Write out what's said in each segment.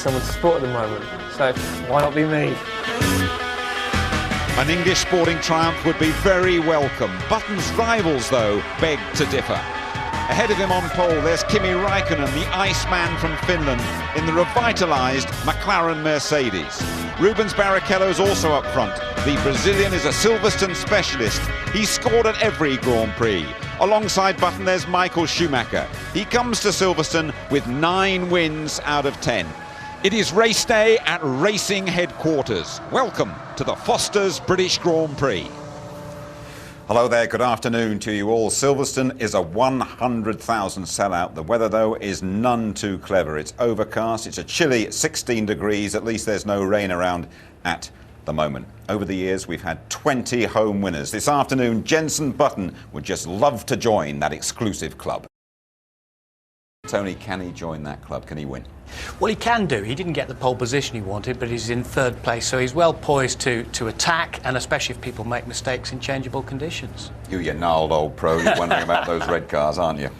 someone to support at the moment, so why not be me? An English sporting triumph would be very welcome. Button's rivals, though, beg to differ. Ahead of him on pole, there's Kimi Räikkönen, the Iceman from Finland, in the revitalised McLaren Mercedes. Rubens Barrichello's also up front. The Brazilian is a Silverstone specialist. He's scored at every Grand Prix. Alongside Button, there's Michael Schumacher. He comes to Silverstone with 9 wins out of 10. It is race day at racing headquarters. Welcome to the Foster's British Grand Prix. Hello there, good afternoon to you all. Silverstone is a 100,000 sellout. The weather, though, is none too clever. It's overcast, it's a chilly 16 degrees, at least there's no rain around at the moment. Over the years, we've had 20 home winners. This afternoon, Jenson Button would just love to join that exclusive club. Tony, can he join that club? Can he win? Well, he can do. He didn't get the pole position he wanted, but he's in 3rd place, so he's well poised to attack, and especially if people make mistakes in changeable conditions. You gnarled old pro, you're wondering about those red cars, aren't you?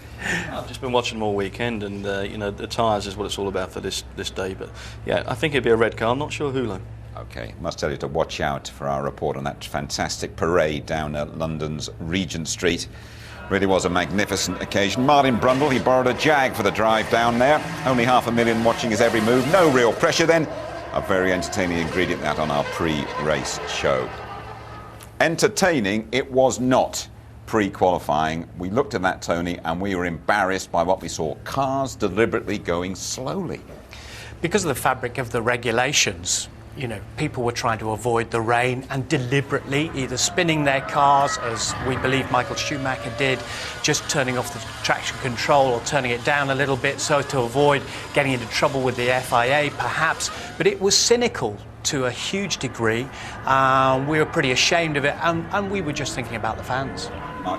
I've just been watching them all weekend, and you know, the tyres is what it's all about for this day. But yeah, I think it'd be a red car. I'm not sure who, though. OK, must tell you to watch out for our report on that fantastic parade down at London's Regent Street. Really was a magnificent occasion. Martin Brundle, he borrowed a Jag for the drive down there. Only 500,000 watching his every move. No real pressure then. A very entertaining ingredient that on our pre-race show. Entertaining it was not pre-qualifying. We looked at that, Tony, and we were embarrassed by what we saw. Cars deliberately going slowly. Because of the fabric of the regulations, you know, people were trying to avoid the rain and deliberately either spinning their cars, as we believe Michael Schumacher did, just turning off the traction control or turning it down a little bit so to avoid getting into trouble with the FIA, perhaps. But it was cynical to a huge degree. We were pretty ashamed of it, and we were just thinking about the fans.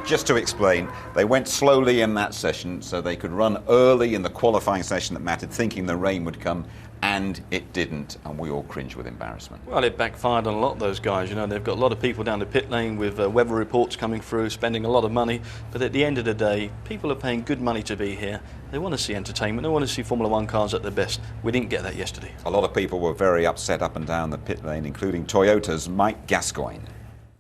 Just to explain, they went slowly in that session so they could run early in the qualifying session that mattered, thinking the rain would come, and it didn't, and we all cringe with embarrassment. Well, it backfired on a lot of those guys. You know, they've got a lot of people down the pit lane with weather reports coming through, spending a lot of money. But at the end of the day, people are paying good money to be here. They want to see entertainment. They want to see Formula One cars at their best. We didn't get that yesterday. A lot of people were very upset up and down the pit lane, including Toyota's Mike Gascoigne.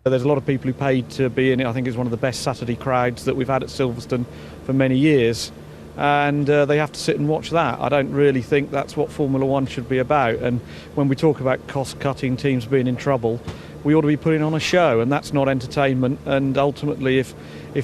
There's a lot of people who paid to be in it. I think it's one of the best Saturday crowds that we've had at Silverstone for many years. And they have to sit and watch that. I don't really think that's what Formula One should be about. And when we talk about cost-cutting, teams being in trouble, we ought to be putting on a show, and that's not entertainment. And ultimately, if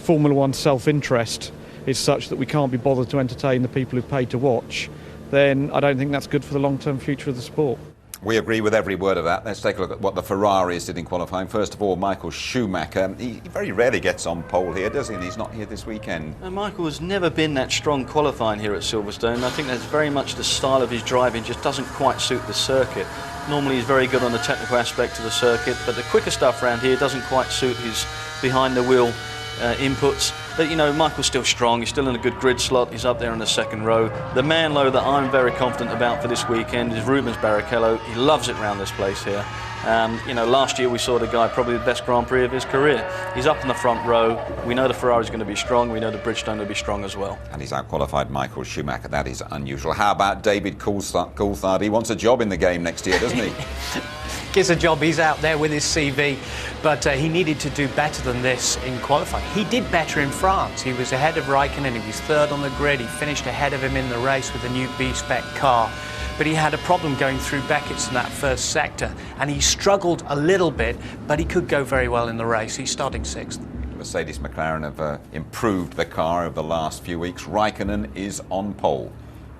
Formula One's self-interest is such that we can't be bothered to entertain the people who've paid to watch, then I don't think that's good for the long-term future of the sport. We agree with every word of that. Let's take a look at what the Ferraris did in qualifying. First of all, Michael Schumacher. He very rarely gets on pole here, does he? And he's not here this weekend. Michael has never been that strong qualifying here at Silverstone. I think that's very much the style of his driving, just doesn't quite suit the circuit. Normally he's very good on the technical aspect of the circuit, but the quicker stuff around here doesn't quite suit his behind-the-wheel inputs. But, you know, Michael's still strong. He's still in a good grid slot. He's up there in the 2nd row. The man, though, that I'm very confident about for this weekend is Rubens Barrichello. He loves it around this place here. You know, last year we saw the guy probably the best Grand Prix of his career. He's up in the front row. We know the Ferrari's going to be strong. We know the Bridgestone will be strong as well. And he's out-qualified Michael Schumacher. That is unusual. How about David Coulthard? He wants a job in the game next year, doesn't he? Gets a job. He's out there with his CV, but he needed to do better than this in qualifying. He did better in France. He was ahead of Räikkönen. He was 3rd on the grid. He finished ahead of him in the race with the new B-Spec car. But he had a problem going through Beckett's in that 1st sector, and he struggled a little bit, but he could go very well in the race. He's starting 6th. Mercedes McLaren have improved the car over the last few weeks. Räikkönen is on pole.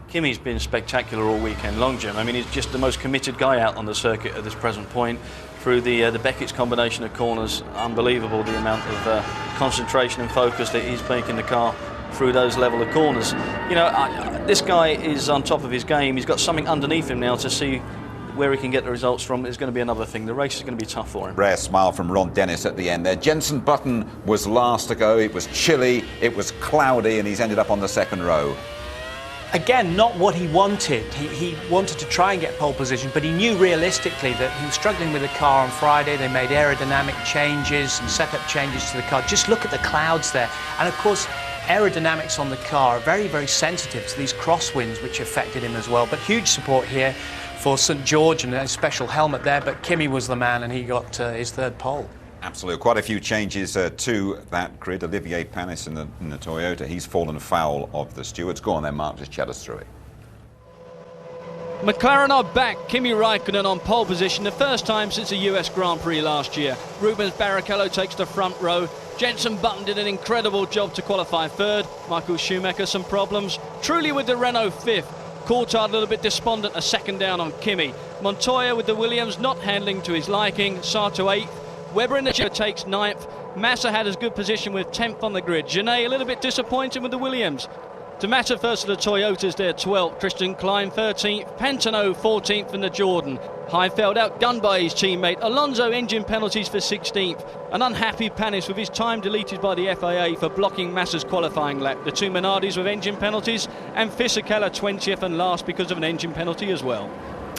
Kimi's been spectacular all weekend long, Jim. I mean, he's just the most committed guy out on the circuit at this present point. Through the Beckett's combination of corners, unbelievable the amount of concentration and focus that he's making the car through those level of corners. You know, this guy is on top of his game. He's got something underneath him now to see where he can get the results from. Is going to be another thing. The race is going to be tough for him. Rare smile from Ron Dennis at the end there. Jenson Button was last to go. It was chilly, it was cloudy, and he's ended up on the 2nd row. Again, not what he wanted. He wanted to try and get pole position, but he knew realistically that he was struggling with the car on Friday. They made aerodynamic changes and setup changes to the car. Just look at the clouds there. And of course, aerodynamics on the car are very, very sensitive to these crosswinds which affected him as well. But huge support here for St George and a special helmet there, but Kimi was the man and he got his third pole. Absolutely. Quite a few changes to that grid. Olivier Panis in the Toyota, he's fallen foul of the stewards. Go on then, Mark, just chat us through it. McLaren are back. Kimi Raikkonen on pole position, the first time since the US Grand Prix last year. Rubens Barrichello takes the front row. Jenson Button did an incredible job to qualify third. Michael Schumacher some problems. Truly with the Renault fifth. Coulthard a little bit despondent, a second down on Kimi. Montoya with the Williams not handling to his liking. Sato eighth. Webber in the chair takes ninth. Massa had as good position with 10th on the grid. Genet a little bit disappointing with the Williams. To Massa first of the Toyotas, they're 12th. Christian Klein 13th. Pantano 14th in the Jordan. Heifeld outgunned by his teammate. Alonso engine penalties for 16th. An unhappy Panis with his time deleted by the FIA for blocking Massa's qualifying lap. The two Minardis with engine penalties, and Fisichella 20th and last because of an engine penalty as well.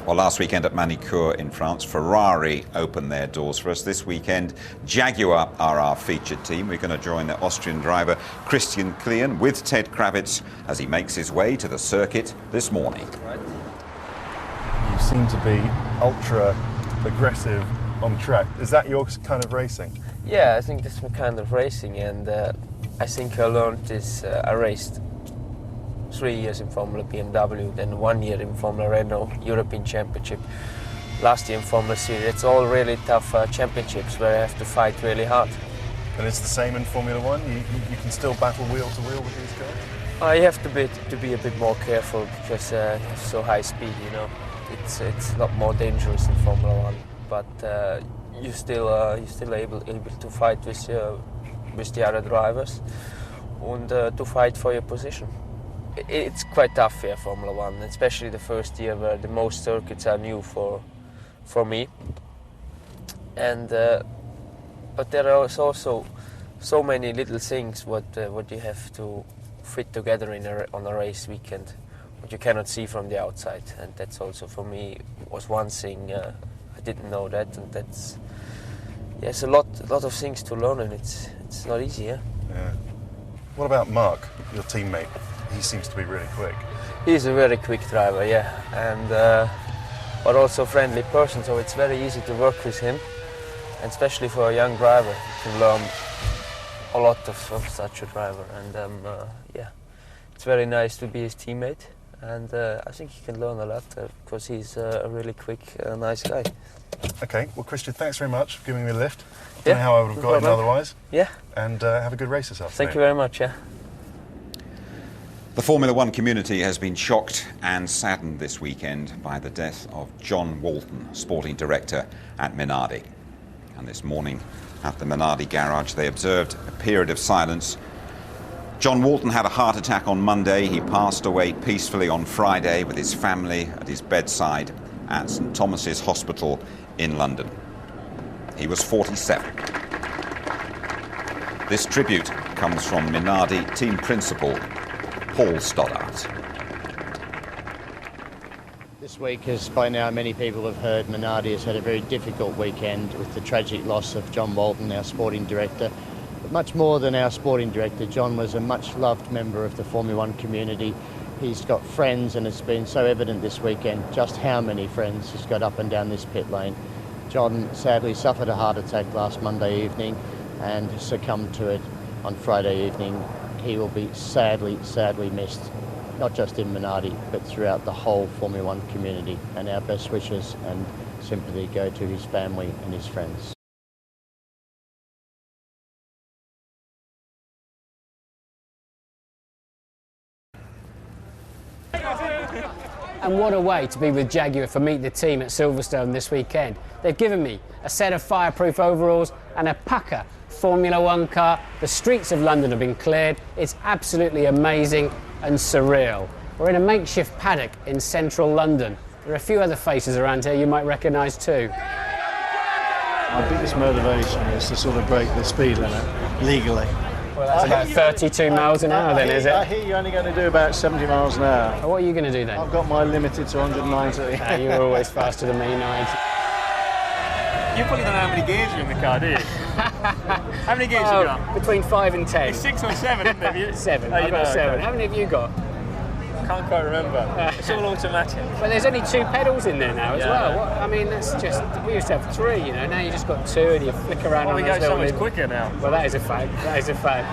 Well, last weekend at Manicourt in France, Ferrari opened their doors for us. This weekend, Jaguar are our featured team. We're going to join the Austrian driver Christian Klein with Ted Kravitz as he makes his way to the circuit this morning. You seem to be ultra aggressive on track. Is that your kind of racing? Yeah, I think that's my kind of racing, and I think I learned this. I raced 3 years in Formula BMW, then 1 year in Formula Renault, European Championship, last year in Formula Series. It's all really tough championships where I have to fight really hard. And it's the same in Formula One? You can still battle wheel to wheel with these guys? You have to be a bit more careful because you have so high speed, you know. It's a lot more dangerous in Formula One, but you're still able to fight with the other drivers and to fight for your position. It's quite tough here, Formula One, especially the first year where the most circuits are new for me. And but there are also so many little things what you have to fit together on a race weekend, what you cannot see from the outside. And that's also for me was one thing I didn't know that, and that's it's a lot of things to learn, and it's not easy. Yeah. What about Mark, your teammate? He seems to be really quick. He's a very quick driver, yeah, and but also a friendly person, so it's very easy to work with him, and especially for a young driver, you can learn a lot of such a driver, and yeah, it's very nice to be his teammate, and I think he can learn a lot because he's a really quick, nice guy. Okay, well Christian, thanks very much for giving me a lift. Yeah, don't know how I would have got in otherwise. Yeah. And have a good race this afternoon. Thank you very much, yeah. The Formula One community has been shocked and saddened this weekend by the death of John Walton, sporting director at Minardi. And this morning at the Minardi garage they observed a period of silence. John Walton had a heart attack on Monday. He passed away peacefully on Friday with his family at his bedside at St Thomas's Hospital in London. He was 47. This tribute comes from Minardi team principal Paul Stoddart. This week, as by now many people have heard, Minardi has had a very difficult weekend with the tragic loss of John Walton, our sporting director. But much more than our sporting director, John was a much loved member of the Formula One community. He's got friends, and it's been so evident this weekend just how many friends he's got up and down this pit lane. John sadly suffered a heart attack last Monday evening and succumbed to it on Friday evening. He will be sadly, sadly missed, not just in Minardi, but throughout the whole Formula One community. And our best wishes and sympathy go to his family and his friends. And what a way to be with Jaguar for Meet the Team at Silverstone this weekend. They've given me a set of fireproof overalls and a pucker Formula One car. The streets of London have been cleared. It's absolutely amazing and surreal. We're in a makeshift paddock in central London. There are a few other faces around here you might recognise too. Our biggest motivation is to sort of break the speed limit legally. Well, that's about 32 miles an hour then, is it? I hear you're only going to do about 70 miles an hour. What are you going to do then? I've got my limited to 190. You're always faster than me, Nigel. You probably don't know how many gears are in the car, do you? How many gears have you got? Between 5 and 10. It's 6 or 7, isn't it? 7. Oh, I've got 7. okay. How many have you got? Can't quite remember. It's all automatic. But there's only 2 pedals in there now as Yeah. well. What, I mean, that's just, we used to have 3, you know, now you just got 2 and you flick around Well, on we those go so little much quicker now. Well, that is a fact. That is a fact.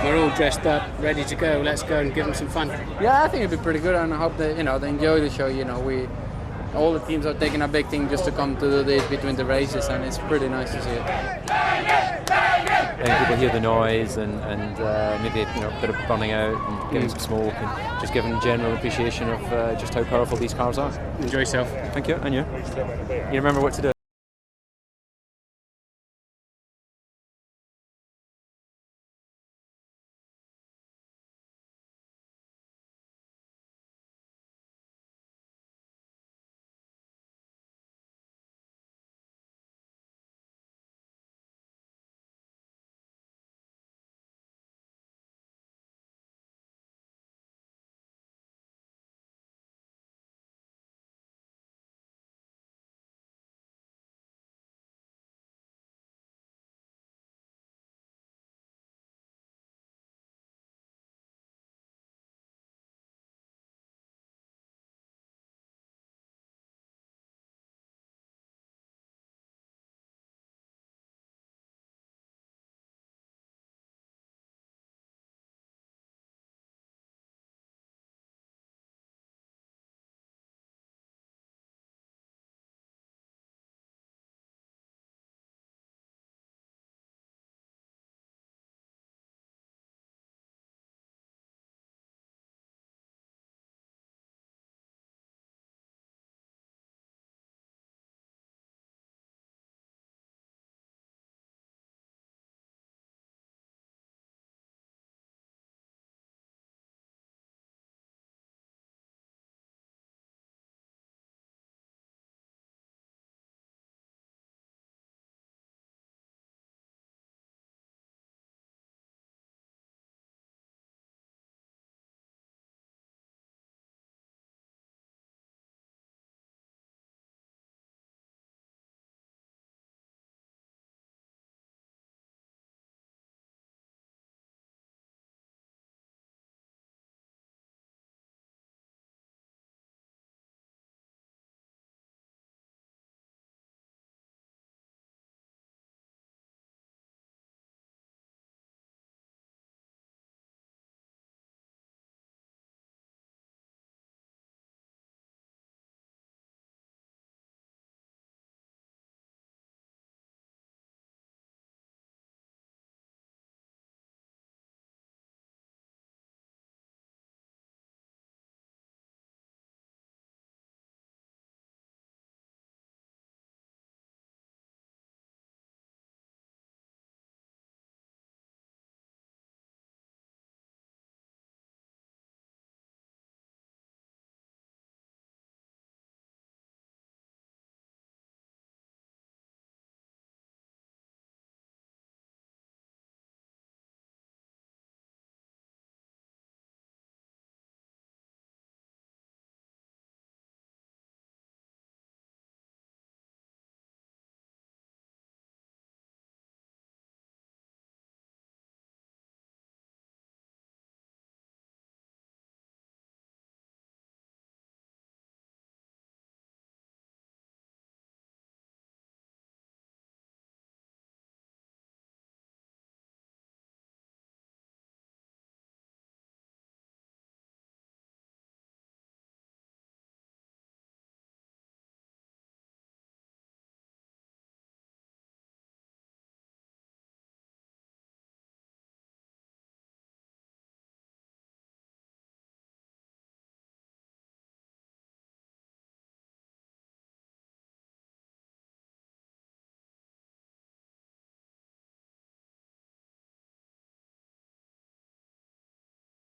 We're all dressed up, ready to go. Let's go and give them some fun. Yeah, I think it'd be pretty good, and I hope they enjoy the show. All the teams are taking a big thing just to come to do this between the races, and it's pretty nice to see it. And people hear the noise and maybe a bit of burning out and getting some smoke, and just giving general appreciation of just how powerful these cars are. Enjoy yourself. Thank you, and you. You remember what to do.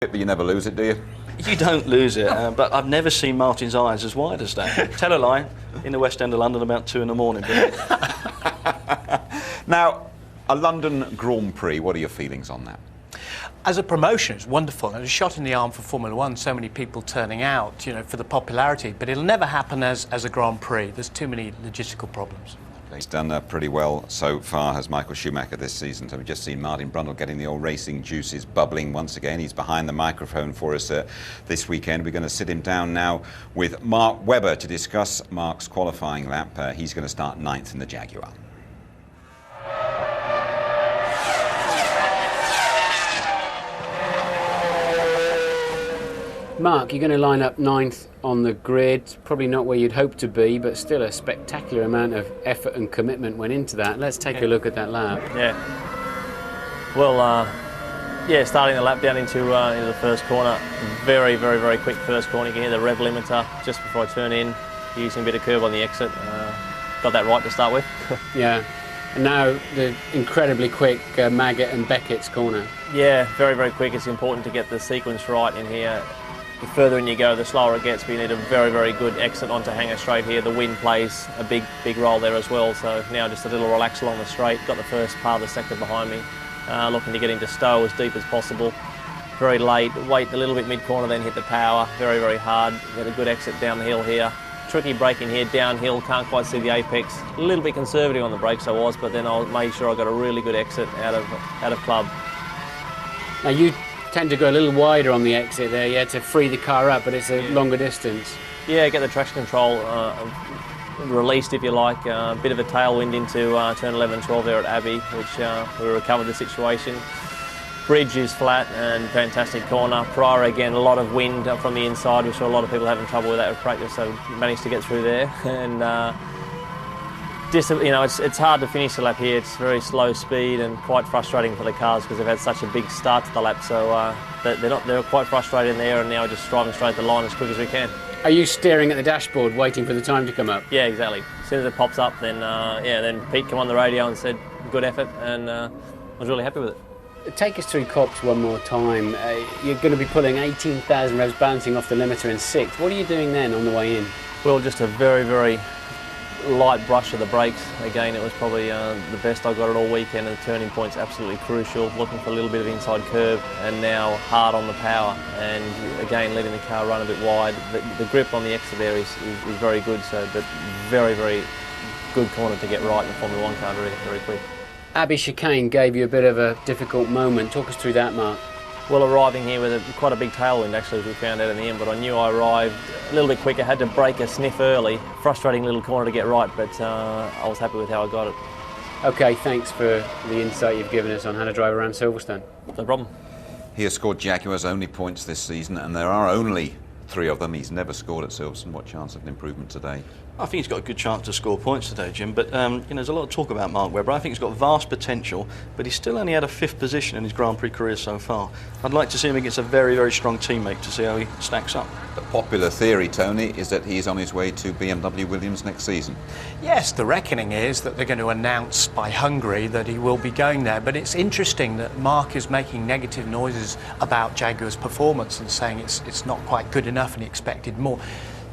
But you never lose it, do you? You don't lose it, but I've never seen Martin's eyes as wide as that. Tell a lie, in the West End of London about 2 in the morning. Now, a London Grand Prix, what are your feelings on that? as a promotion, it's wonderful, and a shot in the arm for Formula One, so many people turning out, you know, for the popularity, but it'll never happen as a Grand Prix. There's too many logistical problems. He's done pretty well so far, has Michael Schumacher this season. So we've just seen Martin Brundle getting the old racing juices bubbling once again. He's behind the microphone for us this weekend. We're going to sit him down now with Mark Webber to discuss Mark's qualifying lap. He's going to start 9th in the Jaguar. Mark, you're going to line up 9th on the grid. Probably not where you'd hope to be, but still a spectacular amount of effort and commitment went into that. Let's take a look at that lap. Yeah. Well, starting the lap down into the first corner. Very, very, very quick first corner. You can hear the rev limiter just before I turn in, using a bit of curve on the exit. Got that right to start with. Yeah. And now the incredibly quick Maggott and Beckett's corner. Yeah, very, very quick. It's important to get the sequence right in here. The further in you go, the slower it gets, but you need a very, very good exit onto Hanger Straight here. The wind plays a big role there as well, so now just a little relax along the straight. Got the first part of the sector behind me. Looking to get into Stowe as deep as possible. Very late, wait a little bit mid-corner, then hit the power. Very, very hard. Get a good exit down the hill here. Tricky braking here, downhill, can't quite see the apex. A little bit conservative on the brakes I was, but then I made sure I got a really good exit out of club. Now you tend to go a little wider on the exit there, yeah, to free the car up, but it's a longer distance. Yeah, get the traction control released, if you like. A bit of a tailwind into turn 11 and 12 there at Abbey, which we recovered the situation. Bridge is flat and fantastic corner. Pryor again, a lot of wind from the inside. We saw a lot of people having trouble with that in practice, so managed to get through there. And you know, it's hard to finish the lap here. It's very slow speed and quite frustrating for the cars because they've had such a big start to the lap. So they're quite frustrated in there, and now just driving straight the line as quick as we can. Are you staring at the dashboard, waiting for the time to come up? Yeah, exactly. As soon as it pops up, then then Pete came on the radio and said good effort, and I was really happy with it. Take us through Copse one more time. You're going to be pulling 18,000 revs bouncing off the limiter in 6th. What are you doing then on the way in? Well, just a very, very light brush of the brakes. Again, it was probably the best I got it all weekend, and the turning point's absolutely crucial. Looking for a little bit of inside curve, and now hard on the power, and again letting the car run a bit wide. The grip on the exit there is very good, so but very, very good corner to get right in the Formula One car very, very quick. Abbey chicane gave you a bit of a difficult moment. Talk us through that, Mark. Well, arriving here with quite a big tailwind actually, as we found out in the end, but I knew I arrived a little bit quicker, had to brake a sniff early. Frustrating little corner to get right, but I was happy with how I got it. OK, thanks for the insight you've given us on how to drive around Silverstone. No problem. He has scored Jaguar's only points this season, and there are only 3 of them. He's never scored at Silverstone. What chance of an improvement today? I think he's got a good chance to score points today, Jim, but there's a lot of talk about Mark Webber. I think he's got vast potential, but he's still only had a 5th position in his Grand Prix career so far. I'd like to see him against a very, very strong teammate to see how he stacks up. The popular theory, Tony, is that he's on his way to BMW Williams next season. Yes, the reckoning is that they're going to announce by Hungary that he will be going there, but it's interesting that Mark is making negative noises about Jaguar's performance and saying it's not quite good enough and he expected more.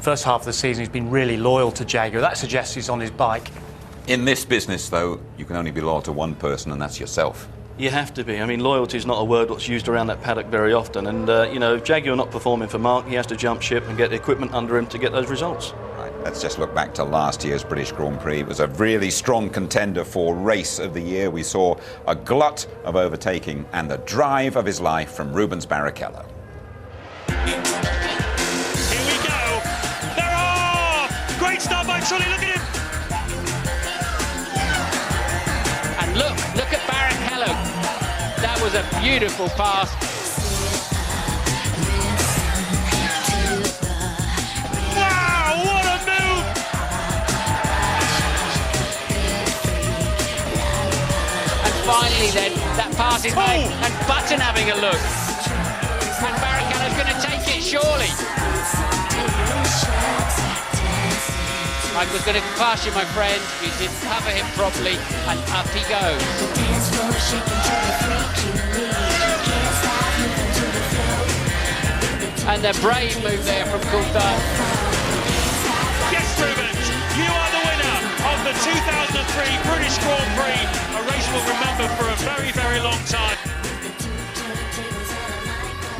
First half of the season he's been really loyal to Jaguar. That suggests he's on his bike. In this business, though, you can only be loyal to one person, and that's yourself. You have to be. I mean, loyalty is not a word that's used around that paddock very often, and if Jaguar not performing for Mark, he has to jump ship and get the equipment under him to get those results. Right, let's just look back to last year's British Grand Prix. It was a really strong contender for Race of the Year. We saw a glut of overtaking and the drive of his life from Rubens Barrichello. Start by Trulli, look at him! And look at Barrichello. That was a beautiful pass. Wow, what a move! And finally then, that pass is made, and Button having a look. And Barrichello's going to take it, surely. Michael's going to pass you, my friend. You didn't cover him properly, and up he goes. And a brave move there from Coulthard. Yes, Rubens, you are the winner of the 2003 British Grand Prix, a race we'll remember for a very, very long time.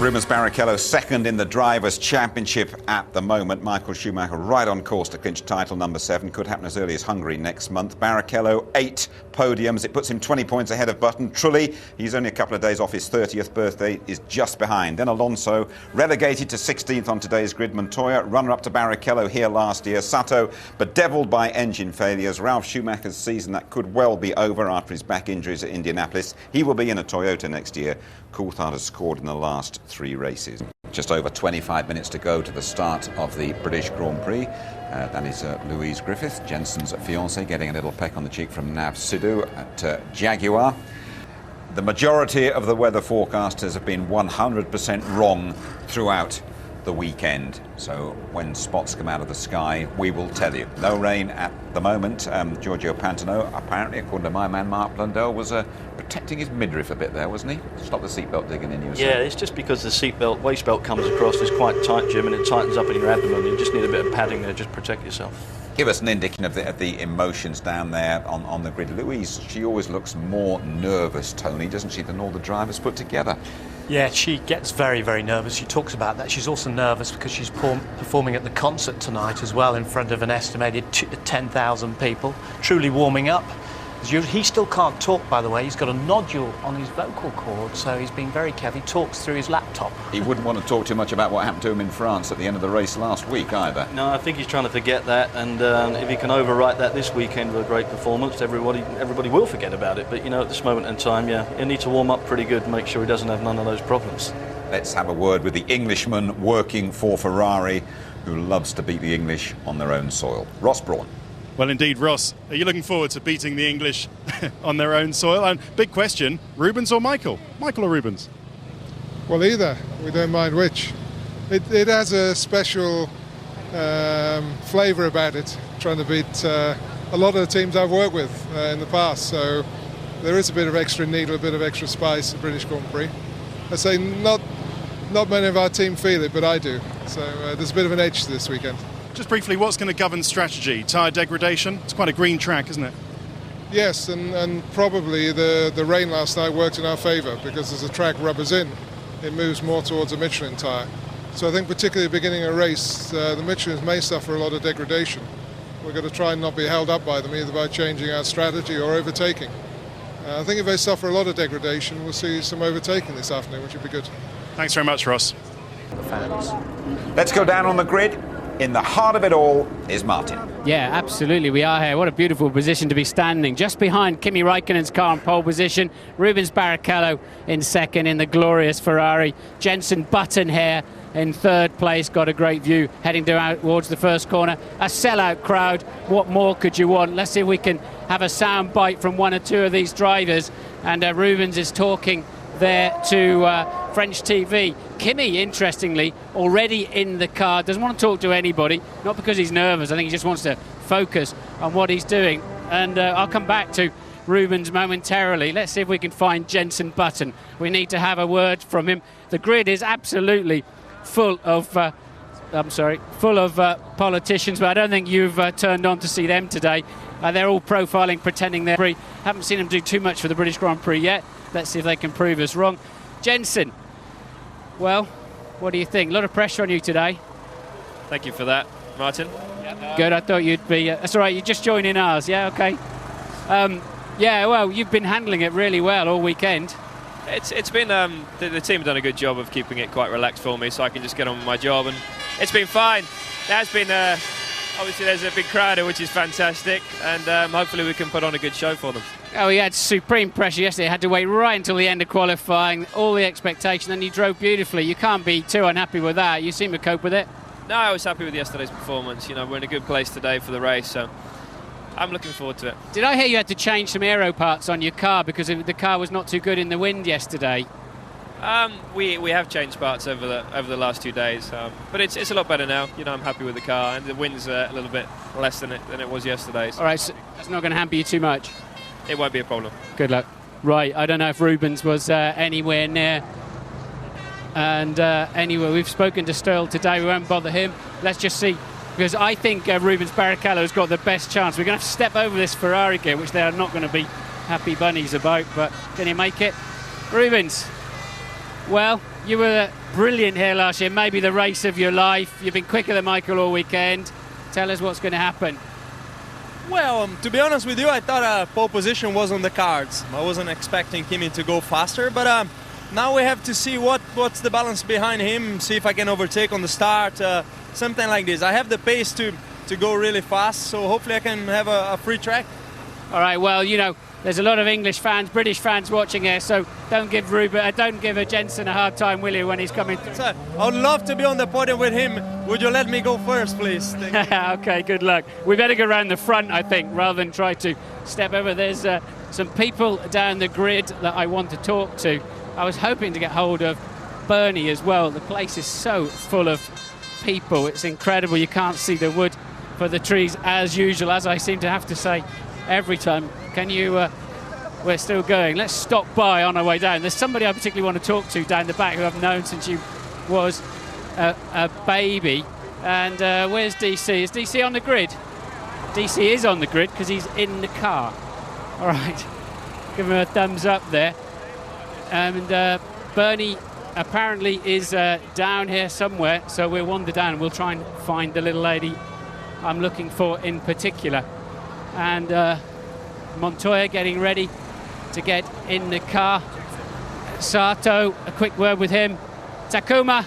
Rubens Barrichello second in the Drivers' Championship at the moment. Michael Schumacher right on course to clinch title number 7. Could happen as early as Hungary next month. Barrichello 8 podiums. It puts him 20 points ahead of Button. Trulli, he's only a couple of days off his 30th birthday, is just behind. Then Alonso, relegated to 16th on today's grid. Montoya, runner-up to Barrichello here last year. Sato, bedevilled by engine failures. Ralf Schumacher's season that could well be over after his back injuries at Indianapolis. He will be in a Toyota next year. Coulthard has scored in the last 3 races. Just over 25 minutes to go to the start of the British Grand Prix. That is Louise Griffith, Jensen's fiancée, getting a little peck on the cheek from Nav Sidhu at Jaguar. The majority of the weather forecasters have been 100% wrong throughout the weekend. So when spots come out of the sky, we will tell you. No rain at the moment. Giorgio Pantano, apparently, according to my man Mark Blundell, was protecting his midriff a bit there, wasn't he? Stop the seatbelt digging in you. Yeah, it's just because the seatbelt, waist belt comes across, it's quite tight, Jim, and it tightens up in your abdomen. You just need a bit of padding there, just protect yourself. Give us an indication of the emotions down there on the grid. Louise, she always looks more nervous, Tony, doesn't she, than all the drivers put together? Yeah, she gets very, very nervous. She talks about that. She's also nervous because she's performing at the concert tonight as well in front of an estimated 10,000 people, truly warming up. He still can't talk, by the way. He's got a nodule on his vocal cord, so he's being very careful. He talks through his laptop. He wouldn't want to talk too much about what happened to him in France at the end of the race last week either. No, I think he's trying to forget that, and if he can overwrite that this weekend with a great performance, everybody will forget about it. But, you know, at this moment in time, yeah, he'll need to warm up pretty good and make sure he doesn't have none of those problems. Let's have a word with the Englishman working for Ferrari, who loves to beat the English on their own soil. Ross Brawn. Well, indeed, Ross, are you looking forward to beating the English on their own soil? And big question, Rubens or Michael? Michael or Rubens? Well, either. We don't mind which. It has a special flavour about it, trying to beat a lot of the teams I've worked with in the past. So there is a bit of extra needle, a bit of extra spice at British Grand Prix. I say not many of our team feel it, but I do. So there's a bit of an edge to this weekend. Just briefly, what's going to govern strategy? Tyre degradation? It's quite a green track, isn't it? Yes, and probably the rain last night worked in our favour, because as the track rubbers in, it moves more towards a Michelin tyre. So I think particularly at the beginning of a race, the Michelins may suffer a lot of degradation. We're going to try and not be held up by them, either by changing our strategy or overtaking. I think if they suffer a lot of degradation, we'll see some overtaking this afternoon, which would be good. Thanks very much, Ross. Let's go down on the grid. In the heart of it all is Martin. Yeah, absolutely, we are here. What a beautiful position to be standing. Just behind Kimi Raikkonen's car in pole position. Rubens Barrichello in second in the glorious Ferrari. Jensen Button here in third place. Got a great view heading towards the first corner. A sellout crowd. What more could you want? Let's see if we can have a sound bite from one or two of these drivers. And Rubens is talking there to French TV. Kimi, interestingly, already in the car, doesn't want to talk to anybody, not because he's nervous, I think he just wants to focus on what he's doing. And I'll come back to Rubens momentarily. Let's see if we can find Jensen Button. We need to have a word from him. The grid is absolutely full of politicians, but I don't think you've turned on to see them today. They're all profiling, pretending they're free. Haven't seen them do too much for the British Grand Prix yet. Let's see if they can prove us wrong. Jensen, well, what do you think? A lot of pressure on you today. Thank you for that, Martin. Good, I thought you'd be... that's all right, you're just joining ours, yeah, okay. Yeah, well, you've been handling it really well all weekend. It's been... the team have done a good job of keeping it quite relaxed for me, so I can just get on with my job, and it's been fine. There has been... obviously, there's a big crowd here, which is fantastic, and hopefully we can put on a good show for them. Oh, he had supreme pressure yesterday. Had to wait right until the end of qualifying, all the expectation, and he drove beautifully. You can't be too unhappy with that. You seem to cope with it. No, I was happy with yesterday's performance. You know, we're in a good place today for the race, so I'm looking forward to it. Did I hear you had to change some aero parts on your car because the car was not too good in the wind yesterday? We have changed parts over the last 2 days, but it's a lot better now. You know, I'm happy with the car, and the wind's a little bit less than it was yesterday. So. All right, so that's not going to hamper you too much. It won't be a problem. Good luck. Right, I don't know if Rubens was anywhere near. And anyway, we've spoken to Stirl today. We won't bother him. Let's just see, because I think Rubens Barrichello has got the best chance. We're going to have to step over this Ferrari gear, which they are not going to be happy bunnies about. But can he make it? Rubens, well, you were brilliant here last year, maybe the race of your life. You've been quicker than Michael all weekend. Tell us what's going to happen. Well, to be honest with you, I thought pole position was on the cards. I wasn't expecting Kimi to go faster, but now we have to see what's the balance behind him, see if I can overtake on the start, something like this. I have the pace to go really fast, so hopefully I can have a free track. All right, well, you know, there's a lot of English fans, British fans watching here, so don't give Jensen a hard time, will you, when he's coming through? Sir, I would love to be on the podium with him. Would you let me go first, please? Okay, good luck. We better go around the front, I think, rather than try to step over. There's some people down the grid that I want to talk to. I was hoping to get hold of Bernie as well. The place is so full of people. It's incredible. You can't see the wood for the trees as usual, as I seem to have to say every time. Can you... we're still going. Let's stop by on our way down. There's somebody I particularly want to talk to down the back who I've known since you was a baby. And where's DC? Is DC on the grid? DC is on the grid because he's in the car. All right. Give him a thumbs up there. And Bernie apparently is down here somewhere, so we'll wander down and we'll try and find the little lady I'm looking for in particular. And Montoya getting ready to get in the car. Sato, a quick word with him. Takuma,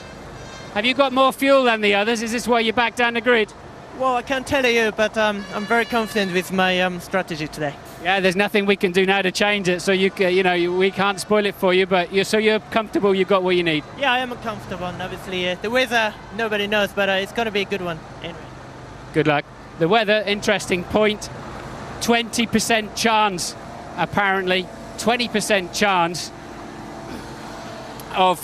have you got more fuel than the others? Is this why you're back down the grid? Well, I can't tell you, but I'm very confident with my strategy today. Yeah, there's nothing we can do now to change it, so we can't spoil it for you, but you're comfortable, you've got what you need. Yeah, I am comfortable, obviously. The weather, nobody knows, but it's going to be a good one. Anyway. Good luck. The weather, interesting point. 20% chance, apparently. 20% chance of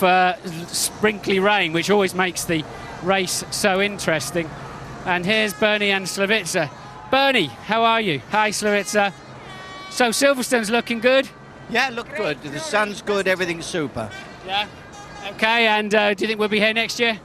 sprinkly rain, which always makes the race so interesting. And here's Bernie and Slavica. Bernie, how are you? Hi, Slavica. So Silverstone's looking good? Yeah, look good. The sun's good, everything's super. Yeah. Okay, and do you think we'll be here next year?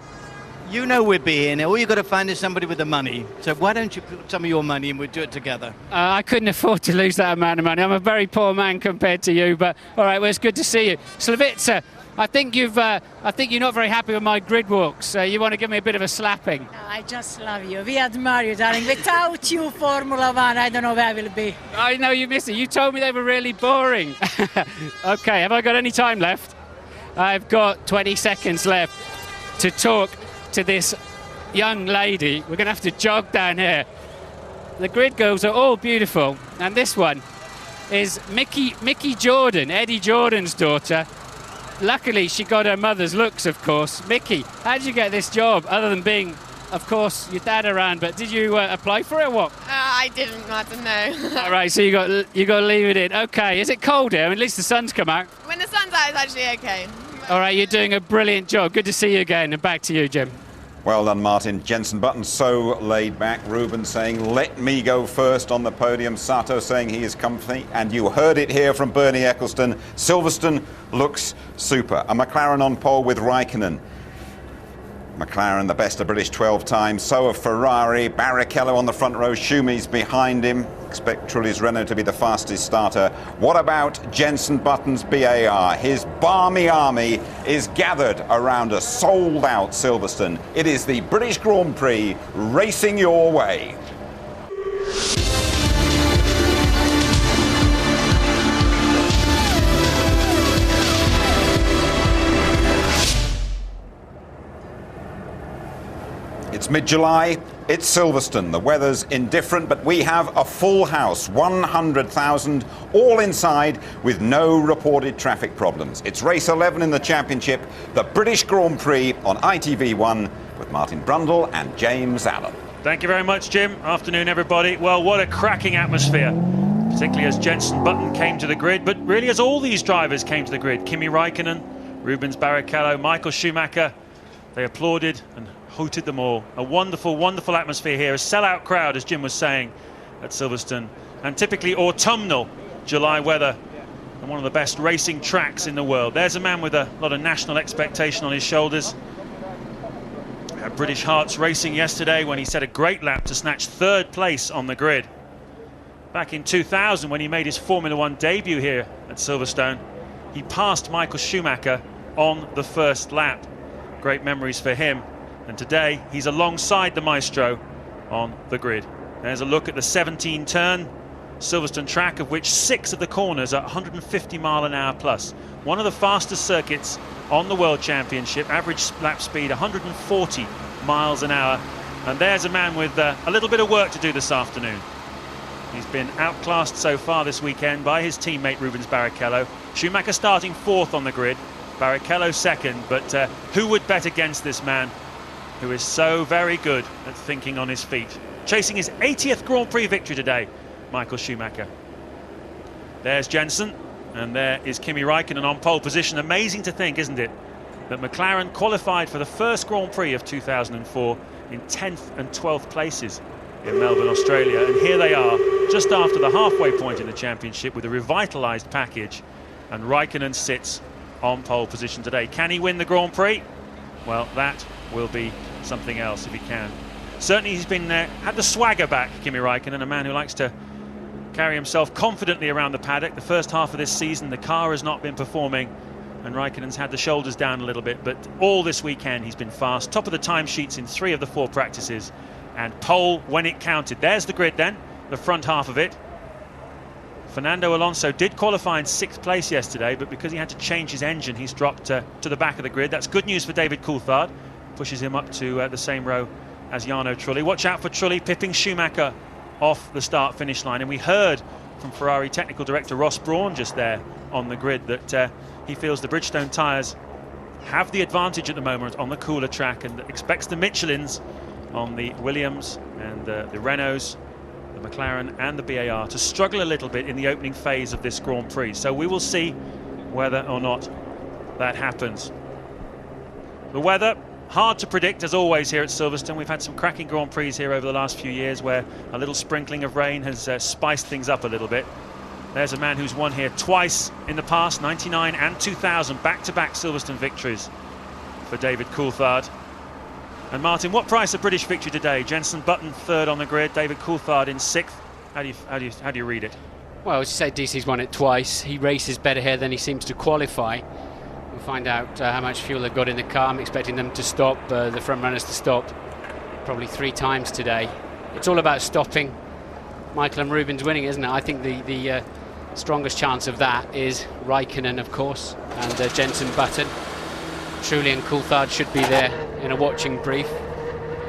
You know we'll be here now. All you've got to find is somebody with the money. So why don't you put some of your money and we'll do it together? I couldn't afford to lose that amount of money. I'm a very poor man compared to you, but all right, well, it's good to see you. Slavica, I think you're not very happy with my grid walks. You want to give me a bit of a slapping? No, I just love you. We admire you, darling. Without you, Formula One, I don't know where I will be. I know you missed it. You told me they were really boring. Okay, have I got any time left? I've got 20 seconds left to talk to this young lady. We're going to have to jog down here. The grid girls are all beautiful, and this one is Mickey Jordan, Eddie Jordan's daughter. Luckily, she got her mother's looks, of course. Mickey, how did you get this job, other than being, of course, your dad around? But did you apply for it or what? I didn't, Martin, no. All right, so you got to leave it in. Okay, is it cold here? I mean, at least the sun's come out. When the sun's out, it's actually okay. All right, you're doing a brilliant job. Good to see you again, and back to you, Jim. Well done, Martin. Jensen Button so laid back. Rubens saying, let me go first on the podium. Sato saying he is comfy. And you heard it here from Bernie Ecclestone. Silverstone looks super. A McLaren on pole with Raikkonen. McLaren, the best of British 12 times. So of Ferrari. Barrichello on the front row. Schumy's behind him. Expect Trulli's Renault to be the fastest starter. What about Jensen Button's BAR? His balmy army is gathered around a sold-out Silverstone. It is the British Grand Prix racing your way. It's mid-July, it's Silverstone. The weather's indifferent, but we have a full house, 100,000, all inside with no reported traffic problems. It's race 11 in the championship, the British Grand Prix on ITV1 with Martin Brundle and James Allen. Thank you very much, Jim. Afternoon, everybody. Well, what a cracking atmosphere, particularly as Jensen Button came to the grid, but really as all these drivers came to the grid. Kimi Raikkonen, Rubens Barrichello, Michael Schumacher, they applauded and hooted them all. A wonderful, wonderful atmosphere here. A sellout crowd, as Jim was saying, at Silverstone. And typically autumnal July weather and one of the best racing tracks in the world. There's a man with a lot of national expectation on his shoulders. Had British Hearts Racing yesterday when he set a great lap to snatch third place on the grid. Back in 2000 when he made his Formula One debut here at Silverstone, he passed Michael Schumacher on the first lap. Great memories for him. And today he's alongside the maestro on the grid. There's a look at the 17-turn Silverstone track, of which 6 of the corners are 150 mile an hour plus. One of the fastest circuits on the World Championship, average lap speed 140 miles an hour. And there's a man with a little bit of work to do this afternoon. He's been outclassed so far this weekend by his teammate Rubens Barrichello. Schumacher starting 4th on the grid, Barrichello 2nd, but who would bet against this man who is so very good at thinking on his feet? Chasing his 80th Grand Prix victory today, Michael Schumacher. There's Jensen, and there is Kimi Raikkonen on pole position. Amazing to think, isn't it, that McLaren qualified for the first Grand Prix of 2004 in 10th and 12th places in Melbourne, Australia, and here they are just after the halfway point in the championship with a revitalised package, and Raikkonen sits on pole position today. Can he win the Grand Prix? Well, that will be something else if he can. Certainly he's been had the swagger back, Kimi Raikkonen, a man who likes to carry himself confidently around the paddock. The first half of this season the car has not been performing, and Raikkonen's had the shoulders down a little bit, but all this weekend he's been fast, top of the timesheets in 3 of the 4 practices, and pole when it counted. There's the grid then, the front half of it. Fernando Alonso did qualify in 6th place yesterday, but because he had to change his engine, he's dropped to the back of the grid. That's good news for David Coulthard, pushes him up to the same row as Jarno Trulli. Watch out for Trulli pipping Schumacher off the start-finish line, and we heard from Ferrari technical director Ross Brawn just there on the grid that he feels the Bridgestone tyres have the advantage at the moment on the cooler track, and expects the Michelins on the Williams and the Renaults, the McLaren and the BAR to struggle a little bit in the opening phase of this Grand Prix. So we will see whether or not that happens. The weather, hard to predict as always here at Silverstone. We've had some cracking Grand Prix here over the last few years where a little sprinkling of rain has spiced things up a little bit. There's a man who's won here twice in the past, 99 and 2000, back-to-back Silverstone victories for David Coulthard. And Martin, what price a British victory today? Jenson Button 3rd on the grid, David Coulthard in 6th. How do you read it? Well, as you say, DC's won it twice. He races better here than he seems to qualify. We'll find out how much fuel they've got in the car. I'm expecting them to stop, the front runners to stop probably 3 times today. It's all about stopping. Michael and Rubens winning, isn't it? I think the strongest chance of that is Raikkonen, of course, and Jenson Button. Trulli and Coulthard should be there in a watching brief.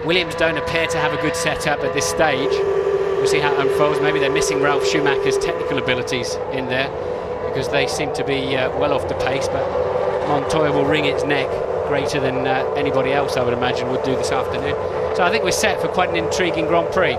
Williams don't appear to have a good setup at this stage. We'll see how it unfolds. Maybe they're missing Ralf Schumacher's technical abilities in there, because they seem to be well off the pace, but Montoya will wring its neck greater than anybody else, I would imagine, would do this afternoon. So I think we're set for quite an intriguing Grand Prix.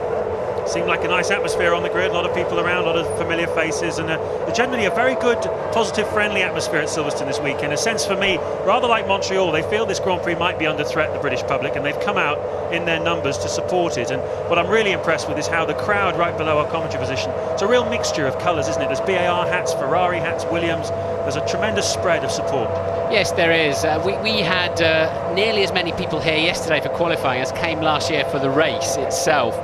Seemed like a nice atmosphere on the grid, a lot of people around, a lot of familiar faces, and generally a very good, positive, friendly atmosphere at Silverstone this weekend. A sense for me, rather like Montreal, they feel this Grand Prix might be under threat, the British public, and they've come out in their numbers to support it. And what I'm really impressed with is how the crowd right below our commentary position, it's a real mixture of colours, isn't it? There's BAR hats, Ferrari hats, Williams. There's a tremendous spread of support. Yes, there is. We had nearly as many people here yesterday for qualifying as came last year for the race itself.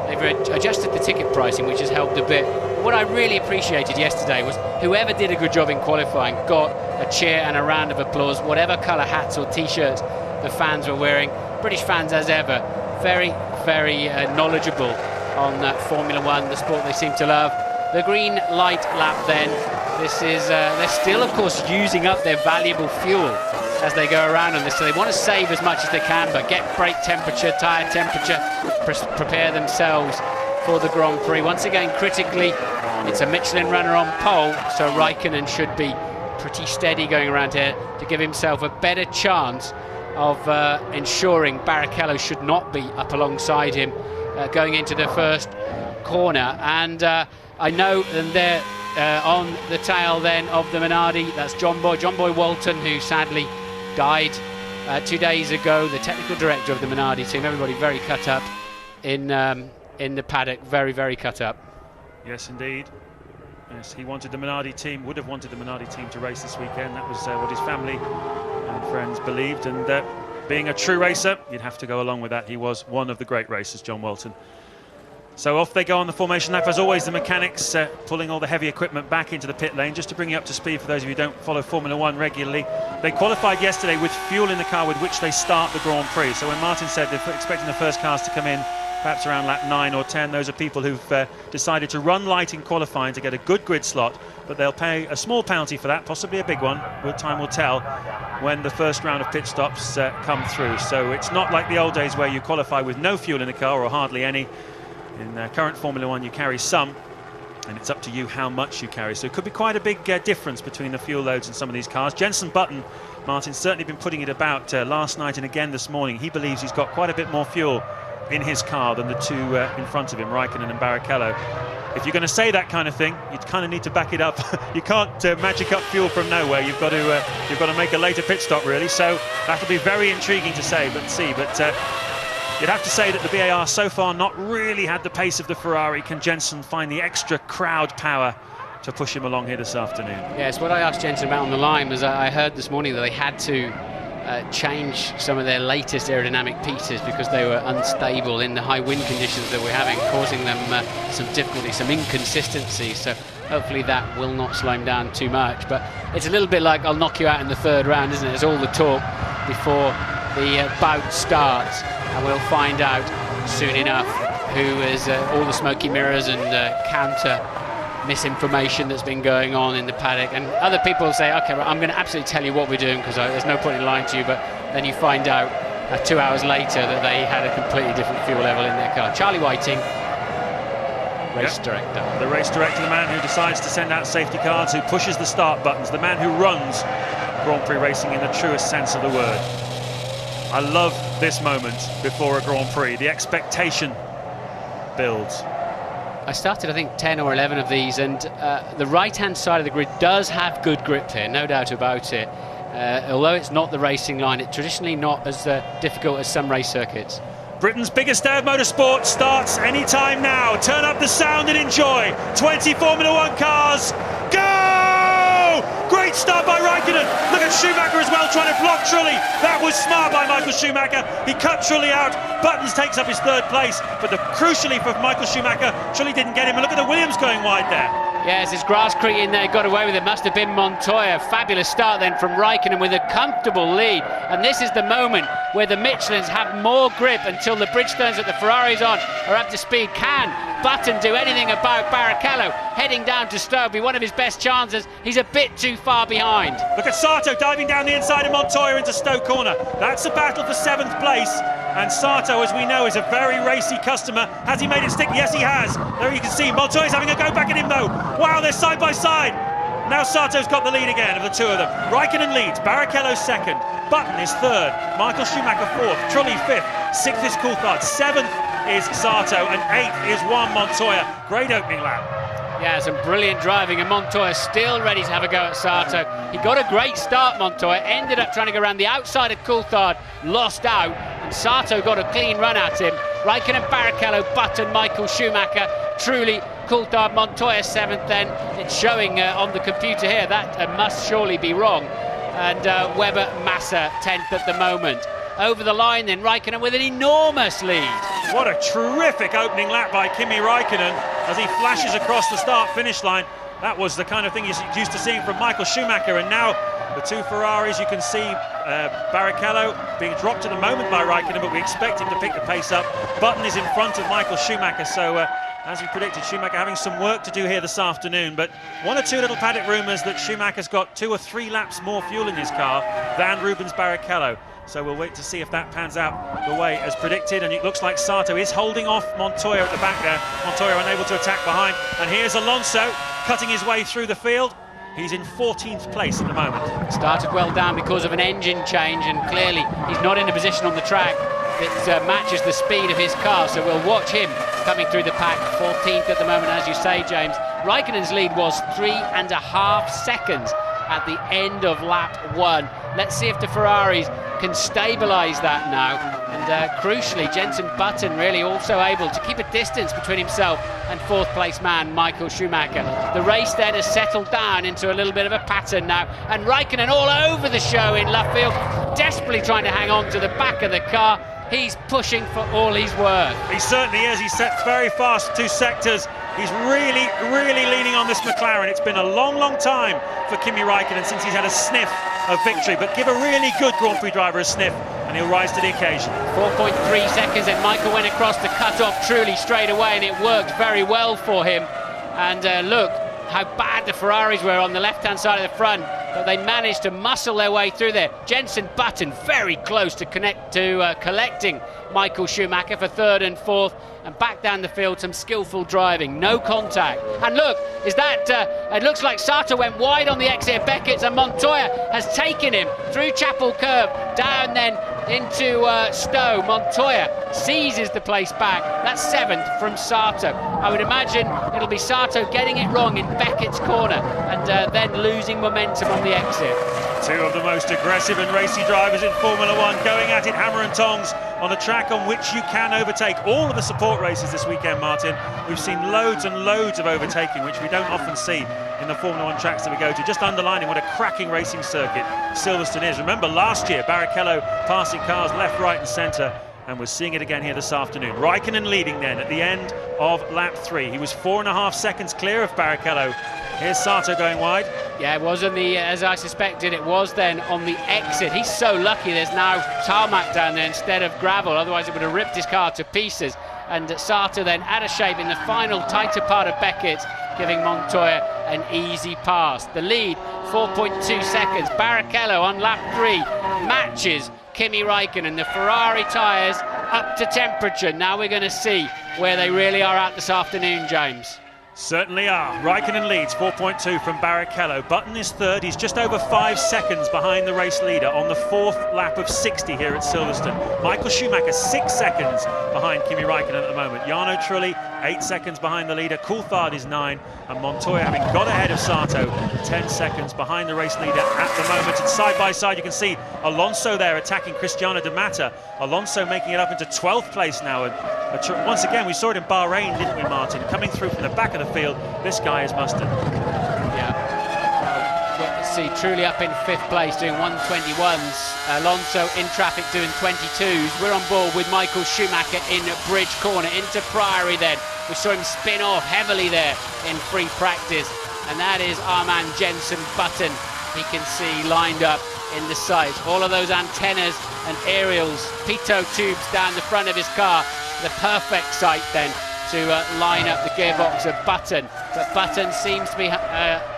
They've adjusted the ticket pricing, which has helped a bit. What I really appreciated yesterday was whoever did a good job in qualifying got a cheer and a round of applause, whatever colour hats or T-shirts the fans were wearing. British fans, as ever, very, very knowledgeable on Formula One, the sport they seem to love. The green light lap then. This is, they're still, of course, using up their valuable fuel as they go around on this, so they want to save as much as they can, but get brake temperature, tyre temperature, prepare themselves for the Grand Prix. Once again, critically, it's a Michelin runner on pole, so Raikkonen should be pretty steady going around here to give himself a better chance of ensuring Barrichello should not be up alongside him going into the first corner. And I know that they're on the tail then of the Minardi. That's John Boy Walton, who sadly died 2 days ago, the technical director of the Minardi team. Everybody very cut up in the paddock, very, very cut up. Yes, indeed. Yes, he wanted the Minardi team, would have wanted the Minardi team to race this weekend. That was what his family and friends believed, and being a true racer, you'd have to go along with that. He was one of the great racers, John Walton. So off they go on the formation lap. As always, the mechanics pulling all the heavy equipment back into the pit lane. Just to bring you up to speed for those of you who don't follow Formula One regularly, they qualified yesterday with fuel in the car with which they start the Grand Prix. So when Martin said they're expecting the first cars to come in perhaps around lap 9 or 10, those are people who've decided to run light in qualifying to get a good grid slot, but they'll pay a small penalty for that, possibly a big one, time will tell, when the first round of pit stops come through. So it's not like the old days where you qualify with no fuel in the car or hardly any. In current Formula One, you carry some, and it's up to you how much you carry. So it could be quite a big difference between the fuel loads in some of these cars. Jenson Button, Martin's certainly been putting it about last night and again this morning. He believes he's got quite a bit more fuel in his car than the two in front of him, Raikkonen and Barrichello. If you're going to say that kind of thing, you kind of need to back it up. You can't magic up fuel from nowhere. You've got to make a later pit stop, really. So that'll be very intriguing to say, but you'd have to say that the BAR so far not really had the pace of the Ferrari. Can Jenson find the extra crowd power to push him along here this afternoon? Yes, what I asked Jenson about on the line was I heard this morning that they had to change some of their latest aerodynamic pieces because they were unstable in the high wind conditions that we're having, causing them some difficulty, some inconsistency. So hopefully that will not slow him down too much. But it's a little bit like I'll knock you out in the third round, isn't it? It's all the talk before the bout starts, and we'll find out soon enough who is all the smoky mirrors and counter misinformation that's been going on in the paddock. And other people say, okay, right, I'm going to absolutely tell you what we're doing because there's no point in lying to you, but then you find out 2 hours later that they had a completely different fuel level in their car. Charlie Whiting, race director. The race director, the man who decides to send out safety cars, who pushes the start buttons, the man who runs Grand Prix racing in the truest sense of the word. I love this moment before a Grand Prix. The expectation builds. I started, I think, 10 or 11 of these, and the right-hand side of the grid does have good grip here, no doubt about it. Although it's not the racing line, it's traditionally not as difficult as some race circuits. Britain's biggest day of motorsport starts any time now. Turn up the sound and enjoy. 20 Formula One cars. Go! Great start by Raikkonen. Look at Schumacher as well, trying to block Trulli. That was smart by Michael Schumacher. He cut Trulli out. Buttons takes up his third place. But crucially for Michael Schumacher, Trulli didn't get him. And look at the Williams going wide there. Yes, it's Grass Creek in there, got away with it. Must have been Montoya. Fabulous start then from Raikkonen with a comfortable lead. And this is the moment where the Michelins have more grip until the Bridgestones that the Ferraris on are up to speed. Can Button do anything about Barrichello heading down to Stowe? Be one of his best chances. He's a bit too far behind. Look at Sato diving down the inside of Montoya into Stowe corner. That's a battle for 7th place. And Sato, as we know, is a very racy customer. Has he made it stick? Yes, he has. There you can see Montoya's having a go back at him, though. Wow, they're side by side. Now Sato's got the lead again of the two of them. Raikkonen leads, Barrichello second, Button is third, Michael Schumacher fourth, Trulli fifth, sixth is Coulthard, seventh is Sato, and eighth is Juan Montoya. Great opening lap. Yeah, some brilliant driving, and Montoya still ready to have a go at Sato. He got a great start, Montoya, ended up trying to go around the outside of Coulthard, lost out, and Sato got a clean run at him. Raikkonen, Barrichello, Button, Michael Schumacher, Trulli, Coulthard, Montoya seventh then. It's showing on the computer here, that must surely be wrong. And Webber, Massa 10th at the moment. Over the line then, Raikkonen with an enormous lead. What a terrific opening lap by Kimi Raikkonen as he flashes across the start-finish line. That was the kind of thing you're used to seeing from Michael Schumacher, and now the two Ferraris, you can see Barrichello being dropped at the moment by Raikkonen, but we expect him to pick the pace up. Button is in front of Michael Schumacher, so as we predicted, Schumacher having some work to do here this afternoon, but one or two little paddock rumours that Schumacher's got 2 or 3 laps more fuel in his car than Rubens Barrichello. So we'll wait to see if that pans out the way as predicted, and it looks like Sato is holding off Montoya at the back there. Montoya unable to attack behind, and here's Alonso cutting his way through the field. He's in 14th place at the moment. Started well down because of an engine change, and clearly he's not in a position on the track that matches the speed of his car, so we'll watch him coming through the pack. 14th at the moment, as you say, James. Raikkonen's lead was 3.5 seconds at the end of lap 1. Let's see if the Ferraris can stabilise that now, and crucially Jenson Button really also able to keep a distance between himself and 4th place man Michael Schumacher. The race then has settled down into a little bit of a pattern now, and Raikkonen all over the show in left field, desperately trying to hang on to the back of the car. He's pushing for all he's worth. He certainly is. He sets very fast 2 sectors. He's really, really leaning on this McLaren. It's been a long, long time for Kimi Raikkonen since he's had a sniff of victory. But give a really good Grand Prix driver a sniff and he'll rise to the occasion. 4.3 seconds, and Michael went across the cut-off truly straight away, and it worked very well for him. And look how bad the Ferraris were on the left-hand side of the front, but they managed to muscle their way through there. Jenson Button very close to collecting Michael Schumacher for 3rd and 4th, and back down the field, some skillful driving, no contact. And look, it looks like Sato went wide on the exit of Beckett's, and Montoya has taken him through Chapel Curve, down then into Stowe. Montoya seizes the place back. That's 7th from Sato. I would imagine it'll be Sato getting it wrong in Beckett's corner and then losing momentum on the exit. 2 of the most aggressive and racy drivers in Formula 1 going at it hammer and tongs on a track on which you can overtake. All of the support races this weekend, Martin, we've seen loads and loads of overtaking, which we don't often see in the Formula 1 tracks that we go to, just underlining what a cracking racing circuit Silverstone is. Remember last year, Barrichello passing cars left, right and centre, and we're seeing it again here this afternoon. Raikkonen leading then at the end of lap 3. He was 4.5 seconds clear of Barrichello. Here's Sato going wide. Yeah, it was on the, as I suspected, it was then on the exit. He's so lucky there's now tarmac down there instead of gravel, otherwise it would have ripped his car to pieces. And Sato then out of shape in the final tighter part of Beckett's, giving Montoya an easy pass. The lead, 4.2 seconds. Barrichello on lap 3 matches Kimi Raikkonen. The Ferrari tyres up to temperature. Now we're going to see where they really are at this afternoon, James. Certainly are. Raikkonen leads 4.2 from Barrichello. Button is 3rd. He's just over 5 seconds behind the race leader on the 4th lap of 60 here at Silverstone. Michael Schumacher 6 seconds behind Kimi Raikkonen at the moment. Jarno Trulli 8 seconds behind the leader. Coulthard is 9, and Montoya, having got ahead of Sato, 10 seconds behind the race leader at the moment. And side by side you can see Alonso there attacking Cristiano de Mata. Alonso making it up into 12th place now. And once again, we saw it in Bahrain, didn't we, Martin? Coming through from the back of the field, this guy is mustard. Yeah. Let's see, Trulli up in 5th place doing 121s. Alonso in traffic doing 22s. We're on board with Michael Schumacher in Bridge Corner. Into Priory then. We saw him spin off heavily there in free practice. And that is our man Jenson Button. He can see lined up in the sights. All of those antennas and aerials, pitot tubes down the front of his car. The perfect sight then to line up the gearbox of Button. But Button seems to be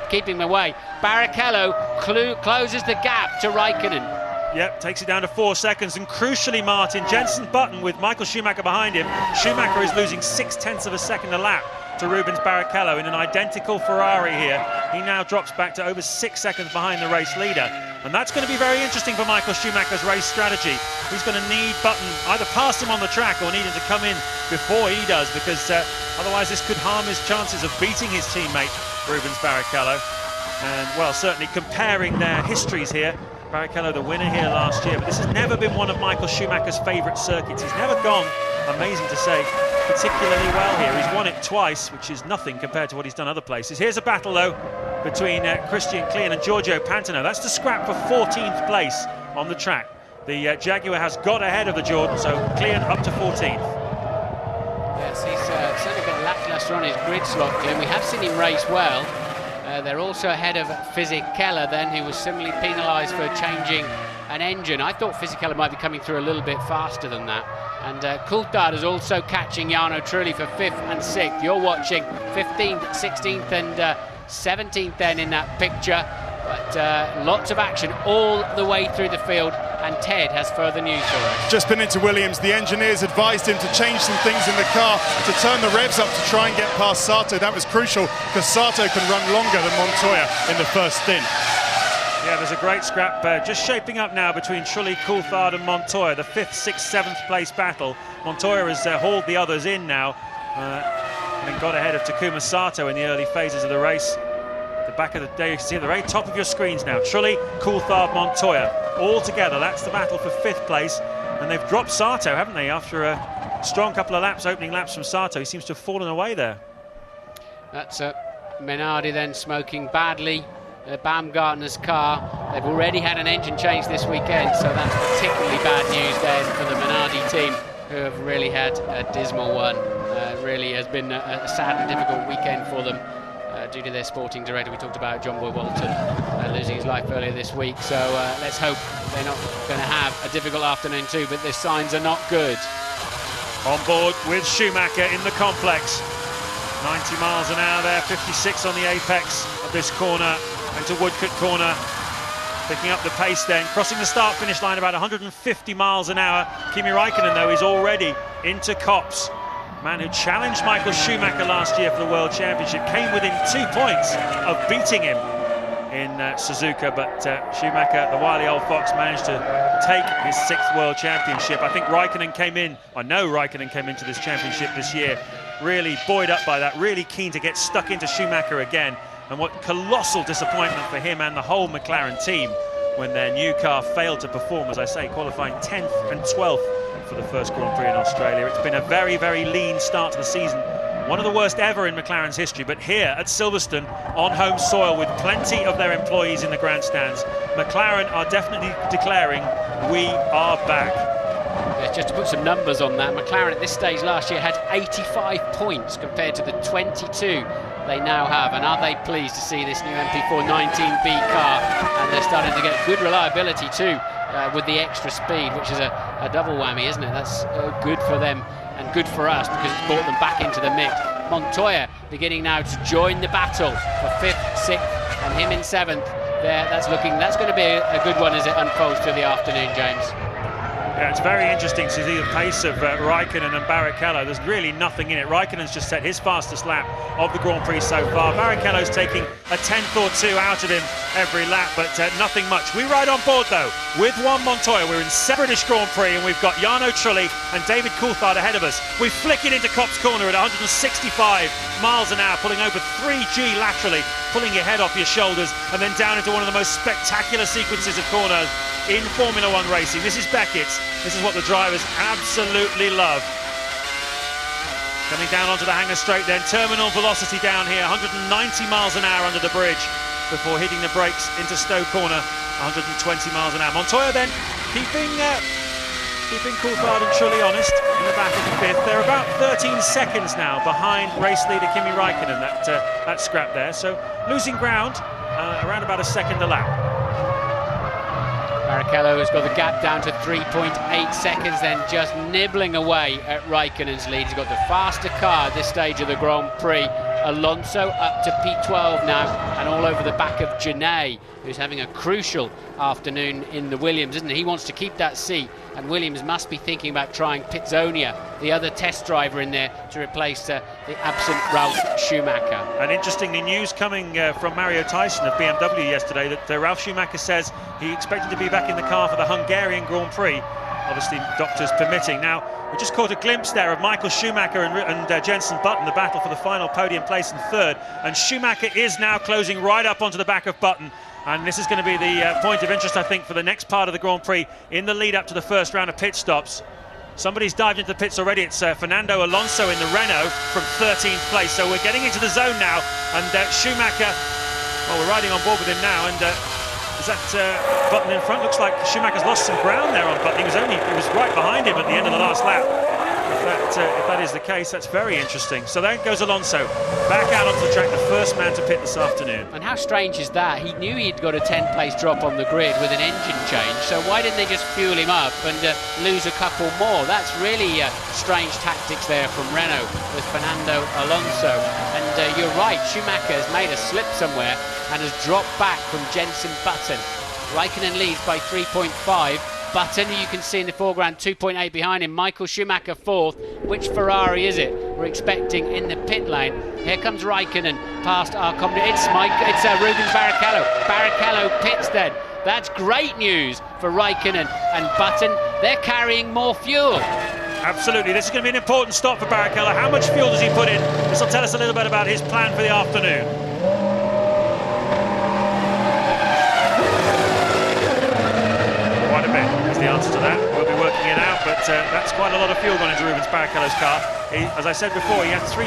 keeping him away. Barrichello closes the gap to Raikkonen. Yep, takes it down to 4 seconds, and crucially, Martin, Jenson Button with Michael Schumacher behind him. Schumacher is losing 0.6 of a second a lap to Rubens Barrichello in an identical Ferrari here. He now drops back to over 6 seconds behind the race leader, and that's going to be very interesting for Michael Schumacher's race strategy. He's going to need Button either pass him on the track or need him to come in before he does, because otherwise this could harm his chances of beating his teammate Rubens Barrichello. And well, certainly comparing their histories here, Barrichello the winner here last year, but this has never been one of Michael Schumacher's favourite circuits. He's never gone, amazing to say, particularly well here. He's won it twice, which is nothing compared to what he's done other places. Here's a battle though between Christian Klein and Giorgio Pantano. That's the scrap for 14th place on the track. The Jaguar has got ahead of the Jordan, so Klein up to 14th. Yes, he's certainly been lacklustre on his grid slot, Klein. We have seen him race well. They're also ahead of Fisichella then, who was similarly penalised for changing an engine. I thought Fisichella might be coming through a little bit faster than that. And Coulthard is also catching Jarno Trulli for 5th and 6th. You're watching 15th, 16th and 17th then in that picture. But lots of action all the way through the field, and Ted has further news for us. Just been into Williams. The engineers advised him to change some things in the car, to turn the revs up to try and get past Sato. That was crucial because Sato can run longer than Montoya in the first stint. Yeah, there's a great scrap just shaping up now between Trulli, Coulthard and Montoya. The 5th, 6th, 7th place battle. Montoya has hauled the others in now and got ahead of Takuma Sato in the early phases of the race. The back of the day, you can see at the very top of your screens now. Trulli, Coulthard, Montoya, all together. That's the battle for 5th place. And they've dropped Sato, haven't they, after a strong couple of laps, opening laps from Sato. He seems to have fallen away there. That's Minardi then smoking badly. Baumgartner's car. They've already had an engine change this weekend, so that's particularly bad news then for the Minardi team, who have really had a dismal one. Really has been a sad and difficult weekend for them due to their sporting director. We talked about John Boy Walton losing his life earlier this week, so let's hope they're not going to have a difficult afternoon too, but the signs are not good. On board with Schumacher in the complex. 90 miles an hour there, 56 on the apex of this corner into Woodcote Corner. Picking up the pace then, crossing the start-finish line about 150 miles an hour. Kimi Raikkonen, though, is already into Copse. Man who challenged Michael Schumacher last year for the World Championship, came within 2 points of beating him in Suzuka, but Schumacher, the wily old fox, managed to take his 6th World Championship. I think Raikkonen came in, I know Raikkonen came into this championship this year really buoyed up by that, really keen to get stuck into Schumacher again. And what colossal disappointment for him and the whole McLaren team when their new car failed to perform, as I say, qualifying 10th and 12th for the first Grand Prix in Australia. It's been a very, very lean start to the season. One of the worst ever in McLaren's history, but here at Silverstone, on home soil, with plenty of their employees in the grandstands, McLaren are definitely declaring, we are back. Just to put some numbers on that, McLaren at this stage last year had 85 points compared to the 22 they now have, and are they pleased to see this new MP4 19B car? And they're starting to get good reliability too, with the extra speed, which is a double whammy, isn't it? That's good for them and good for us, because it's brought them back into the mix. Montoya beginning now to join the battle for 5th, 6th, and him in 7th. That's going to be a good one as it unfolds through the afternoon, James. Yeah, it's very interesting to see the pace of Raikkonen and Barrichello. There's really nothing in it. Raikkonen's just set his fastest lap of the Grand Prix so far. Barrichello's taking a 10th or 2 out of him every lap, but nothing much. We ride on board, though, with Juan Montoya. We're in British Grand Prix, and we've got Jarno Trulli and David Coulthard ahead of us. We flick it into Copse Corner at 165 miles an hour, pulling over 3G laterally, pulling your head off your shoulders, and then down into one of the most spectacular sequences of corners in Formula One racing. This is Beckett's. This is what the drivers absolutely love. Coming down onto the hangar straight then, terminal velocity down here, 190 miles an hour under the bridge before hitting the brakes into Stowe Corner, 120 miles an hour. Montoya then keeping Coulthard and Trulli honest in the back of the 5th. They're about 13 seconds now behind race leader Kimi Raikkonen, that scrap there. So losing ground around about a second a lap. Barrichello has got the gap down to 3.8 seconds, then just nibbling away at Raikkonen's lead. He's got the faster car at this stage of the Grand Prix. Alonso up to P12 now, and all over the back of Janay, who's having a crucial afternoon in the Williams, isn't he? He wants to keep that seat, and Williams must be thinking about trying Pitzonia, the other test driver in there, to replace the absent Ralf Schumacher. And interestingly, news coming from Mario Tyson of BMW yesterday that Ralf Schumacher says he expected to be back in the car for the Hungarian Grand Prix, obviously doctors permitting. Now, we just caught a glimpse there of Michael Schumacher and Jenson Button, the battle for the final podium place in 3rd, and Schumacher is now closing right up onto the back of Button. And this is going to be the point of interest, I think, for the next part of the Grand Prix in the lead up to the first round of pit stops. Somebody's dived into the pits already. It's Fernando Alonso in the Renault from 13th place. So we're getting into the zone now. And Schumacher, well, we're riding on board with him now. And is that Button in front? Looks like Schumacher's lost some ground there on Button. He was right behind him at the end of the last lap. If that is the case, that's very interesting. So there goes Alonso back out onto the track, the first man to pit this afternoon. And how strange is that? He knew he'd got a 10th place drop on the grid with an engine change, so why didn't they just fuel him up and lose a couple more? That's really strange tactics there from Renault with Fernando Alonso. And you're right, Schumacher has made a slip somewhere and has dropped back from Jenson Button. Raikkonen leads by 3.5. Button, you can see in the foreground, 2.8 behind him. Michael Schumacher 4th. Which Ferrari is it we're expecting in the pit lane? Here comes Raikkonen past our competitor. It's Rubens Barrichello. Barrichello pits then. That's great news for Raikkonen and Button. They're carrying more fuel. Absolutely. This is going to be an important stop for Barrichello. How much fuel does he put in? This will tell us a little bit about his plan for the afternoon. Quite a bit is the answer to that. We'll be working it out, but that's quite a lot of fuel going into Rubens Barrichello's car. as I said before, he had 3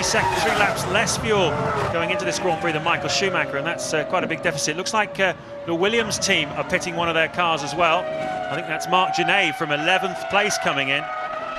laps less fuel going into this Grand Prix than Michael Schumacher, and that's quite a big deficit. Looks like the Williams team are pitting one of their cars as well. I think that's Marc Genet from 11th place coming in.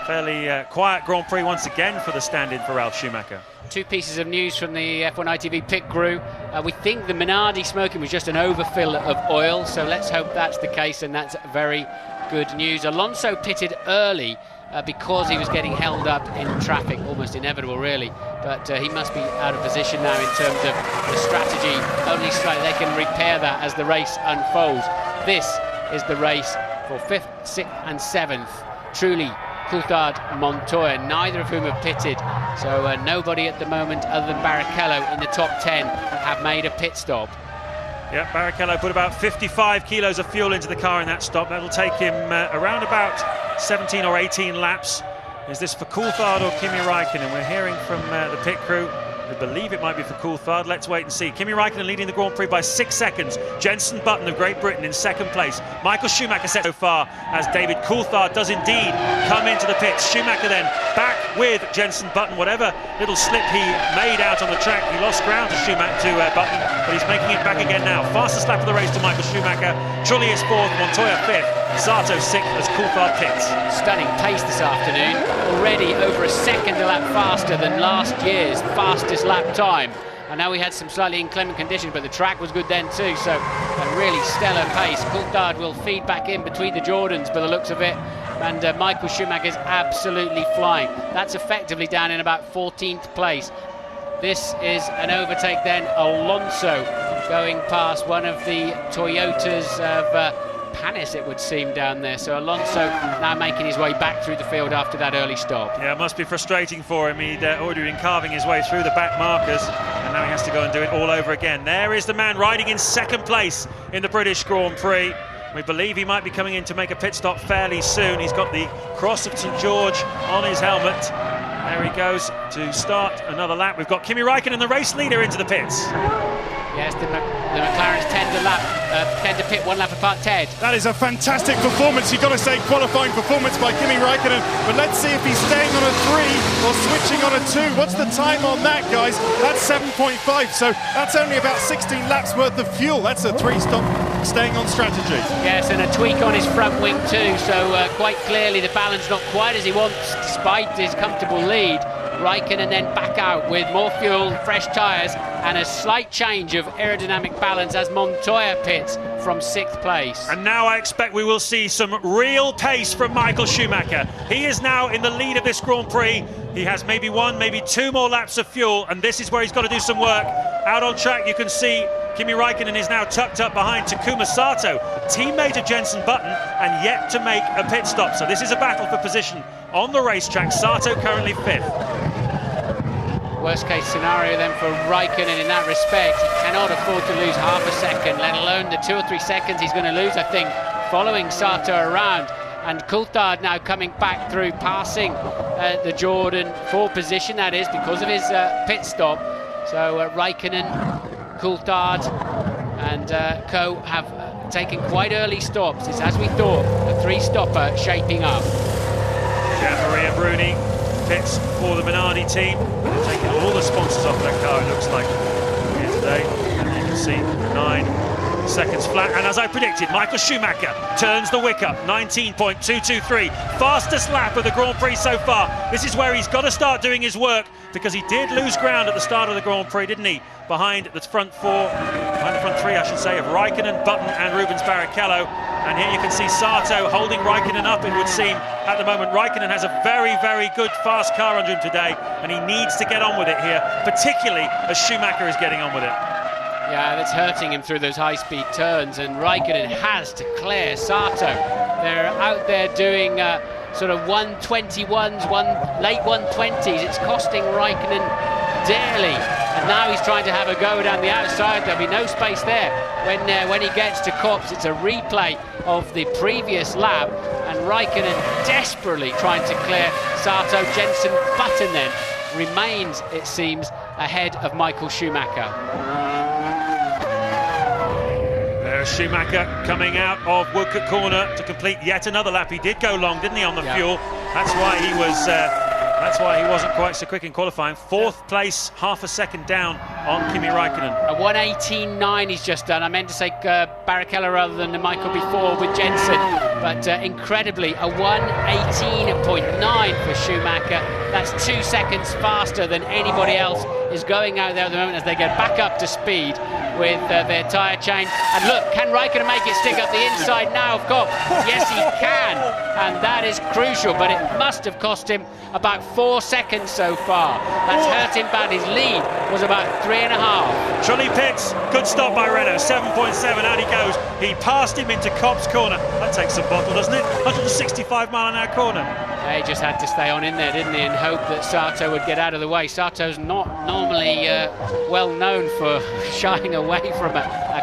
Fairly quiet Grand Prix once again for the stand-in for Ralf Schumacher. 2 pieces of news from the F1 ITV pit crew. We think the Minardi smoking was just an overfill of oil, so let's hope that's the case, and that's very good news. Alonso pitted early because he was getting held up in traffic, almost inevitable really, but he must be out of position now in terms of the strategy. Only slightly they can repair that as the race unfolds. This is the race for 5th, 6th and 7th. Truly Coulthard, Montoya, neither of whom have pitted, so nobody at the moment other than Barrichello in the top 10 have made a pit stop. Yeah, Barrichello put about 55 kilos of fuel into the car in that stop. That'll take him around about 17 or 18 laps. Is this for Coulthard or Kimi Raikkonen? We're hearing from the pit crew. We believe it might be for Coulthard. Let's wait and see. Kimi Raikkonen leading the Grand Prix by 6 seconds. Jenson Button of Great Britain in 2nd place. Michael Schumacher set so far as David Coulthard does indeed come into the pits. Schumacher then back with Jenson Button. Whatever little slip he made out on the track, he lost ground to Button, but he's making it back again now. Fastest lap of the race to Michael Schumacher. Trulli is 4th, Montoya 5th, Sato 6th as Coulthard pits. Stunning pace this afternoon. Already over a second a lap faster than last year's fastest lap time. I know we had some slightly inclement conditions, but the track was good then too, so a really stellar pace. Coulthard will feed back in between the Jordans by the looks of it, and Michael Schumacher's absolutely flying. That's effectively down in about 14th place. This is an overtake then. Alonso going past one of the Toyotas of Panis, it would seem, down there. So Alonso now making his way back through the field after that early stop. Yeah, it must be frustrating for him. He'd already been carving his way through the back markers, and now he has to go and do it all over again. There is the man riding in 2nd place in the British Grand Prix. We believe he might be coming in to make a pit stop fairly soon. He's got the Cross of St George on his helmet. There he goes to start another lap. We've got Kimi Raikkonen, the race leader, into the pits. Yes, the McLarens tend to pit 1 lap apart. Ted. That is a fantastic performance. You've got to say qualifying performance by Kimi Raikkonen. But let's see if he's staying on a 3 or switching on a 2. What's the time on that, guys? That's 7.5. So that's only about 16 laps worth of fuel. That's a 3-stop staying on strategy. Yes, and a tweak on his front wing too. So quite clearly the balance not quite as he wants, despite his comfortable lead. Raikkonen then back out with more fuel, fresh tyres, and a slight change of aerodynamic balance as Montoya pits from 6th place. And now I expect we will see some real pace from Michael Schumacher. He is now in the lead of this Grand Prix. He has maybe 1, maybe 2 more laps of fuel, and this is where he's got to do some work. Out on track, you can see Kimi Raikkonen is now tucked up behind Takuma Sato, teammate of Jenson Button, and yet to make a pit stop. So this is a battle for position on the racetrack. Sato currently 5th. Worst case scenario then for Raikkonen in that respect. He cannot afford to lose half a second, let alone the 2 or 3 seconds he's going to lose, I think, following Sato around. And Coulthard now coming back through, passing the Jordan for position, that is, because of his pit stop. So Raikkonen, Coulthard and Co have taken quite early stops. It's, as we thought, a 3-stopper shaping up. Maria Bruni pits for the Minardi team. They've taken all the sponsors off that car, it looks like, here today. And you can see 9 seconds flat. And as I predicted, Michael Schumacher turns the wick up, 19.223. Fastest lap of the Grand Prix so far. This is where he's got to start doing his work, because he did lose ground at the start of the Grand Prix, didn't he? Behind the front 3, I should say, of Raikkonen, Button and Rubens Barrichello. And here you can see Sato holding Raikkonen up, it would seem, at the moment. Raikkonen has a very, very good fast car under him today, and he needs to get on with it here, particularly as Schumacher is getting on with it. Yeah, that's hurting him through those high-speed turns, and Raikkonen has to clear Sato. They're out there doing sort of 121s, late 120s. It's costing Raikkonen dearly, and now he's trying to have a go down the outside. There'll be no space there when he gets to Copse. It's a replay of the previous lap, and Raikkonen desperately trying to clear Sato. Jenson Button then remains, it seems, ahead of Michael Schumacher. There's Schumacher coming out of Woodcote Corner to complete yet another lap. He did go long, didn't he, on the fuel? That's why he was That's why he wasn't quite so quick in qualifying. 4th place, half a second down on Kimi Raikkonen. A 1:18.9 he's just done. I meant to say Barrichello rather than Michael before with Jensen, but incredibly a 1:18.9 for Schumacher. That's 2 seconds faster than anybody else is going out there at the moment as they get back up to speed with their tyre change. And look, can Raikkonen make it stick up the inside now? Of course, yes he can, and that is crucial, but it must have cost him about 4 seconds so far. That's hurt him bad. His lead was about 3.5. Trulli Pitts, good stop by Renault, 7.7, out he goes. He passed him into Cobb's corner. That takes a bottle, doesn't it? 165-mile-an-hour corner. He just had to stay on in there, didn't he, and hope that Sato would get out of the way. Sato's not normally well known for shying away from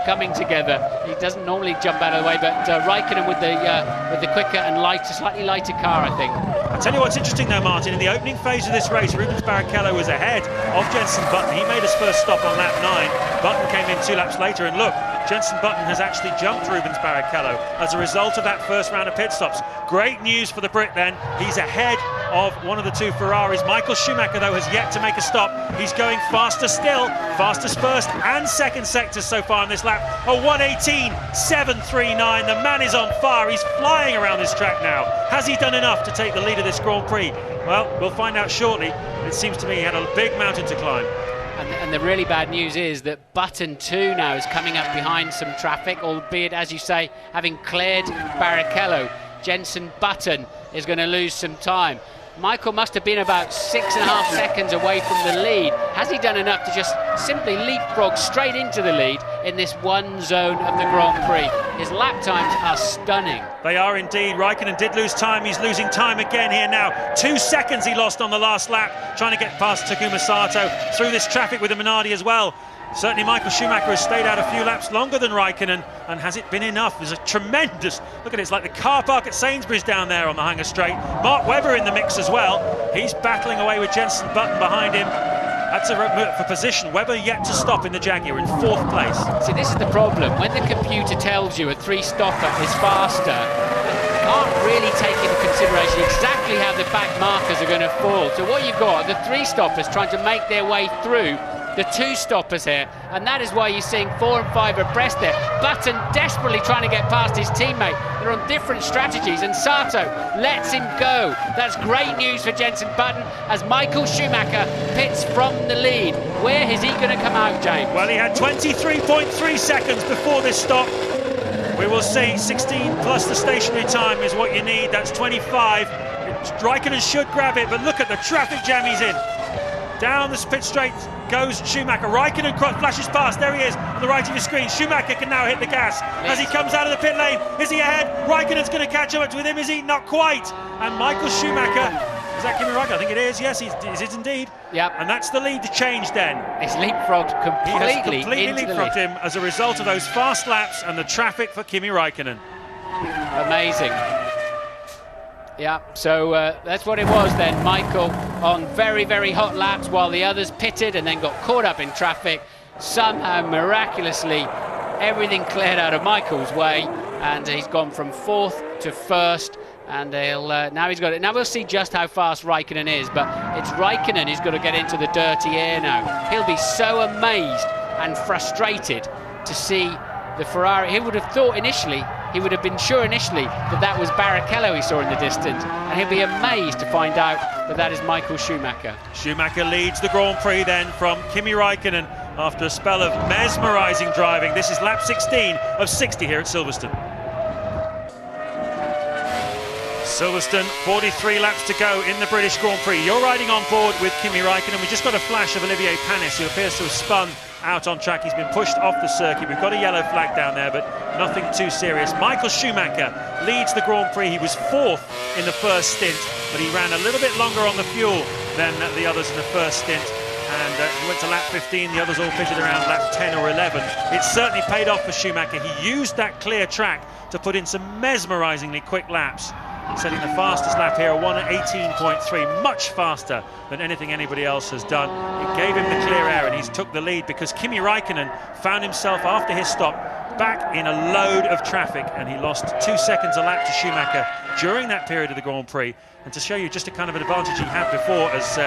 coming together. He doesn't normally jump out of the way, but Raikkonen with the quicker and slightly lighter car, I think. I'll tell you what's interesting though, Martin, in the opening phase of this race, Rubens Barrichello was ahead of Jenson Button. He made his first stop on lap 9. Button came in 2 laps later, and look, Jenson Button has actually jumped Rubens Barrichello as a result of that first round of pit stops. Great news for the Brit then. He's ahead of one of the 2 Ferraris. Michael Schumacher, though, has yet to make a stop. He's going faster still. Fastest first and second sectors so far in this lap. A 1:18.739. The man is on fire. He's flying around this track now. Has he done enough to take the lead of this Grand Prix? Well, we'll find out shortly. It seems to me he had a big mountain to climb. And the really bad news is that Button 2 now is coming up behind some traffic, albeit, as you say, having cleared Barrichello. Jenson Button is going to lose some time. Michael must have been about 6.5 seconds away from the lead. Has he done enough to just simply leapfrog straight into the lead in this one zone of the Grand Prix? His lap times are stunning. They are indeed. Raikkonen did lose time. He's losing time again here now. 2 seconds he lost on the last lap, trying to get past Takuma Sato through this traffic with the Minardi as well. Certainly Michael Schumacher has stayed out a few laps longer than Raikkonen, and has it been enough? There's a tremendous, look at it, it's like the car park at Sainsbury's down there on the Hanger Straight. Mark Webber in the mix as well. He's battling away with Jenson Button behind him. That's for position. Webber yet to stop in the Jaguar in 4th place. See, this is the problem. When the computer tells you a 3-stopper is faster, you can't really take into consideration exactly how the back markers are going to fall. So what you've got are the 3-stoppers trying to make their way through the 2-stoppers here, and that is why you're seeing 4 and 5 abreast there. Button desperately trying to get past his teammate. They're on different strategies, and Sato lets him go. That's great news for Jenson Button as Michael Schumacher pits from the lead. Where is he going to come out, James? Well, he had 23.3 seconds before this stop. We will see. 16 plus the stationary time is what you need. That's 25. Raikkonen should grab it, but look at the traffic jam he's in. Down the pit straight goes Schumacher. Raikkonen flashes past. There he is on the right of your screen. Schumacher can now hit the gas as he comes out of the pit lane. Is he ahead? Raikkonen's going to catch up with him. Is he? Not quite. And Michael Schumacher, is that Kimi Raikkonen? I think it is. Yes, it is indeed. Yep. And that's the lead to change then. It's leapfrogged completely. He has completely leapfrogged him as a result of those fast laps and the traffic for Kimi Raikkonen. Amazing. Yeah, so that's what it was then. Michael on very, very hot laps while the others pitted and then got caught up in traffic. Somehow, miraculously, everything cleared out of Michael's way, and he's gone from 4th to 1st. And now he's got it. Now we'll see just how fast Raikkonen is, but it's Raikkonen who's got to get into the dirty air now. He'll be so amazed and frustrated to see the Ferrari. He would have thought initially, he would have been sure initially that was Barrichello he saw in the distance, and he'll be amazed to find out that is Michael Schumacher. Schumacher leads the Grand Prix then from Kimi Raikkonen after a spell of mesmerising driving. This is lap 16 of 60 here at Silverstone. Silverstone, 43 laps to go in the British Grand Prix. You're riding on board with Kimi Raikkonen. We just got a flash of Olivier Panis, who appears to have spun out on track. He's been pushed off the circuit. We've got a yellow flag down there, but nothing too serious. Michael Schumacher leads the Grand Prix. He was 4th in the first stint, but he ran a little bit longer on the fuel than the others in the first stint. And he went to lap 15, the others all pitted around lap 10 or 11. It certainly paid off for Schumacher. He used that clear track to put in some mesmerisingly quick laps. setting the fastest lap here, a 1:18.3, much faster than anything anybody else has done. It gave him the clear air, and he's took the lead because Kimi Raikkonen found himself after his stop back in a load of traffic, and he lost 2 seconds a lap to Schumacher during that period of the Grand Prix. And to show you just a kind of an advantage he had before, as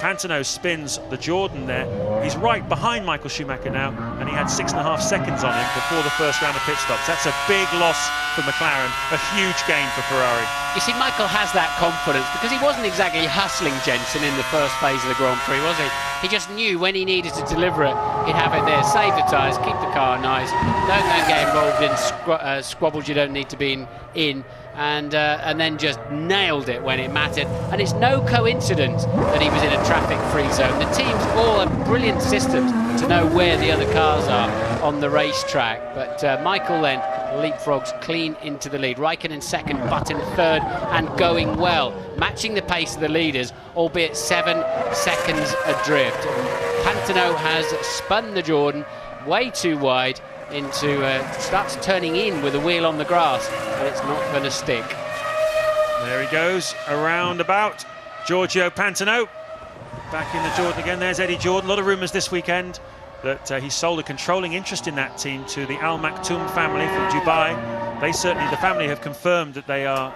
Pantano spins the Jordan there, he's right behind Michael Schumacher now, and he had 6.5 seconds on him before the first round of pit stops. That's a big loss for McLaren, a huge gain for Ferrari. You see, Michael has that confidence because he wasn't exactly hustling Jensen in the first phase of the Grand Prix, was he? He just knew when he needed to deliver it, he'd have it there, save the tyres, keep the car nice, don't go and get involved in squabbles you don't need to be in, and then just nailed it when it mattered. And it's no coincidence that he was in a traffic-free zone. The teams all have brilliant systems to know where the other cars are on the racetrack, but Michael then leapfrogs clean into the lead. Raikkonen second, Button third, and going well, matching the pace of the leaders, albeit 7 seconds adrift. Pantano has spun the Jordan way too wide into starts turning in with a wheel on the grass, and it's not going to stick. There he goes, around about Giorgio Pantano, back in the Jordan again. There's Eddie Jordan. A lot of rumours this weekend that he sold a controlling interest in that team to the Al Maktoum family from Dubai. They certainly, the family, have confirmed that they are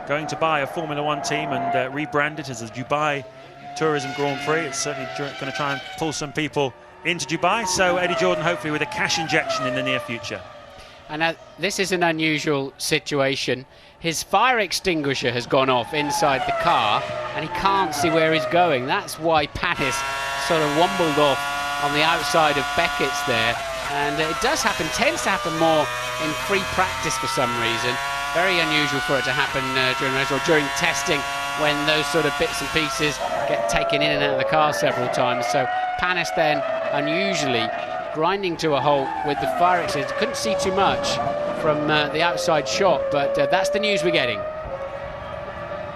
going to buy a Formula One team and rebrand it as the Dubai Tourism Grand Prix. It's certainly going to try and pull some people into Dubai. So Eddie Jordan hopefully with a cash injection in the near future. And this is an unusual situation. His fire extinguisher has gone off inside the car and he can't see where he's going. That's why Panis sort of wombled off on the outside of Beckett's there, and it does happen, tends to happen more in free practice for some reason. Very unusual for it to happen during race or during testing, when those sort of bits and pieces get taken in and out of the car several times. So Panis then unusually grinding to a halt with the fire extinguisher. Couldn't see too much from the outside shot, but that's the news we're getting.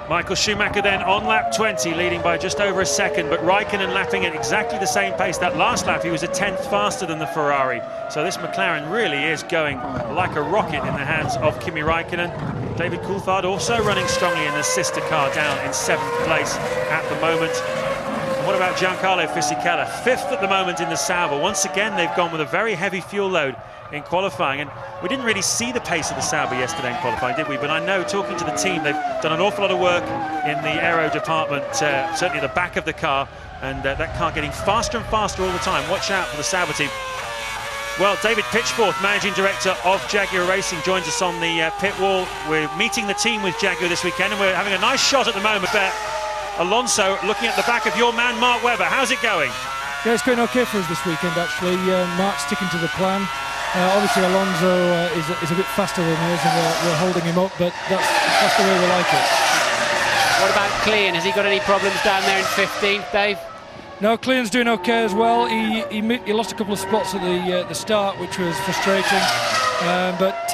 Michael Schumacher then on lap 20, leading by just over a second, but Raikkonen lapping at exactly the same pace. That last lap he was a 10th faster than the Ferrari. So this McLaren really is going like a rocket in the hands of Kimi Raikkonen. David Coulthard also running strongly in the sister car, down in 7th place at the moment. And what about Giancarlo Fisichella? 5th at the moment in the Sauber. Once again they've gone with a very heavy fuel load in qualifying, and we didn't really see the pace of the Sauber yesterday in qualifying, did we? But I know, talking to the team, they've done an awful lot of work in the aero department, certainly at the back of the car, and that car getting faster and faster all the time. Watch out for the Sauber team. Well, David Pitchforth, managing director of Jaguar Racing, joins us on the pit wall. We're meeting the team with Jaguar this weekend, and we're having a nice shot at the moment there. Alonso looking at the back of your man Mark Webber. How's it going? Yeah, it's going okay for us this weekend actually. Mark's sticking to the plan. Obviously Alonso is a bit faster than us, and we're holding him up, but that's the way we like it. What about Clean? Has he got any problems down there in 15th, Dave? No, Clean's doing okay as well. He lost a couple of spots at the start, which was frustrating, but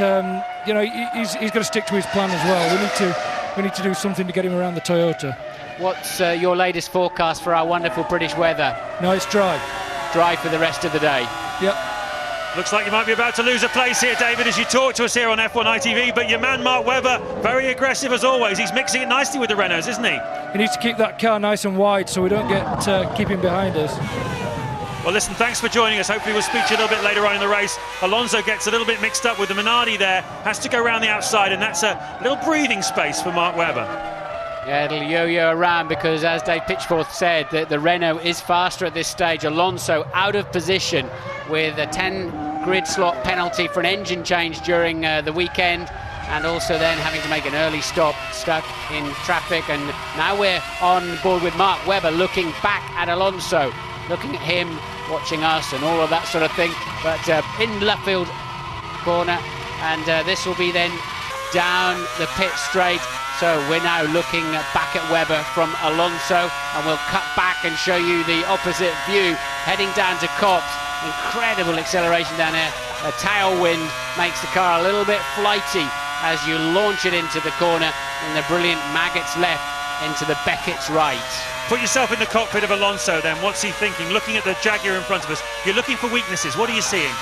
you know, he's got to stick to his plan as well. We need to do something to get him around the Toyota. What's your latest forecast for our wonderful British weather? No, it's dry. Dry for the rest of the day. Yep. Looks like you might be about to lose a place here, David, as you talk to us here on F1 ITV, but your man Mark Webber, very aggressive as always. He's mixing it nicely with the Renaults, isn't he? He needs to keep that car nice and wide so we don't get keep him behind us. Well, listen, thanks for joining us. Hopefully we'll speak to you a little bit later on in the race. Alonso gets a little bit mixed up with the Minardi there, has to go around the outside, and that's a little breathing space for Mark Webber. Yeah, it'll yo-yo around because, as Dave Pitchforth said, that the Renault is faster at this stage. Alonso out of position with a 10 grid slot penalty for an engine change during the weekend, and also then having to make an early stop, stuck in traffic. And now we're on board with Mark Webber, looking back at Alonso, looking at him, watching us and all of that sort of thing. But in left field corner, and this will be then down the pit straight. So we're now looking back at Webber from Alonso, and we'll cut back and show you the opposite view heading down to Copse. Incredible acceleration down there. A tailwind makes the car a little bit flighty as you launch it into the corner, and the brilliant Maggotts left into the Beckett's right. Put yourself in the cockpit of Alonso then. What's he thinking? Looking at the Jaguar in front of us, you're looking for weaknesses. What are you seeing?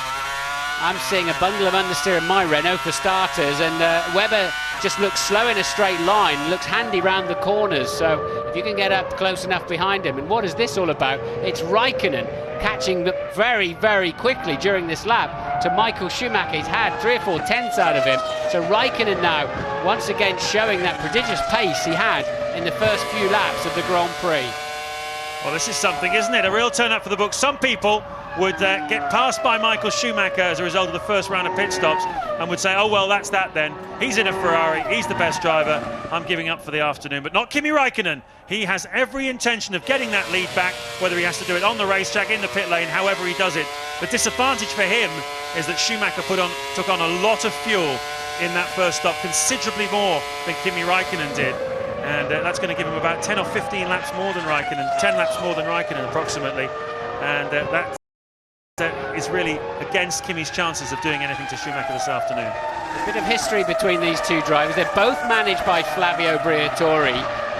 I'm seeing a bundle of understeer in my Renault for starters, and Webber just looks slow in a straight line, looks handy round the corners. So if you can get up close enough behind him. And what is this all about? It's Raikkonen catching very, very quickly during this lap to Michael Schumacher. He's had 3 or 4 tenths out of him. So Raikkonen now once again showing that prodigious pace he had in the first few laps of the Grand Prix. Well, this is something, isn't it? A real turn up for the book. Some people would get passed by Michael Schumacher as a result of the first round of pit stops and would say, oh, well, that's that then. He's in a Ferrari, he's the best driver, I'm giving up for the afternoon. But not Kimi Raikkonen. He has every intention of getting that lead back, whether he has to do it on the racetrack, in the pit lane, however he does it. The disadvantage for him is that Schumacher took on a lot of fuel in that first stop, considerably more than Kimi Raikkonen did. And that's going to give him about 10 or 15 laps more than Raikkonen, 10 laps more than Raikkonen approximately. And that is really against Kimi's chances of doing anything to Schumacher this afternoon. A bit of history between these two drivers. They're both managed by Flavio Briatore,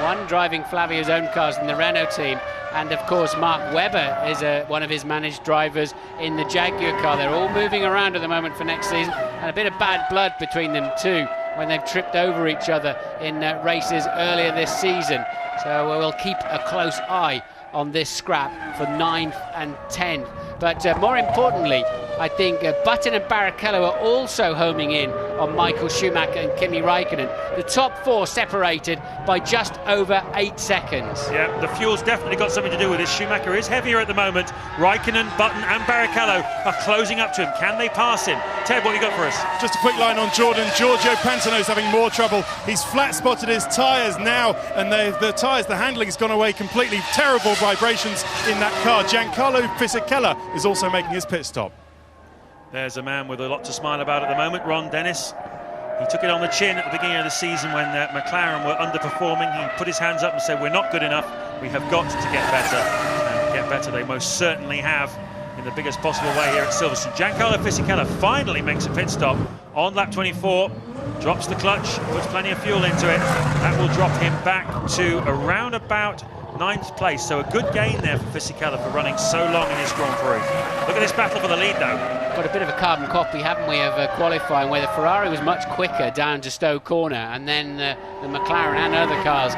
one driving Flavio's own cars in the Renault team, and of course Mark Webber is one of his managed drivers in the Jaguar car. They're all moving around at the moment for next season, and a bit of bad blood between them too when they've tripped over each other in races earlier this season. So we'll keep a close eye on this scrap for 9th and 10th. But more importantly, I think Button and Barrichello are also homing in on Michael Schumacher and Kimi Raikkonen. The top 4 separated by just over 8 seconds. Yeah, the fuel's definitely got something to do with this. Schumacher is heavier at the moment. Raikkonen, Button and Barrichello are closing up to him. Can they pass him? Ted, what you got for us? Just a quick line on Jordan. Giorgio Pantano's having more trouble. He's flat spotted his tyres now, and the tyres, the handling's gone away completely. Terrible vibrations in that car. Giancarlo Fisichella is also making his pit stop. There's a man with a lot to smile about at the moment, Ron Dennis. He took it on the chin at the beginning of the season when McLaren were underperforming. He put his hands up and said, we're not good enough, we have got to get better. And get better they most certainly have in the biggest possible way here at Silverstone. Giancarlo Fisichella finally makes a pit stop on lap 24, drops the clutch, puts plenty of fuel into it. That will drop him back to around about 9th place, so a good gain there for Fisichella for running so long in his Grand Prix. Look at this battle for the lead though. Got a bit of a carbon copy, haven't we, of qualifying, where the Ferrari was much quicker down to Stowe Corner, and then the McLaren and other cars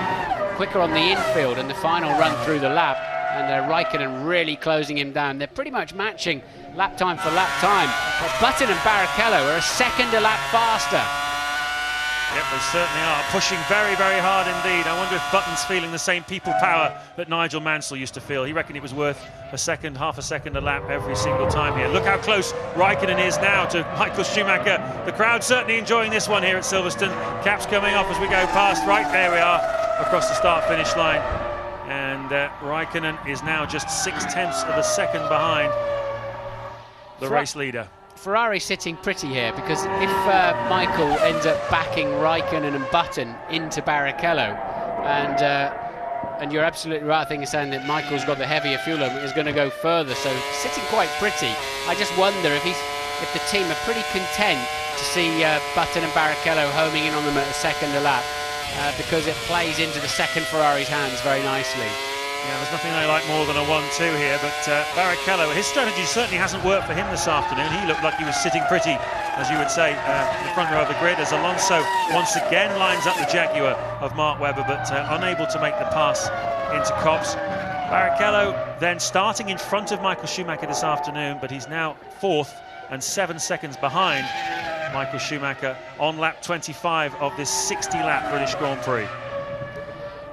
quicker on the infield, and the final run through the lap, and Raikkonen really closing him down. They're pretty much matching lap time for lap time, but Button and Barrichello are a second a lap faster. Yep, they certainly are, pushing very, very hard indeed. I wonder if Button's feeling the same people power that Nigel Mansell used to feel. He reckoned it was worth a second, half a second a lap every single time here. Look how close Raikkonen is now to Michael Schumacher. The crowd certainly enjoying this one here at Silverstone. Caps coming off as we go past. Right, there we are, across the start-finish line. And Raikkonen is now just 0.6 of a second behind the race leader. Ferrari sitting pretty here, because if Michael ends up backing Raikkonen and Button into Barrichello, and you're absolutely right, I think, in saying that Michael's got the heavier fuel and is going to go further, so sitting quite pretty. I just wonder if the team are pretty content to see Button and Barrichello homing in on them at a second a lap, because it plays into the second Ferrari's hands very nicely. Yeah, there's nothing I like more than a 1-2 here, but Barrichello, his strategy certainly hasn't worked for him this afternoon. He looked like he was sitting pretty, as you would say, in the front row of the grid, as Alonso once again lines up the Jaguar of Mark Webber, but unable to make the pass into Copse. Barrichello then starting in front of Michael Schumacher this afternoon, but he's now 4th and 7 seconds behind Michael Schumacher on lap 25 of this 60-lap British Grand Prix.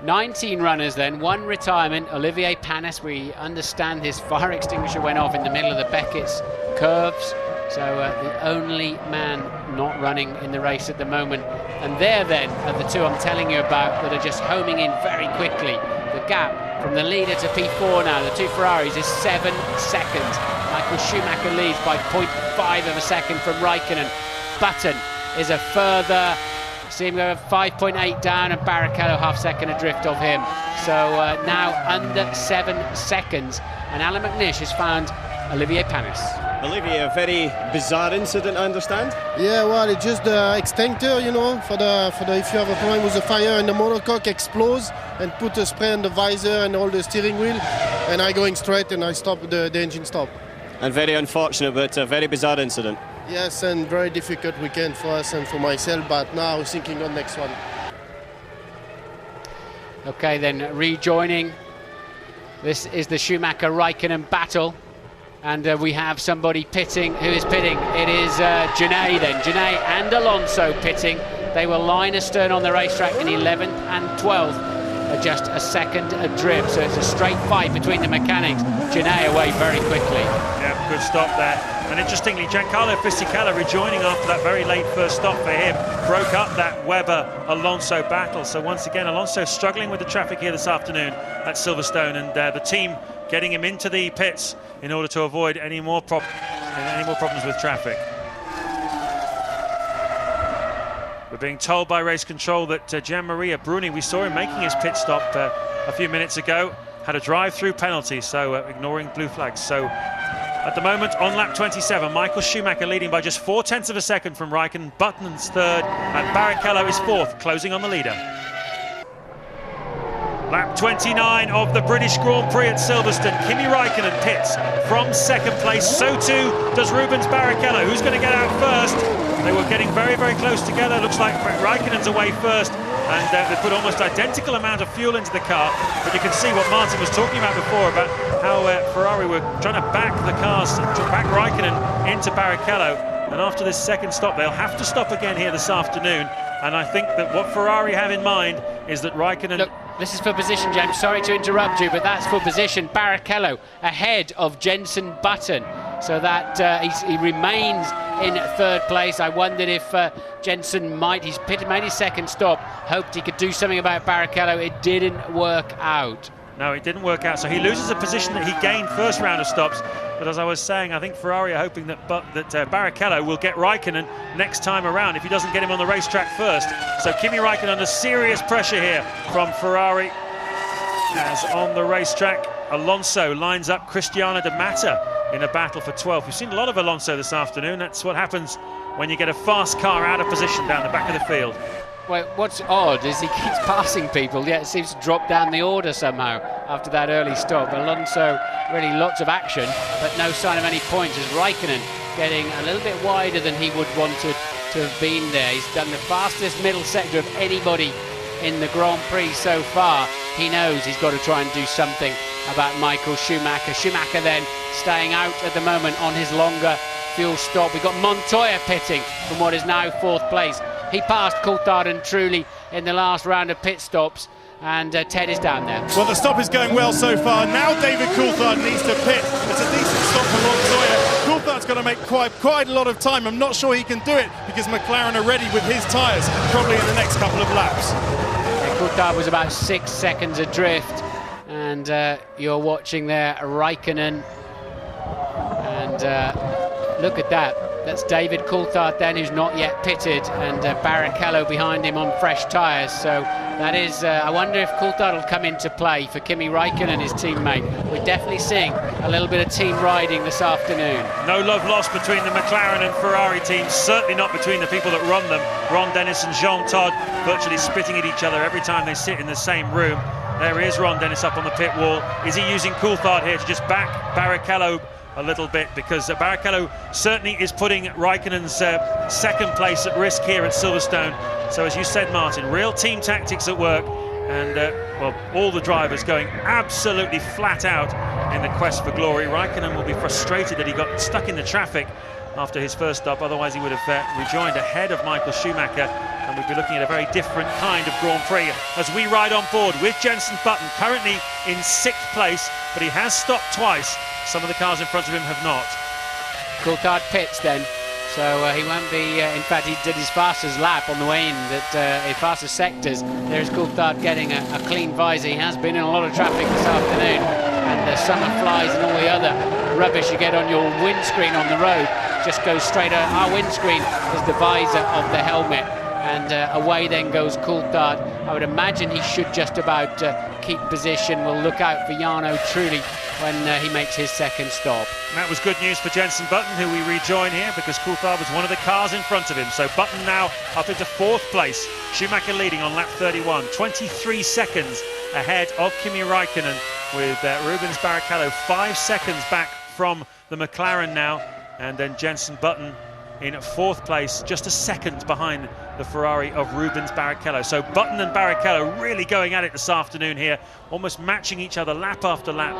19 runners then, 1 retirement. Olivier Panis, we understand his fire extinguisher went off in the middle of the Beckett's curves, so the only man not running in the race at the moment. And there then are the 2 I'm telling you about that are just homing in very quickly. The gap from the leader to P4 now, the 2 Ferraris, is 7 seconds. Michael Schumacher leads by 0.5 of a second from Raikkonen. Button is a further, see him go 5.8 down, and Barrichello half-second adrift of him. So now under 7 seconds, and Alan McNish has found Olivier Panis. Olivier, a very bizarre incident, I understand. Yeah, well, it's just the extinctor, you know, for the if you have a problem with the fire and the monocoque explodes and put a spray on the visor and all the steering wheel, and I going straight and I stop the engine stop. And very unfortunate, but a very bizarre incident. Yes, and very difficult weekend for us and for myself, but now thinking on next one. Okay, then rejoining. This is the Schumacher-Raikkonen battle. And we have somebody pitting. Who is pitting? It is Genet then. Genet and Alonso pitting. They were line astern on the racetrack in 11th and 12th, just a second adrift. So it's a straight fight between the mechanics. Genet away very quickly. Yeah, good stop there. And interestingly, Giancarlo Fisichella rejoining after that very late first stop for him, broke up that Webber-Alonso battle. So once again, Alonso struggling with the traffic here this afternoon at Silverstone, and the team getting him into the pits in order to avoid any more problems with traffic. We're being told by race control that Gianmaria Bruni, we saw him making his pit stop a few minutes ago, had a drive-through penalty, so ignoring blue flags. So at the moment, on lap 27, Michael Schumacher leading by just 0.4 of a second from Raikkonen. Button's third, and Barrichello is fourth, closing on the leader. Lap 29 of the British Grand Prix at Silverstone. Kimi Raikkonen pits from second place. So too does Rubens Barrichello. Who's going to get out first? They were getting very, very close together. Looks like Raikkonen's away first. And they put almost identical amount of fuel into the car. But you can see what Martin was talking about before, about how Ferrari were trying to back the cars, to back Raikkonen into Barrichello. And after this second stop, they'll have to stop again here this afternoon. And I think that what Ferrari have in mind is that Raikkonen... Look, this is for position, James. Sorry to interrupt you, but that's for position. Barrichello ahead of Jenson Button. So that he remains in third place. I wondered if Jenson he's made his second stop, hoped he could do something about Barrichello. It didn't work out. No, it didn't work out. So he loses a position that he gained first round of stops. But as I was saying, I think Ferrari are hoping that Barrichello will get Raikkonen next time around if he doesn't get him on the racetrack first. So Kimi Raikkonen under serious pressure here from Ferrari. As on the racetrack, Alonso lines up Cristiano de Mata in a battle for 12th. We've seen a lot of Alonso this afternoon. That's what happens when you get a fast car out of position down the back of the field. Well, what's odd is he keeps passing people, yet it seems to drop down the order somehow after that early stop. Alonso, really lots of action, but no sign of any points, as Raikkonen getting a little bit wider than he would want to have been there. He's done the fastest middle sector of anybody in the Grand Prix so far. He knows he's got to try and do something about Michael Schumacher. Schumacher then staying out at the moment on his longer fuel stop. We've got Montoya pitting from what is now fourth place. He passed Coulthard and Trulli in the last round of pit stops, and Ted is down there. Well, the stop is going well so far. Now David Coulthard needs to pit. It's a decent stop for Montoya. Coulthard's going to make quite a lot of time. I'm not sure he can do it because McLaren are ready with his tyres, probably in the next couple of laps. Yeah, Coulthard was about 6 seconds adrift, and you're watching there Raikkonen, and look at that. That's David Coulthard then, who's not yet pitted, and Barrichello behind him on fresh tyres. So that is, I wonder if Coulthard will come into play for Kimi Raikkonen, his teammate. We're definitely seeing a little bit of team riding this afternoon. No love lost between the McLaren and Ferrari teams, certainly not between the people that run them. Ron Dennis and Jean Todt virtually spitting at each other every time they sit in the same room. There is Ron Dennis up on the pit wall. Is he using Coulthard here to just back Barrichello a little bit, because Barrichello certainly is putting Raikkonen's second place at risk here at Silverstone. So as you said, Martin, real team tactics at work, and well, all the drivers going absolutely flat out in the quest for glory. Raikkonen will be frustrated that he got stuck in the traffic after his first stop, otherwise he would have rejoined ahead of Michael Schumacher, and we'd be looking at a very different kind of Grand Prix as we ride on board with Jenson Button, currently in 6th place, but he has stopped twice. Some of the cars in front of him have not. Coulthard pits then, so he won't be, in fact he did his fastest lap on the way in, his fastest sectors. There's Coulthard getting a clean visor. He has been in a lot of traffic this afternoon, and the summer flies and all the other rubbish you get on your windscreen on the road just goes straight out. Our windscreen is the visor of the helmet, and away then goes Coulthard. I would imagine he should just about keep position. We'll look out for Jarno Trulli when he makes his second stop. And that was good news for Jenson Button, who we rejoin here, because Coulthard was one of the cars in front of him. So Button now up into 4th place. Schumacher leading on lap 31, 23 seconds ahead of Kimi Raikkonen, with Rubens Barrichello 5 seconds back from the McLaren now, and then Jenson Button in 4th place, just a second behind the Ferrari of Rubens Barrichello. So Button and Barrichello really going at it this afternoon here, almost matching each other lap after lap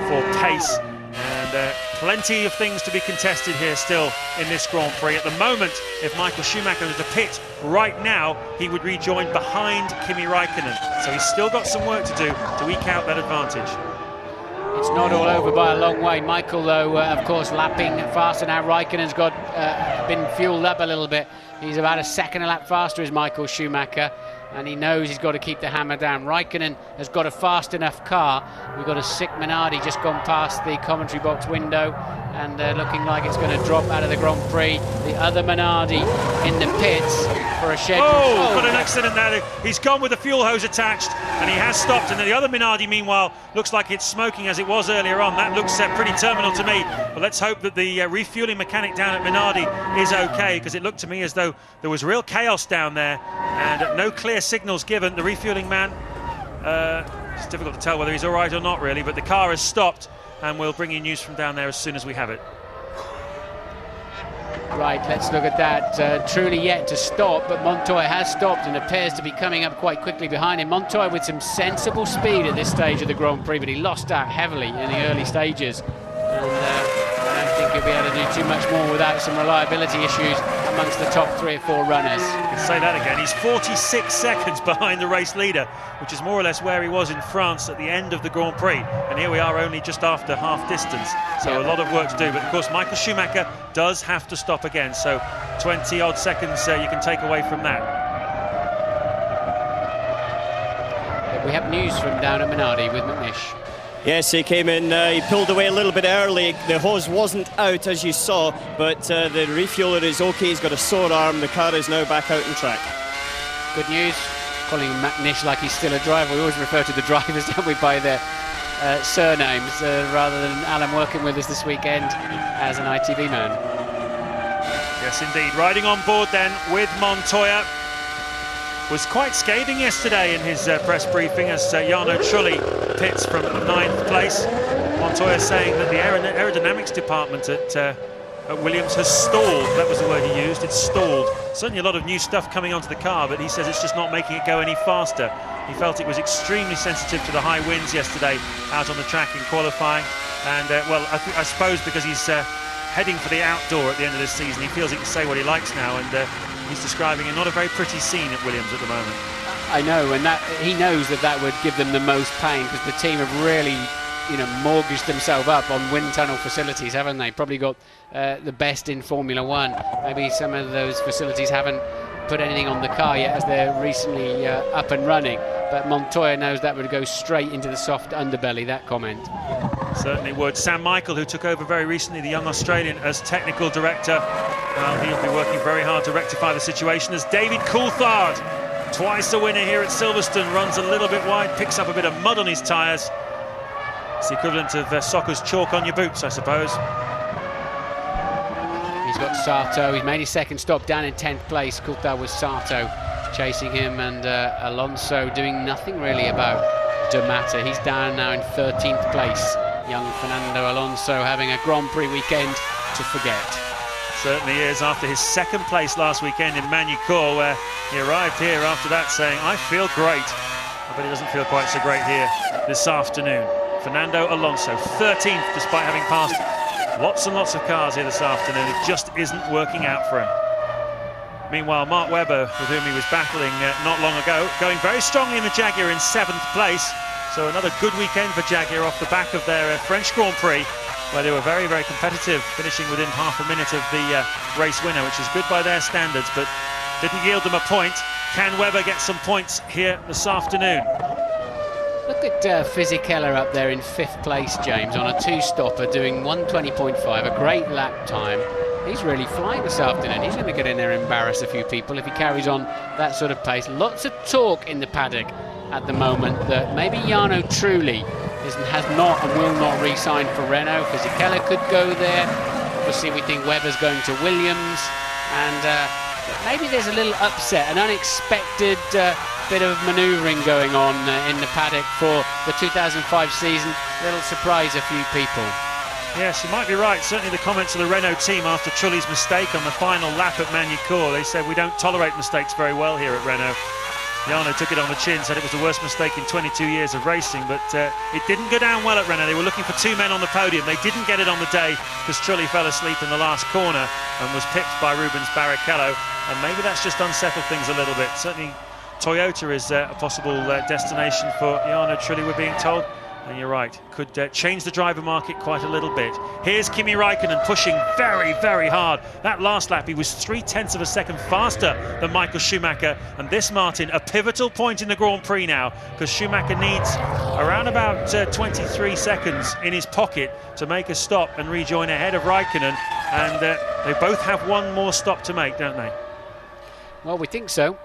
for pace. And plenty of things to be contested here still in this Grand Prix. At the moment, if Michael Schumacher was to pit right now, he would rejoin behind Kimi Raikkonen. So he's still got some work to do to eke out that advantage. It's not all over by a long way. Michael, though, of course, lapping faster now. Raikkonen's got been fueled up a little bit. He's about a second a lap faster as Michael Schumacher, and he knows he's got to keep the hammer down. Raikkonen has got a fast enough car. We've got a sick Minardi just gone past the commentary box window, and looking like it's going to drop out of the Grand Prix. The other Minardi in the pits for a schedule. Oh, got an accident there. He's gone with the fuel hose attached, and he has stopped. And the other Minardi, meanwhile, looks like it's smoking as it was earlier on. That looks pretty terminal to me. But let's hope that the refueling mechanic down at Minardi is okay, because it looked to me as though there was real chaos down there, and no clear signals given. The refueling man, it's difficult to tell whether he's all right or not, really, but the car has stopped, and we'll bring you news from down there as soon as we have it. Right, let's look at that. Truly yet to stop, but Montoya has stopped and appears to be coming up quite quickly behind him. Montoya with some sensible speed at this stage of the Grand Prix, but he lost out heavily in the early stages. And I don't think he'll be able to do too much more without some reliability issues amongst the top 3 or 4 runners. You can say that again. He's 46 seconds behind the race leader, which is more or less where he was in France at the end of the Grand Prix. And here we are only just after half distance. So a lot of work to do. But of course, Michael Schumacher does have to stop again. So 20-odd seconds you can take away from that. We have news from down at Minardi with McNish. Yes, he came in, he pulled away a little bit early. The hose wasn't out, as you saw, but the refueler is okay. He's got a sore arm. The car is now back out on track. Good news. Calling him McNish like he's still a driver. We always refer to the drivers, don't we, by their surnames, rather than Alan working with us this weekend as an ITV man. Yes, indeed. Riding on board then with Montoya. Was quite scathing yesterday in his press briefing as Jarno Trulli pits from 9th place. Montoya saying that the aerodynamics department at Williams has stalled. That was the word he used. It's stalled. Certainly a lot of new stuff coming onto the car, but he says it's just not making it go any faster. He felt it was extremely sensitive to the high winds yesterday out on the track in qualifying. And, well, I suppose because he's heading for the outdoor at the end of this season, he feels he can say what he likes now, and he's describing not a very pretty scene at Williams at the moment. I know, and that he knows that would give them the most pain, because the team have really, mortgaged themselves up on wind tunnel facilities, haven't they? Probably got the best in Formula One. Maybe some of those facilities haven't put anything on the car yet, as they're recently up and running. But Montoya knows that would go straight into the soft underbelly, that comment. Certainly would. Sam Michael, who took over very recently, the young Australian, as technical director, well, he'll be working very hard to rectify the situation, as David Coulthard, twice a winner here at Silverstone, runs a little bit wide, picks up a bit of mud on his tyres. It's the equivalent of soccer's chalk on your boots, I suppose. He's got Sato. He's made his second stop down in 10th place. Coulthard with Sato chasing him, and Alonso doing nothing really about D'Amata. He's down now in 13th place. Young Fernando Alonso having a Grand Prix weekend to forget. Certainly is, after his second place last weekend in Magny-Cours, where he arrived here after that saying, I feel great. I bet he doesn't feel quite so great here this afternoon. Fernando Alonso, 13th, despite having passed lots and lots of cars here this afternoon. It just isn't working out for him. Meanwhile, Mark Webber, with whom he was battling not long ago, going very strongly in the Jaguar in 7th place. So another good weekend for Jaguar off the back of their French Grand Prix, where they were very, very competitive, finishing within half a minute of the race winner, which is good by their standards, but didn't yield them a point. Can Webber get some points here this afternoon? Look at Fisichella up there in 5th place, James, on a 2-stopper, doing 1:20.5, a great lap time. He's really flying this afternoon. He's going to get in there and embarrass a few people if he carries on that sort of pace. Lots of talk in the paddock at the moment that maybe Jarno Trulli has not and will not re-sign for Renault. Fisichella could go there. Obviously, we think Webber's going to Williams, and maybe there's a little upset, an unexpected bit of manoeuvring going on in the paddock for the 2005 season. That'll surprise a few people. Yes, you might be right. Certainly the comments of the Renault team after Trulli's mistake on the final lap at Magny-Cours, they said we don't tolerate mistakes very well here at Renault. Jarno took it on the chin, said it was the worst mistake in 22 years of racing, but it didn't go down well at Renault. They were looking for 2 men on the podium. They didn't get it on the day because Trulli fell asleep in the last corner and was pipped by Rubens Barrichello, and maybe that's just unsettled things a little bit. Certainly Toyota is a possible destination for Jarno Trulli, we're being told. And you're right, could change the driver market quite a little bit. Here's Kimi Raikkonen pushing very, very hard. That last lap, he was 0.3 of a second faster than Michael Schumacher. And this, Martin, a pivotal point in the Grand Prix now, because Schumacher needs around about 23 seconds in his pocket to make a stop and rejoin ahead of Raikkonen. And they both have one more stop to make, don't they? Well, we think so.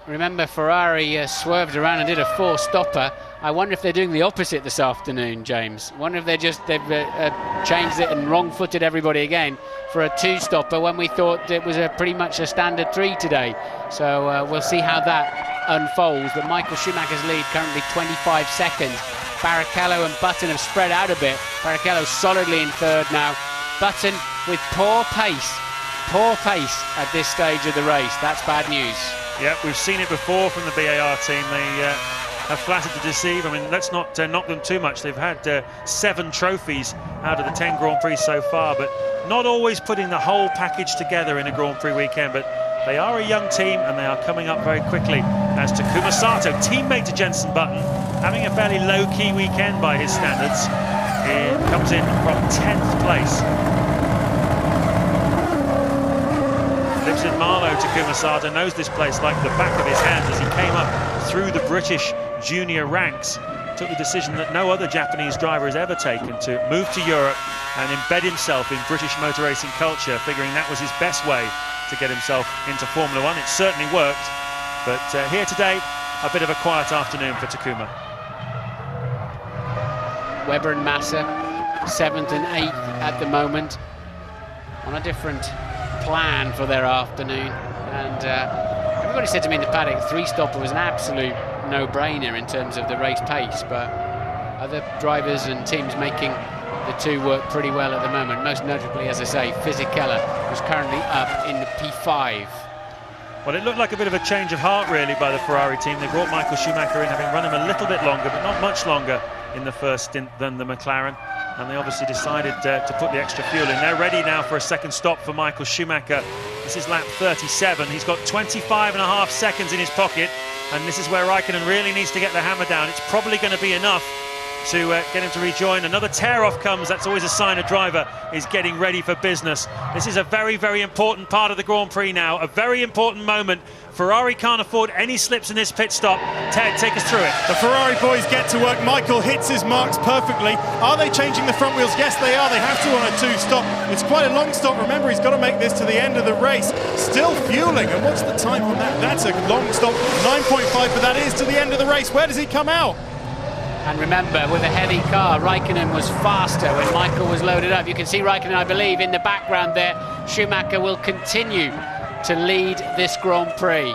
Remember, Ferrari swerved around and did a 4-stopper. I wonder if they're doing the opposite this afternoon, James. I wonder if they've changed it and wrong-footed everybody again for a 2-stopper when we thought it was pretty much a standard 3 today. So we'll see how that unfolds. But Michael Schumacher's lead currently 25 seconds. Barrichello and Button have spread out a bit. Barrichello solidly in third now. Button with poor pace at this stage of the race. That's bad news. Yeah, we've seen it before from the BAR team. They have flattered to deceive. I mean, let's not knock them too much. They've had 7 trophies out of the 10 Grand Prix so far, but not always putting the whole package together in a Grand Prix weekend. But they are a young team, and they are coming up very quickly. As Takuma Sato, teammate to Jenson Button, having a fairly low-key weekend by his standards. He comes in from 10th place. Lives in Marlow, Takuma Sato knows this place like the back of his hand as he came up through the British junior ranks. Took the decision that no other Japanese driver has ever taken to move to Europe and embed himself in British motor racing culture, figuring that was his best way to get himself into Formula One. It certainly worked, but here today, a bit of a quiet afternoon for Takuma. Webber and Massa, 7th and 8th at the moment, on a different plan for their afternoon, and everybody said to me in the paddock 3-stopper was an absolute no-brainer in terms of the race pace, but other drivers and teams making the 2 work pretty well at the moment, most notably, as I say, Fisichella, who's currently up in the P5. Well, it looked like a bit of a change of heart really by the Ferrari team. They brought Michael Schumacher in, having run him a little bit longer, but not much longer in the first stint than the McLaren. And they obviously decided to put the extra fuel in. They're ready now for a second stop for Michael Schumacher. This is lap 37. He's got 25.5 seconds in his pocket, and this is where Raikkonen really needs to get the hammer down. It's probably going to be enough to get him to rejoin. Another tear-off comes. That's always a sign a driver is getting ready for business. This is a very, very important part of the Grand Prix now, a very important moment. Ferrari can't afford any slips in this pit stop. Ted, take us through it. The Ferrari boys get to work. Michael hits his marks perfectly. Are they changing the front wheels? Yes, they are. They have to on a 2-stop. It's quite a long stop. Remember, he's got to make this to the end of the race. Still fueling. And what's the time on that? That's a long stop. 9.5, but that is to the end of the race. Where does he come out? And remember, with a heavy car, Raikkonen was faster when Michael was loaded up. You can see Raikkonen, I believe, in the background there. Schumacher will continue to lead this Grand Prix.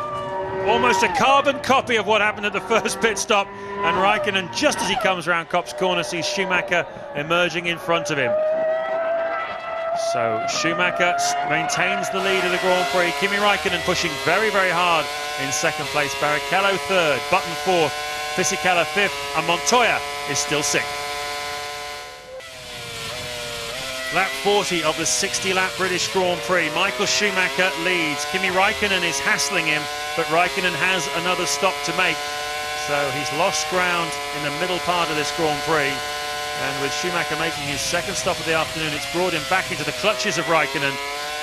Almost a carbon copy of what happened at the first pit stop, and Raikkonen, just as he comes around Kopp's corner, sees Schumacher emerging in front of him. So Schumacher maintains the lead of the Grand Prix. Kimi Raikkonen pushing very, very hard in 2nd place. Barrichello 3rd, Button 4th, Fisichella 5th, and Montoya is still 6th. Lap 40 of the 60-lap British Grand Prix. Michael Schumacher leads. Kimi Raikkonen is hassling him, but Raikkonen has another stop to make. So he's lost ground in the middle part of this Grand Prix. And with Schumacher making his 2nd stop of the afternoon, it's brought him back into the clutches of Raikkonen,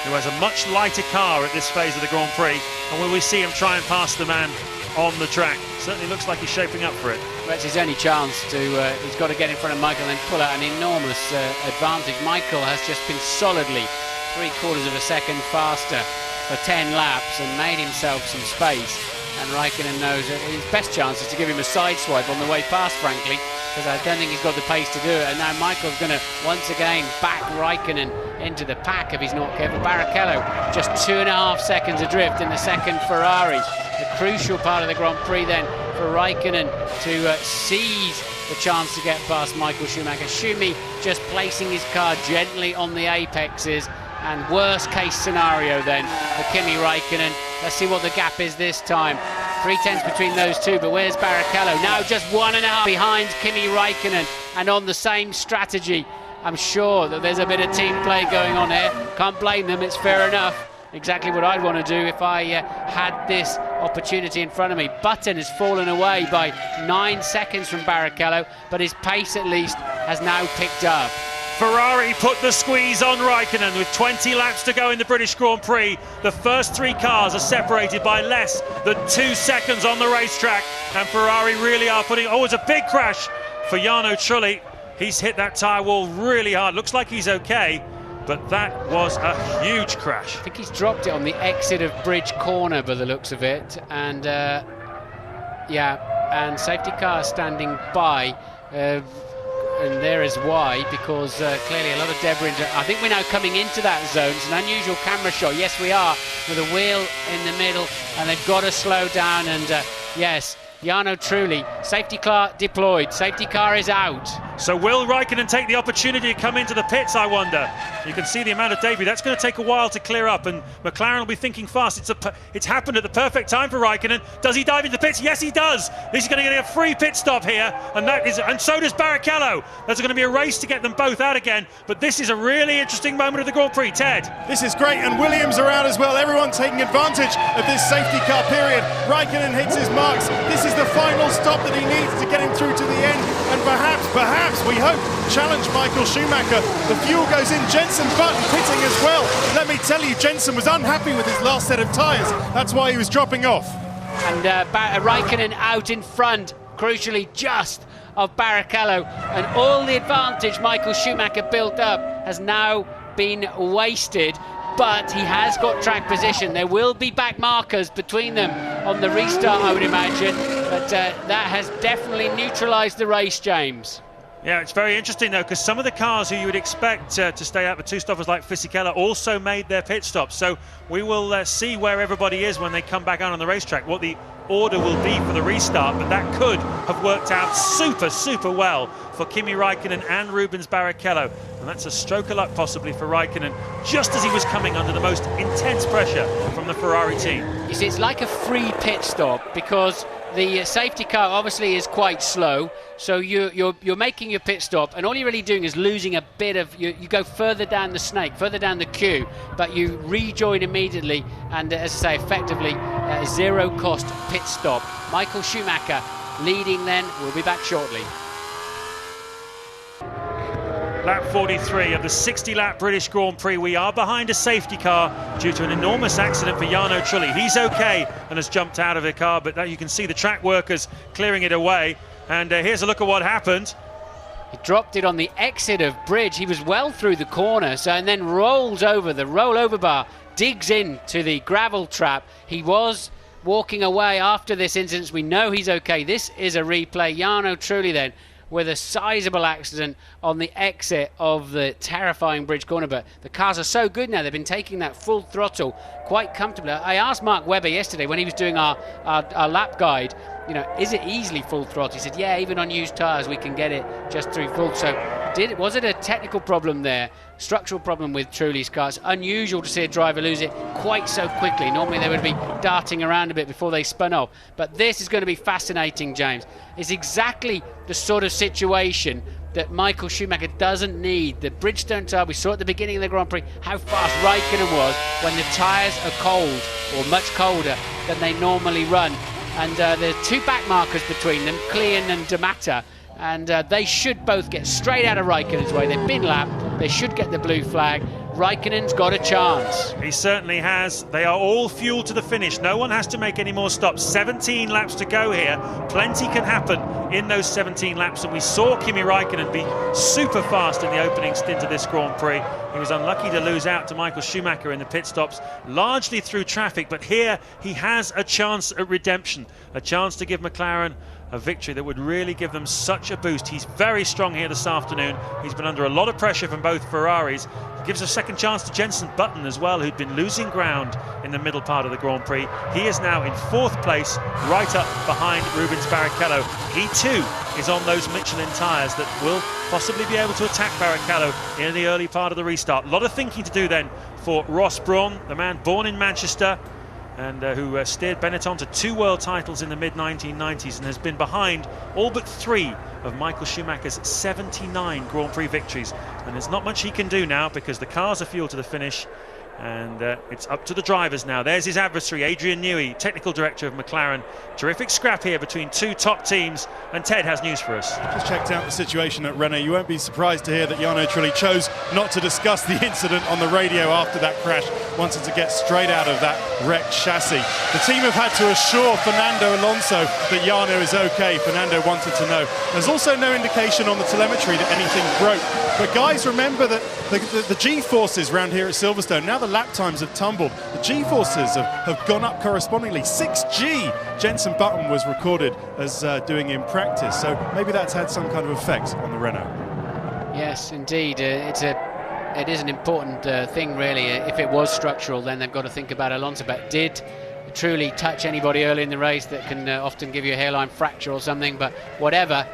who has a much lighter car at this phase of the Grand Prix. And will we see him try and pass the man on the track? Certainly looks like he's shaping up for it. Well, it's his only chance to, he's got to get in front of Michael and pull out an enormous advantage. Michael has just been solidly 3/4 of a second faster for 10 laps and made himself some space. And Raikkonen knows that his best chance is to give him a side swipe on the way past, frankly, because I don't think he's got the pace to do it. And now Michael's going to once again back Raikkonen into the pack if he's not careful. Barrichello just 2.5 seconds adrift in the 2nd Ferrari. The crucial part of the Grand Prix then for Raikkonen to seize the chance to get past Michael Schumacher. Schumi just placing his car gently on the apexes, and worst case scenario then for Kimi Raikkonen. Let's see what the gap is this time. 3/10 between those two, but where's Barrichello? Now just 1.5 behind Kimi Raikkonen, and on the same strategy. I'm sure that there's a bit of team play going on here. Can't blame them, it's fair enough. Exactly what I'd want to do if I had this opportunity in front of me. Button has fallen away by 9 seconds from Barrichello, but his pace at least has now picked up. Ferrari put the squeeze on Raikkonen with 20 laps to go in the British Grand Prix. The first 3 cars are separated by less than 2 seconds on the racetrack, and Ferrari really are putting... Oh, it's a big crash for Jarno Trulli. He's hit that tyre wall really hard. Looks like he's okay, but that was a huge crash. I think he's dropped it on the exit of Bridge Corner by the looks of it, and yeah, and safety car standing by. And there is why, because clearly a lot of debris. I think we're now coming into that zone. It's an unusual camera shot. Yes, we are, with a wheel in the middle, and they've got to slow down. And yes, Jarno Trulli, safety car deployed. Safety car is out. So will Raikkonen take the opportunity to come into the pits, I wonder? You can see the amount of debris. That's going to take a while to clear up, and McLaren will be thinking fast. It's happened at the perfect time for Raikkonen. Does he dive into the pits? Yes, he does. He's going to get a free pit stop here, and so does Barrichello. There's going to be a race to get them both out again, but this is a really interesting moment of the Grand Prix. Ted? This is great, and Williams are out as well. Everyone taking advantage of this safety car period. Raikkonen hits his marks. This is the final stop that he needs to get him through to the end, and perhaps, we hope, challenge Michael Schumacher. The fuel goes in. Jenson Button pitting as well. Let me tell you, Jenson was unhappy with his last set of tyres. That's why he was dropping off. And Raikkonen out in front, crucially just of Barrichello. And all the advantage Michael Schumacher built up has now been wasted. But he has got track position. There will be back markers between them on the restart, I would imagine. But that has definitely neutralised the race, James. Yeah, it's very interesting, though, because some of the cars who you would expect to stay out for 2 stoppers like Fisichella also made their pit stops. So we will see where everybody is when they come back out on the racetrack, what the order will be for the restart, but that could have worked out super well for Kimi Raikkonen and Rubens Barrichello. And that's a stroke of luck possibly for Raikkonen, just as he was coming under the most intense pressure from the Ferrari team. You see, it's like a free pit stop, because the safety car obviously is quite slow, so you're making your pit stop, and all you're really doing is losing a bit of... You go further down the snake, further down the queue, but you rejoin immediately, and as I say, effectively a zero-cost pit stop. Michael Schumacher leading then. We'll be back shortly. Lap 43 of the 60-lap British Grand Prix. We are behind a safety car due to an enormous accident for Jarno Trulli. He's okay and has jumped out of the car, but you can see the track workers clearing it away. And here's a look at what happened. He dropped it on the exit of Bridge. He was well through the corner, and then rolls over the rollover bar, digs into the gravel trap. He was walking away after this incident. We know he's okay. This is a replay. Jarno Trulli then with a sizable accident on the exit of the terrifying Bridge Corner. But the cars are so good now, they've been taking that full throttle quite comfortably. I asked Mark Webber yesterday when he was doing our lap guide, you know, is it easily full throttle? He said, yeah, even on used tyres we can get it just through full. So was it a technical problem there? Structural problem with Trulli's car? It's unusual to see a driver lose it quite so quickly. Normally they would be darting around a bit before they spun off. But this is going to be fascinating, James. It's exactly the sort of situation that Michael Schumacher doesn't need. The Bridgestone tyre, we saw at the beginning of the Grand Prix how fast Raikkonen was when the tyres are cold, or much colder than they normally run. And there's 2 back markers between them, Klein and D'Amata, and they should both get straight out of Raikkonen's way. They've been lapped, they should get the blue flag. Raikkonen's got a chance. He certainly has. They are all fueled to the finish. No one has to make any more stops. 17 laps to go here. Plenty can happen in those 17 laps, and we saw Kimi Raikkonen be super fast in the opening stint of this Grand Prix. He was unlucky to lose out to Michael Schumacher in the pit stops, largely through traffic, but here he has a chance at redemption, a chance to give McLaren a victory that would really give them such a boost. He's very strong here this afternoon. He's been under a lot of pressure from both Ferraris. He gives a second chance to Jenson Button as well, who'd been losing ground in the middle part of the Grand Prix. He is now in 4th place, right up behind Rubens Barrichello. He too is on those Michelin tyres that will possibly be able to attack Barrichello in the early part of the restart. A lot of thinking to do then for Ross Brawn, the man born in Manchester, and who steered Benetton to 2 world titles in the mid-1990s and has been behind all but 3 of Michael Schumacher's 79 Grand Prix victories. And there's not much he can do now because the cars are fueled to the finish, and it's up to the drivers now. There's his adversary, Adrian Newey, technical director of McLaren. Terrific scrap here between 2 top teams, and Ted has news for us. Just checked out the situation at Renault. You won't be surprised to hear that Jarno Trulli chose not to discuss the incident on the radio after that crash, wanted to get straight out of that wrecked chassis. The team have had to assure Fernando Alonso that Jarno is okay. Fernando wanted to know. There's also no indication on the telemetry that anything broke. But guys, remember that the G-forces around here at Silverstone, now the lap times have tumbled. The G-forces have gone up correspondingly. 6G Jenson Button was recorded as doing in practice, so maybe that's had some kind of effect on the Renault. Yes, indeed. It is an important thing, really. If it was structural, then they've got to think about Alonso. But did Trulli touch anybody early in the race that can often give you a hairline fracture or something? But whatever,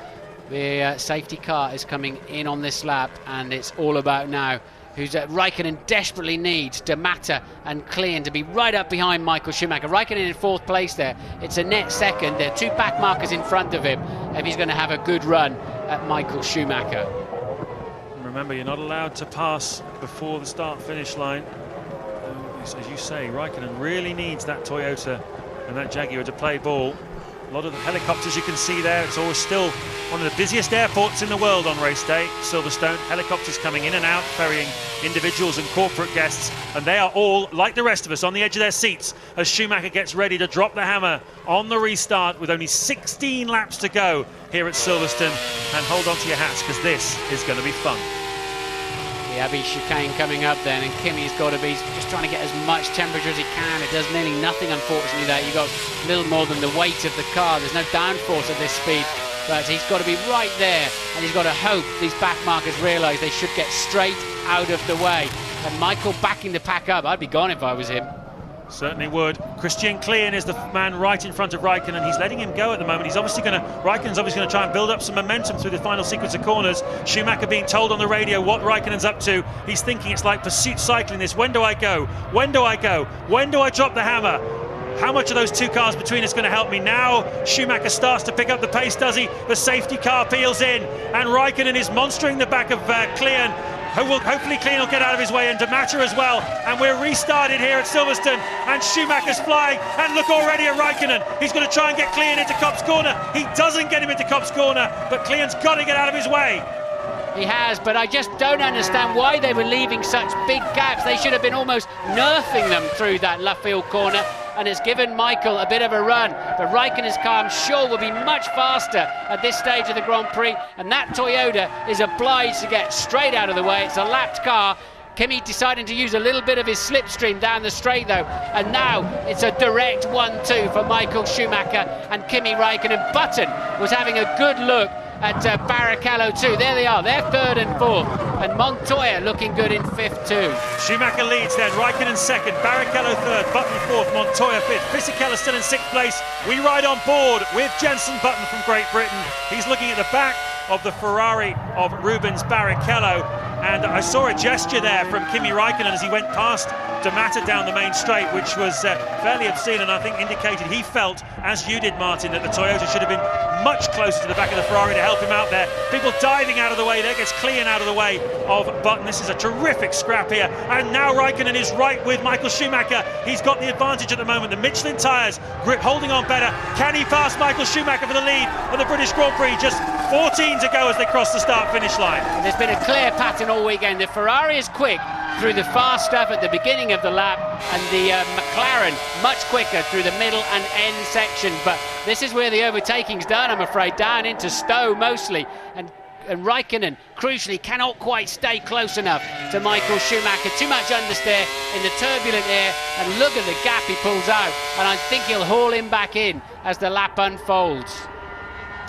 the safety car is coming in on this lap, and it's all about now who's Raikkonen desperately needs D'Amata and Klein to be right up behind Michael Schumacher. Raikkonen in 4th place there. It's a net second. There are 2 back markers in front of him if he's going to have a good run at Michael Schumacher. Remember, you're not allowed to pass before the start-finish line. As you say, Raikkonen really needs that Toyota and that Jaguar to play ball. A lot of the helicopters you can see there. It's always still one of the busiest airports in the world on race day, Silverstone. Helicopters coming in and out, ferrying individuals and corporate guests, and they are all, like the rest of us, on the edge of their seats as Schumacher gets ready to drop the hammer on the restart with only 16 laps to go here at Silverstone. And hold on to your hats, because this is going to be fun. The Abbey chicane coming up then, and Kimi's got to be just trying to get as much temperature as he can. It does nearly nothing, unfortunately, there. You've got a little more than the weight of the car. There's no downforce at this speed, but he's got to be right there, and he's got to hope these back markers realise they should get straight out of the way. And Michael backing the pack up. I'd be gone if I was him. Certainly would. Christian Klein is the man right in front of Raikkonen. He's letting him go at the moment. Raikkonen's obviously going to try and build up some momentum through the final sequence of corners. Schumacher being told on the radio what Raikkonen's up to. He's thinking it's like pursuit cycling this. When do I go? When do I go? When do I drop the hammer? How much of those 2 cars between us going to help me? Now Schumacher starts to pick up the pace, does he? The safety car peels in, and Raikkonen is monstering the back of Klein. Hopefully Klein will get out of his way, and D'Amata as well. And we're restarted here at Silverstone, and Schumacher's flying. And look already at Raikkonen. He's going to try and get Klein into Kopp's corner. He doesn't get him into Kopp's corner, but Klein's got to get out of his way. He has, but I just don't understand why they were leaving such big gaps. They should have been almost nerfing them through that left field corner, and it's given Michael a bit of a run. But Raikkonen's car, I'm sure, will be much faster at this stage of the Grand Prix, and that Toyota is obliged to get straight out of the way. It's a lapped car. Kimi deciding to use a little bit of his slipstream down the straight though, and now it's a direct 1-2 for Michael Schumacher and Kimi Raikkonen. Button was having a good look at Barrichello too. There they are, they're 3rd and 4th, and Montoya looking good in 5th too. Schumacher leads then, Raikkonen 2nd, Barrichello 3rd, Button 4th, Montoya 5th, Fisichella still in 6th place. We ride on board with Jenson Button from Great Britain. He's looking at the back of the Ferrari of Rubens Barrichello, and I saw a gesture there from Kimi Raikkonen as he went past D'Amata down the main straight, which was fairly obscene, and I think indicated he felt, as you did, Martin, that the Toyota should have been much closer to the back of the Ferrari to help him out there. People diving out of the way. There gets Klein out of the way of Button. This is a terrific scrap here, and now Raikkonen is right with Michael Schumacher. He's got the advantage at the moment. The Michelin tyres, grip holding on better. Can he pass Michael Schumacher for the lead of the British Grand Prix? Just 14 to go as they cross the start-finish line. There's been a clear pattern all weekend. The Ferrari is quick through the fast stuff at the beginning of the lap, and the McLaren much quicker through the middle and end section. But this is where the overtaking's done, I'm afraid, down into Stowe mostly, and Raikkonen crucially cannot quite stay close enough to Michael Schumacher. Too much understeer in the turbulent air, and look at the gap he pulls out, and I think he'll haul him back in as the lap unfolds.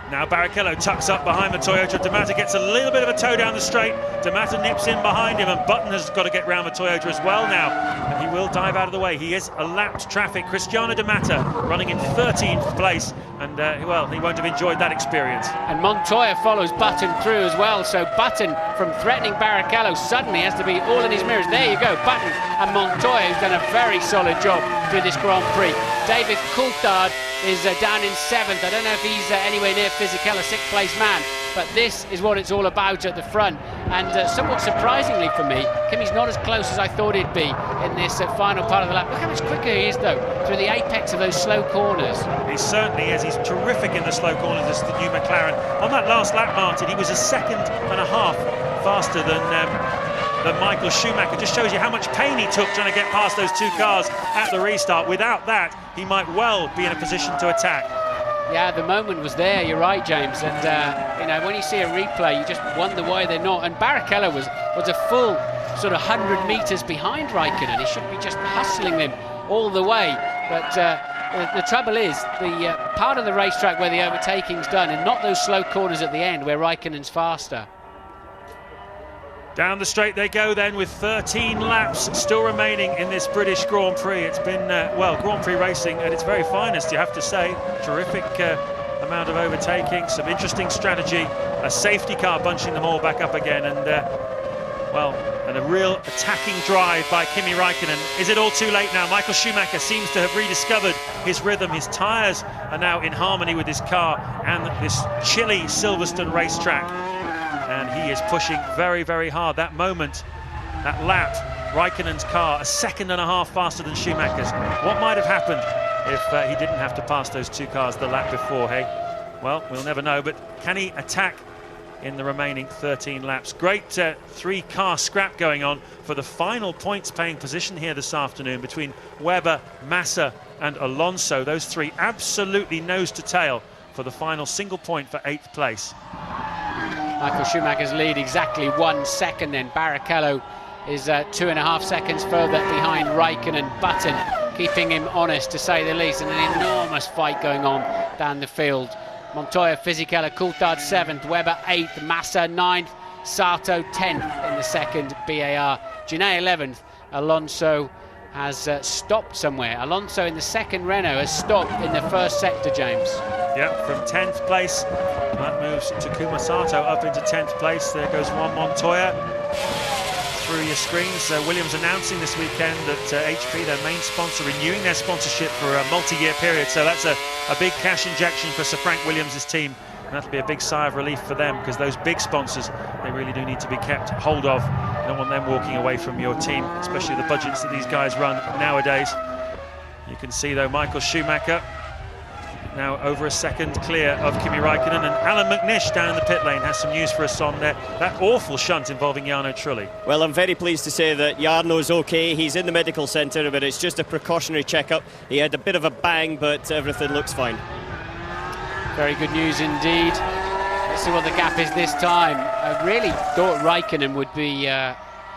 Now Barrichello tucks up behind the Toyota. D'Amato gets a little bit of a tow down the straight. D'Amato nips in behind him, and Button has got to get round the Toyota as well now. And he will dive out of the way. He is a lapped traffic. Cristiano D'Amato running in 13th place. And, well, he won't have enjoyed that experience. And Montoya follows Button through as well. So Button, from threatening Barrichello, suddenly has to be all in his mirrors. There you go, Button and Montoya, who's done a very solid job through this Grand Prix. David Coulthard is down in 7th. I don't know if he's anywhere near Fisichella, 6th place man, but this is what it's all about at the front. And somewhat surprisingly for me, Kimi's not as close as I thought he'd be in this final part of the lap. Look how much quicker he is, though, through the apex of those slow corners. He certainly is. He's terrific in the slow corners, this the new McLaren. On that last lap, Martin, he was a second and a half faster than Michael Schumacher. Just shows you how much pain he took trying to get past those two cars at the restart. Without that, he might well be in a position to attack. Yeah, the moment was there, you're right, James, and you know, when you see a replay, you just wonder why they're not. And Barrichello was a full sort of 100 metres behind Raikkonen. He should be just hustling them all the way, but the trouble is, the part of the racetrack where the overtaking's done, and not those slow corners at the end where Raikkonen's faster. Down the straight they go then, with 13 laps still remaining in this British Grand Prix. It's been, well, Grand Prix racing at its very finest, you have to say. Terrific amount of overtaking, some interesting strategy, a safety car bunching them all back up again, and, well, and a real attacking drive by Kimi Raikkonen. Is it all too late now? Michael Schumacher seems to have rediscovered his rhythm. His tyres are now in harmony with his car and this chilly Silverstone racetrack. And he is pushing very, very hard. That moment, that lap, Raikkonen's car, a second and a half faster than Schumacher's. What might have happened if he didn't have to pass those two cars the lap before, hey? Well, we'll never know, but can he attack in the remaining 13 laps? Great three-car scrap going on for the final points-paying position here this afternoon between Webber, Massa and Alonso. Those three absolutely nose-to-tail for the final single point for 8th place. Michael Schumacher's lead exactly 1 second then. Barrichello is 2.5 seconds further behind Raikkonen. Button keeping him honest, to say the least, and an enormous fight going on down the field. Montoya, Fisichella, Coulthard 7th, Webber 8th, Massa 9th, Sato 10th in the second BAR. Genet 11th. Alonso has stopped somewhere. Alonso in the second Renault has stopped in the first sector, James. Yep, from 10th place, that moves Takuma Sato up into 10th place. There goes Juan Montoya through your screens. Williams announcing this weekend that HP, their main sponsor, renewing their sponsorship for a multi-year period. So that's a big cash injection for Sir Frank Williams' team. And that'll be a big sigh of relief for them, because those big sponsors, they really do need to be kept hold of. You don't want them walking away from your team, especially the budgets that these guys run nowadays. You can see, though, Michael Schumacher now over a second clear of Kimi Raikkonen, and Alan McNish down in the pit lane has some news for us on that awful shunt involving Jarno Trulli. Well, I'm very pleased to say that Jarno's okay. He's in the medical centre, but it's just a precautionary checkup. He had a bit of a bang, but everything looks fine. Very good news indeed. Let's see what the gap is this time. I really thought Raikkonen would be a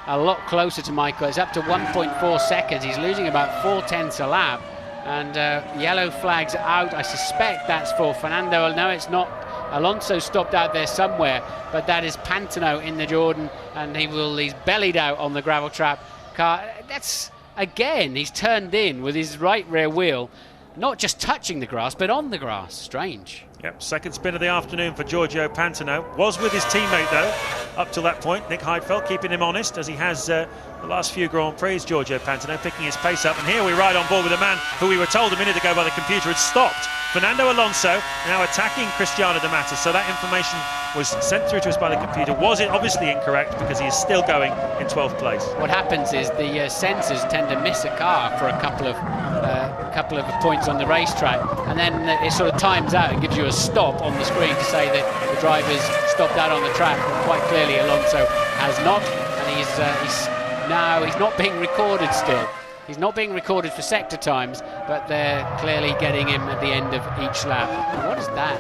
lot closer to Michael. It's up to 1.4 seconds. He's losing about 4/10 a lap. And yellow flags out. I suspect that's for Fernando. No, it's not. Alonso stopped out there somewhere, but that is Pantano in the Jordan, and he's bellied out on the gravel trap car. That's, again, he's turned in with his right rear wheel, not just touching the grass, but on the grass. Strange. Yep, second spin of the afternoon for Giorgio Pantano. Was with his teammate, though, up till that point. Nick Heidfeld keeping him honest, as he has the last few Grand Prix. Giorgio Pantano picking his pace up. And here we ride on board with a man who we were told a minute ago by the computer had stopped. Fernando Alonso now attacking Cristiano D'Amato. So that information was sent through to us by the computer. Was it obviously incorrect, because he is still going in 12th place? What happens is the sensors tend to miss a car for a couple of points on the racetrack, and then it sort of times out and gives you a stop on the screen to say that the driver's stopped out on the track. But quite clearly Alonso has not, and he's not being recorded still. He's not being recorded for sector times, but they're clearly getting him at the end of each lap. What is that?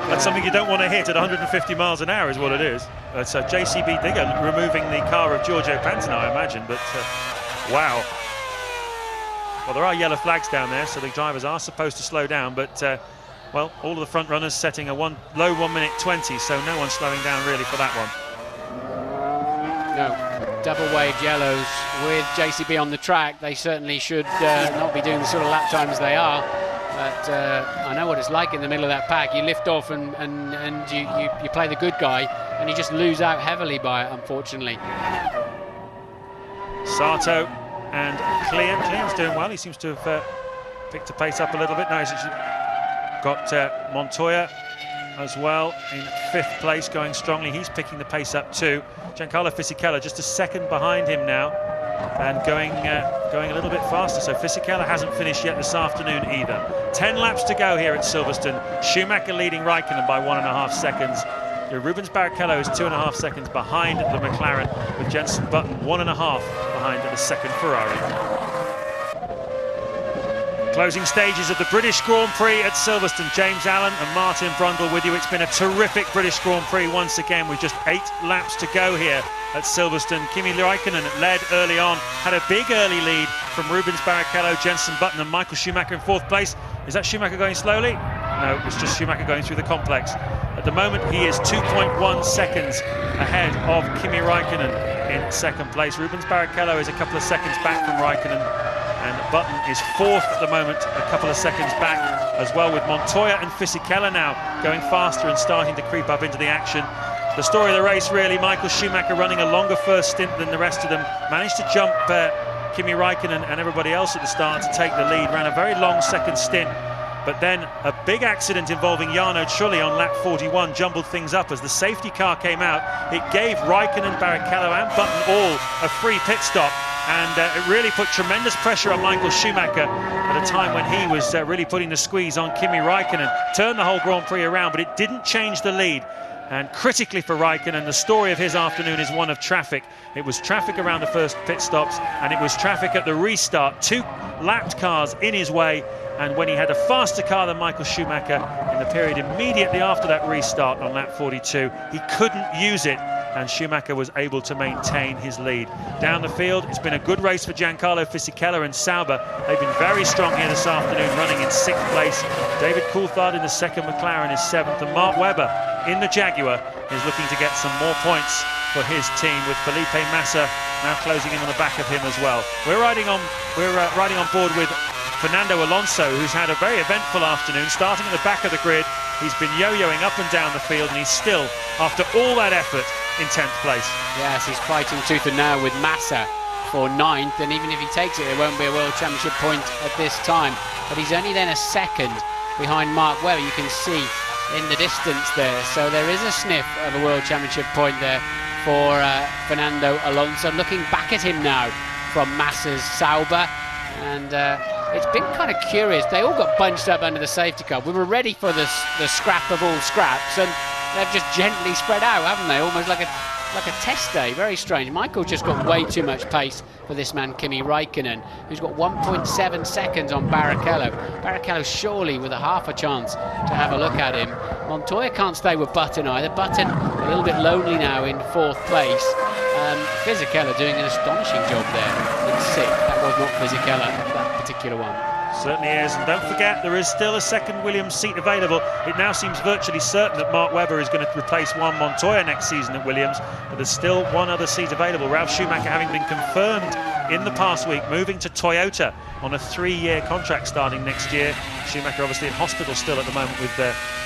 That's something you don't want to hit at 150 miles an hour is what it is. So JCB Digger removing the car of Giorgio Pantano, I imagine, but wow. Well, there are yellow flags down there, so the drivers are supposed to slow down, but well, all of the front runners setting a low 1 minute 20, so no one slowing down really for that one. No, double waved yellows with JCB on the track. They certainly should not be doing the sort of lap times they are. But I know what it's like in the middle of that pack. You lift off and you play the good guy, and you just lose out heavily by it, unfortunately. Sato and Clean. Clean's doing well. He seems to have picked the pace up a little bit. No, he's got Montoya as well in 5th place, going strongly. He's picking the pace up too. Giancarlo Fisichella just a second behind him now, and going a little bit faster. So Fisichella hasn't finished yet this afternoon either. 10 laps to go here at Silverstone. Schumacher leading Raikkonen by 1.5 seconds. Rubens Barrichello is 2.5 seconds behind the McLaren, with Jenson Button 1.5 behind the second Ferrari. Closing stages of the British Grand Prix at Silverstone. James Allen and Martin Brundle with you. It's been a terrific British Grand Prix once again, with just 8 laps to go here at Silverstone. Kimi Raikkonen led early on, had a big early lead from Rubens Barrichello, Jenson Button and Michael Schumacher in 4th place. Is that Schumacher going slowly? No, it's just Schumacher going through the complex. At the moment, he is 2.1 seconds ahead of Kimi Raikkonen in 2nd place. Rubens Barrichello is a couple of seconds back from Raikkonen, and Button is 4th at the moment, a couple of seconds back as well, with Montoya and Fisichella now going faster and starting to creep up into the action. The story of the race really, Michael Schumacher running a longer first stint than the rest of them, managed to jump Kimi Raikkonen and everybody else at the start to take the lead, ran a very long second stint, but then a big accident involving Jarno Trulli on lap 41 jumbled things up as the safety car came out. It gave Raikkonen, Barrichello and Button all a free pit stop, and it really put tremendous pressure on Michael Schumacher at a time when he was really putting the squeeze on Kimi Raikkonen. Turned the whole Grand Prix around, but it didn't change the lead. And critically for Raikkonen, the story of his afternoon is one of traffic. It was traffic around the first pit stops, and it was traffic at the restart. 2 lapped cars in his way, and when he had a faster car than Michael Schumacher in the period immediately after that restart on lap 42, he couldn't use it, and Schumacher was able to maintain his lead. Down the field, it's been a good race for Giancarlo Fisichella and Sauber. They've been very strong here this afternoon, running in 6th place. David Coulthard in the 2nd, McLaren is 7th, and Mark Webber in the Jaguar is looking to get some more points for his team, with Felipe Massa now closing in on the back of him as well. We're riding on board with Fernando Alonso, who's had a very eventful afternoon, starting at the back of the grid. He's been yo-yoing up and down the field, and he's still, after all that effort, in 10th place. Yes, he's fighting tooth and nail with Massa for 9th, and even if he takes it, it won't be a World Championship point at this time. But he's only then a second behind Mark Webber, you can see in the distance there. So there is a sniff of a World Championship point there for Fernando Alonso. Looking back at him now from Massa's Sauber, and it's been kind of curious. They all got bunched up under the safety car. We were ready for the scrap of all scraps, and they've just gently spread out, haven't they? Almost like a test day. Very strange. Michael's just got way too much pace for this man Kimi Raikkonen, who's got 1.7 seconds on Barrichello. Barrichello surely with a half a chance to have a look at him. Montoya can't stay with Button either. Button a little bit lonely now in 4th place. Fisichella doing an astonishing job there in 6th. That was not Fisichella, that particular one. Certainly is, and don't forget there is still a 2nd Williams seat available. It now seems virtually certain that Mark Webber is going to replace Juan Montoya next season at Williams, but there's still one other seat available. Ralf Schumacher having been confirmed in the past week, moving to Toyota on a 3-year contract starting next year. Schumacher obviously in hospital still at the moment with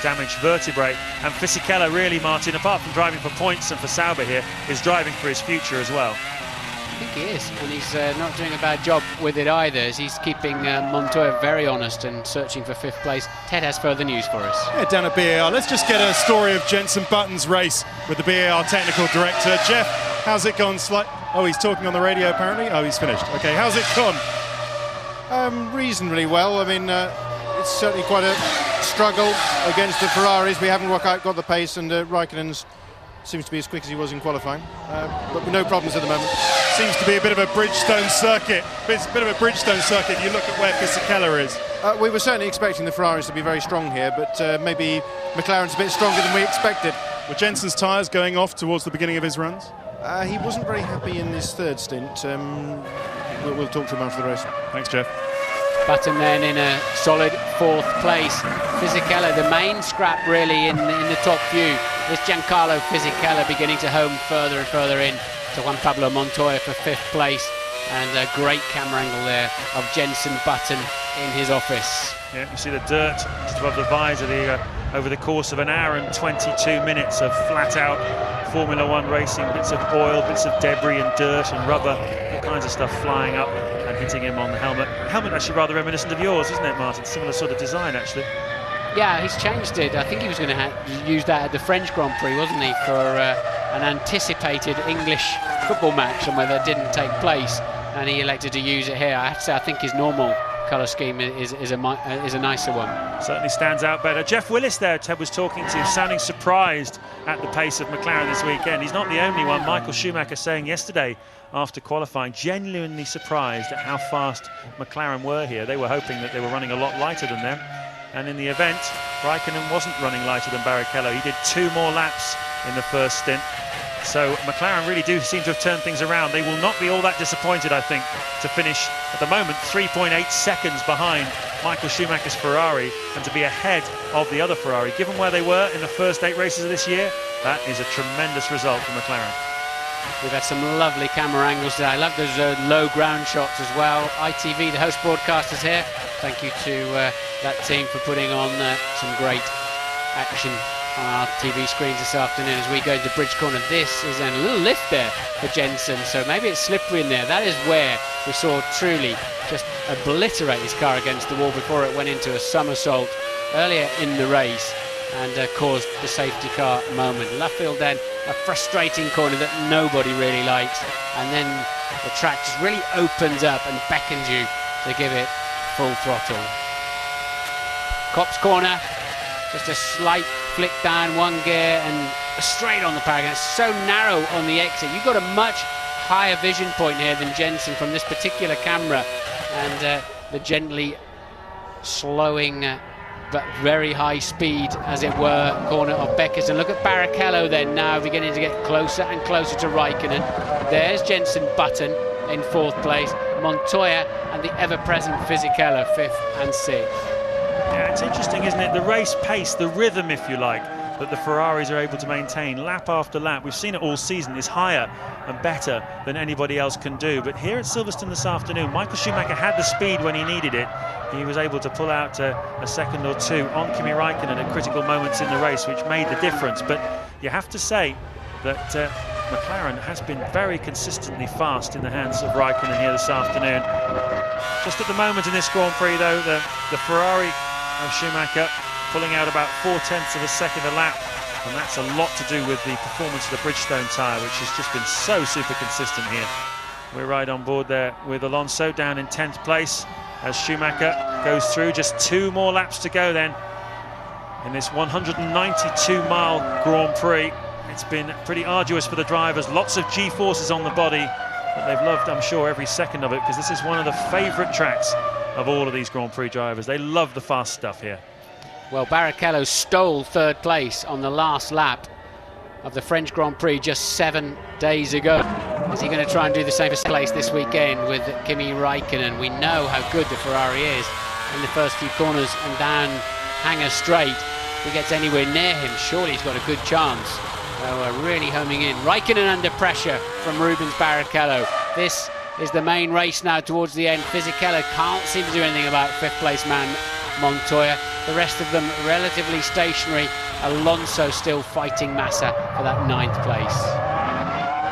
damaged vertebrae, and Fisichella really, Martin, apart from driving for points and for Sauber here, is driving for his future as well. I think he is, and he's not doing a bad job with it either, as he's keeping Montoya very honest and searching for 5th place. Ted has further news for us. Yeah, down at BAR, let's just get a story of Jenson Button's race with the BAR technical director. Jeff, how's it gone? Oh, he's talking on the radio apparently. Oh, he's finished. Okay, how's it gone? Reasonably well. I mean, it's certainly quite a struggle against the Ferraris. We haven't got the pace, and Raikkonen's seems to be as quick as he was in qualifying, but with no problems at the moment. Seems to be a bit of a Bridgestone circuit. It's a bit of a Bridgestone circuit. You look at where Fisichella is. We were certainly expecting the Ferraris to be very strong here, but maybe McLaren's a bit stronger than we expected. Were Jenson's tyres going off towards the beginning of his runs? He wasn't very happy in his 3rd stint. We'll talk to him after the race. Thanks, Jeff. Button then in a solid 4th place. Fisichella, the main scrap really in the top few. Is Giancarlo Fisichella beginning to home further and further in to Juan Pablo Montoya for 5th place. And a great camera angle there of Jenson Button in his office. Yeah, you see the dirt just above the visor over the course of an hour and 22 minutes of flat-out Formula One racing, bits of oil, bits of debris and dirt and rubber, all kinds of stuff flying up and hitting him on the helmet. The helmet actually rather reminiscent of yours, isn't it, Martin? Similar sort of design, actually. Yeah, he's changed it. I think he was going to use that at the French Grand Prix, wasn't he, for an anticipated English football match somewhere that didn't take place, and he elected to use it here. I have to say, I think his normal colour scheme is a nicer one. Certainly stands out better. Jeff Willis there, Ted was talking to, sounding surprised at the pace of McLaren this weekend. He's not the only one. Michael Schumacher saying yesterday after qualifying, genuinely surprised at how fast McLaren were here. They were hoping that they were running a lot lighter than them. And in the event, Raikkonen wasn't running lighter than Barrichello. He did 2 more laps in the first stint. So McLaren really do seem to have turned things around. They will not be all that disappointed, I think, to finish at the moment 3.8 seconds behind Michael Schumacher's Ferrari and to be ahead of the other Ferrari. Given where they were in the first 8 races of this year, that is a tremendous result for McLaren. We've had some lovely camera angles today. I love those low ground shots as well. ITV, the host broadcasters here. Thank you to that team for putting on some great action on our TV screens this afternoon as we go to the bridge corner. This is a little lift there for Jenson, so maybe it's slippery in there. That is where we saw truly just obliterate his car against the wall before it went into a somersault earlier in the race and caused the safety car moment. Luffield then, a frustrating corner that nobody really likes, and then the track just really opens up and beckons you to give it full throttle. Copse corner, just a slight flick down 1 gear and straight on the paragon. It's so narrow on the exit. You've got a much higher vision point here than Jenson from this particular camera, and the gently slowing but very high speed, as it were, corner of Beckers. And look at Barrichello then now beginning to get closer and closer to Raikkonen. There's Jenson Button in 4th place, Montoya and the ever-present Fisichella 5th and 6th. Yeah, it's interesting, isn't it? The race pace, the rhythm, if you like, that the Ferraris are able to maintain lap after lap. We've seen it all season, is higher and better than anybody else can do. But here at Silverstone this afternoon, Michael Schumacher had the speed when he needed it. He was able to pull out a second or two on Kimi Raikkonen at critical moments in the race, which made the difference. But you have to say that McLaren has been very consistently fast in the hands of Raikkonen here this afternoon. Just at the moment in this Grand Prix, though, the Ferrari of Schumacher pulling out about 0.4 of a second a lap, and that's a lot to do with the performance of the Bridgestone tyre, which has just been so super consistent here. We're right on board there with Alonso down in 10th place as Schumacher goes through. Just 2 more laps to go then in this 192-mile Grand Prix. It's been pretty arduous for the drivers, lots of G-forces on the body, but they've loved, I'm sure, every second of it, because this is one of the favourite tracks of all of these Grand Prix drivers. They love the fast stuff here. Well, Barrichello stole 3rd place on the last lap of the French Grand Prix just 7 days ago. Is he going to try and do the same place this weekend with Kimi Raikkonen? We know how good the Ferrari is in the first few corners and down Hanger Straight. If he gets anywhere near him, surely he's got a good chance. We're really homing in. Raikkonen under pressure from Rubens Barrichello. This is the main race now towards the end. Fisichella can't seem to do anything about 5th place man Montoya. The rest of them relatively stationary. Alonso still fighting Massa for that 9th place.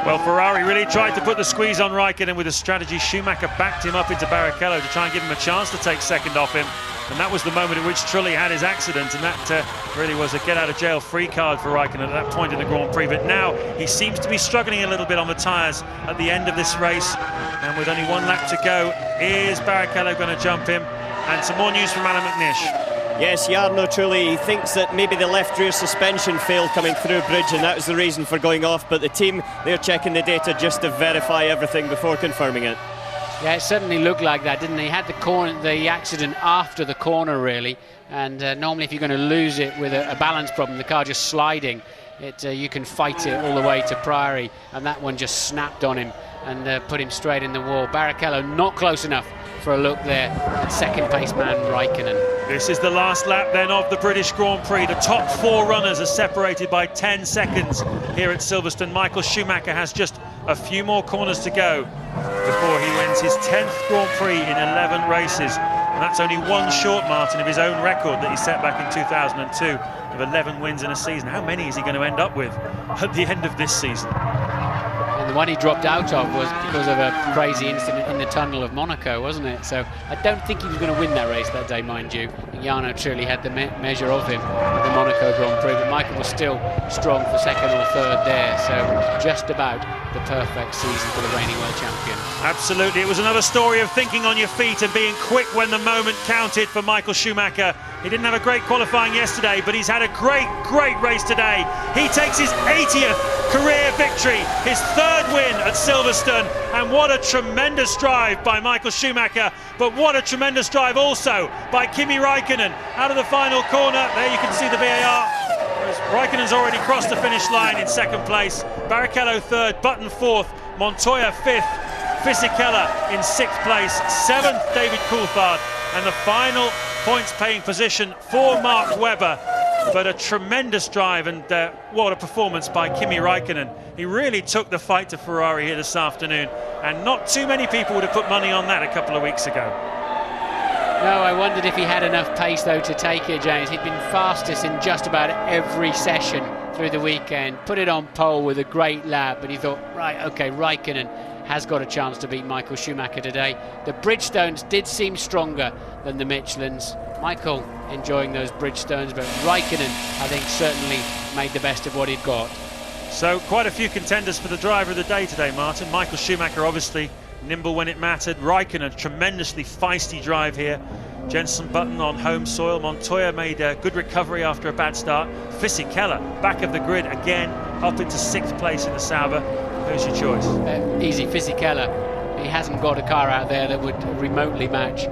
Well, Ferrari really tried to put the squeeze on Raikkonen with a strategy. Schumacher backed him up into Barrichello to try and give him a chance to take second off him. And that was the moment in which Trulli had his accident, and that really was a get-out-of-jail-free card for Raikkonen at that point in the Grand Prix. But now he seems to be struggling a little bit on the tyres at the end of this race. And with only 1 lap to go, is Barrichello going to jump him? And some more news from Alan McNish. Yes, Jarno Trulli thinks that maybe the left rear suspension failed coming through bridge, and that was the reason for going off. But the team, they're checking the data just to verify everything before confirming it. Yeah, it certainly looked like that, didn't it? He had the accident after the corner, really. And normally if you're going to lose it with a balance problem, the car just sliding, you can fight it all the way to Priory. And that one just snapped on him and put him straight in the wall. Barrichello not close enough for a look there at second pace man Raikkonen. This is the last lap then of the British Grand Prix. The top 4 runners are separated by 10 seconds here at Silverstone. Michael Schumacher has just a few more corners to go before he wins his 10th Grand Prix in 11 races. And that's only one short, Martin, of his own record that he set back in 2002 of 11 wins in a season. How many is he going to end up with at the end of this season? And the one he dropped out of was because of a crazy incident in the tunnel of Monaco, wasn't it? So I don't think he was going to win that race that day, mind you. Jarno truly had the measure of him at the Monaco Grand Prix, but Michael was still strong for second or third there, so just about the perfect season for the reigning world champion. Absolutely, it was another story of thinking on your feet and being quick when the moment counted for Michael Schumacher. He didn't have a great qualifying yesterday, but he's had a great race today. He takes his 80th career victory, his 3rd win at Silverstone, and what a tremendous drive by Michael Schumacher, but what a tremendous drive also by Kimi Raikkonen out of the final corner. There you can see the VAR. Raikkonen's already crossed the finish line in 2nd place, Barrichello 3rd, Button 4th, Montoya 5th, Fisichella in 6th place, 7th David Coulthard, and the final points paying position for Mark Webber. But a tremendous drive, and what a performance by Kimi Raikkonen. He really took the fight to Ferrari here this afternoon, and not too many people would have put money on that a couple of weeks ago. No, I wondered if he had enough pace though to take it, James. He'd been fastest in just about every session through the weekend, put it on pole with a great lap, but he thought, right, okay, Raikkonen has got a chance to beat Michael Schumacher today. The Bridgestones did seem stronger than the Michelins. Michael enjoying those Bridgestones, but Raikkonen, I think, certainly made the best of what he'd got. So quite a few contenders for the driver of the day today, Martin. Michael Schumacher, obviously nimble when it mattered. Raikkonen, tremendously feisty drive here. Jenson Button on home soil. Montoya made a good recovery after a bad start. Fisichella back of the grid again, up into 6th place in the Sauber. Who's your choice? Easy, Fisichella. He hasn't got a car out there that would remotely match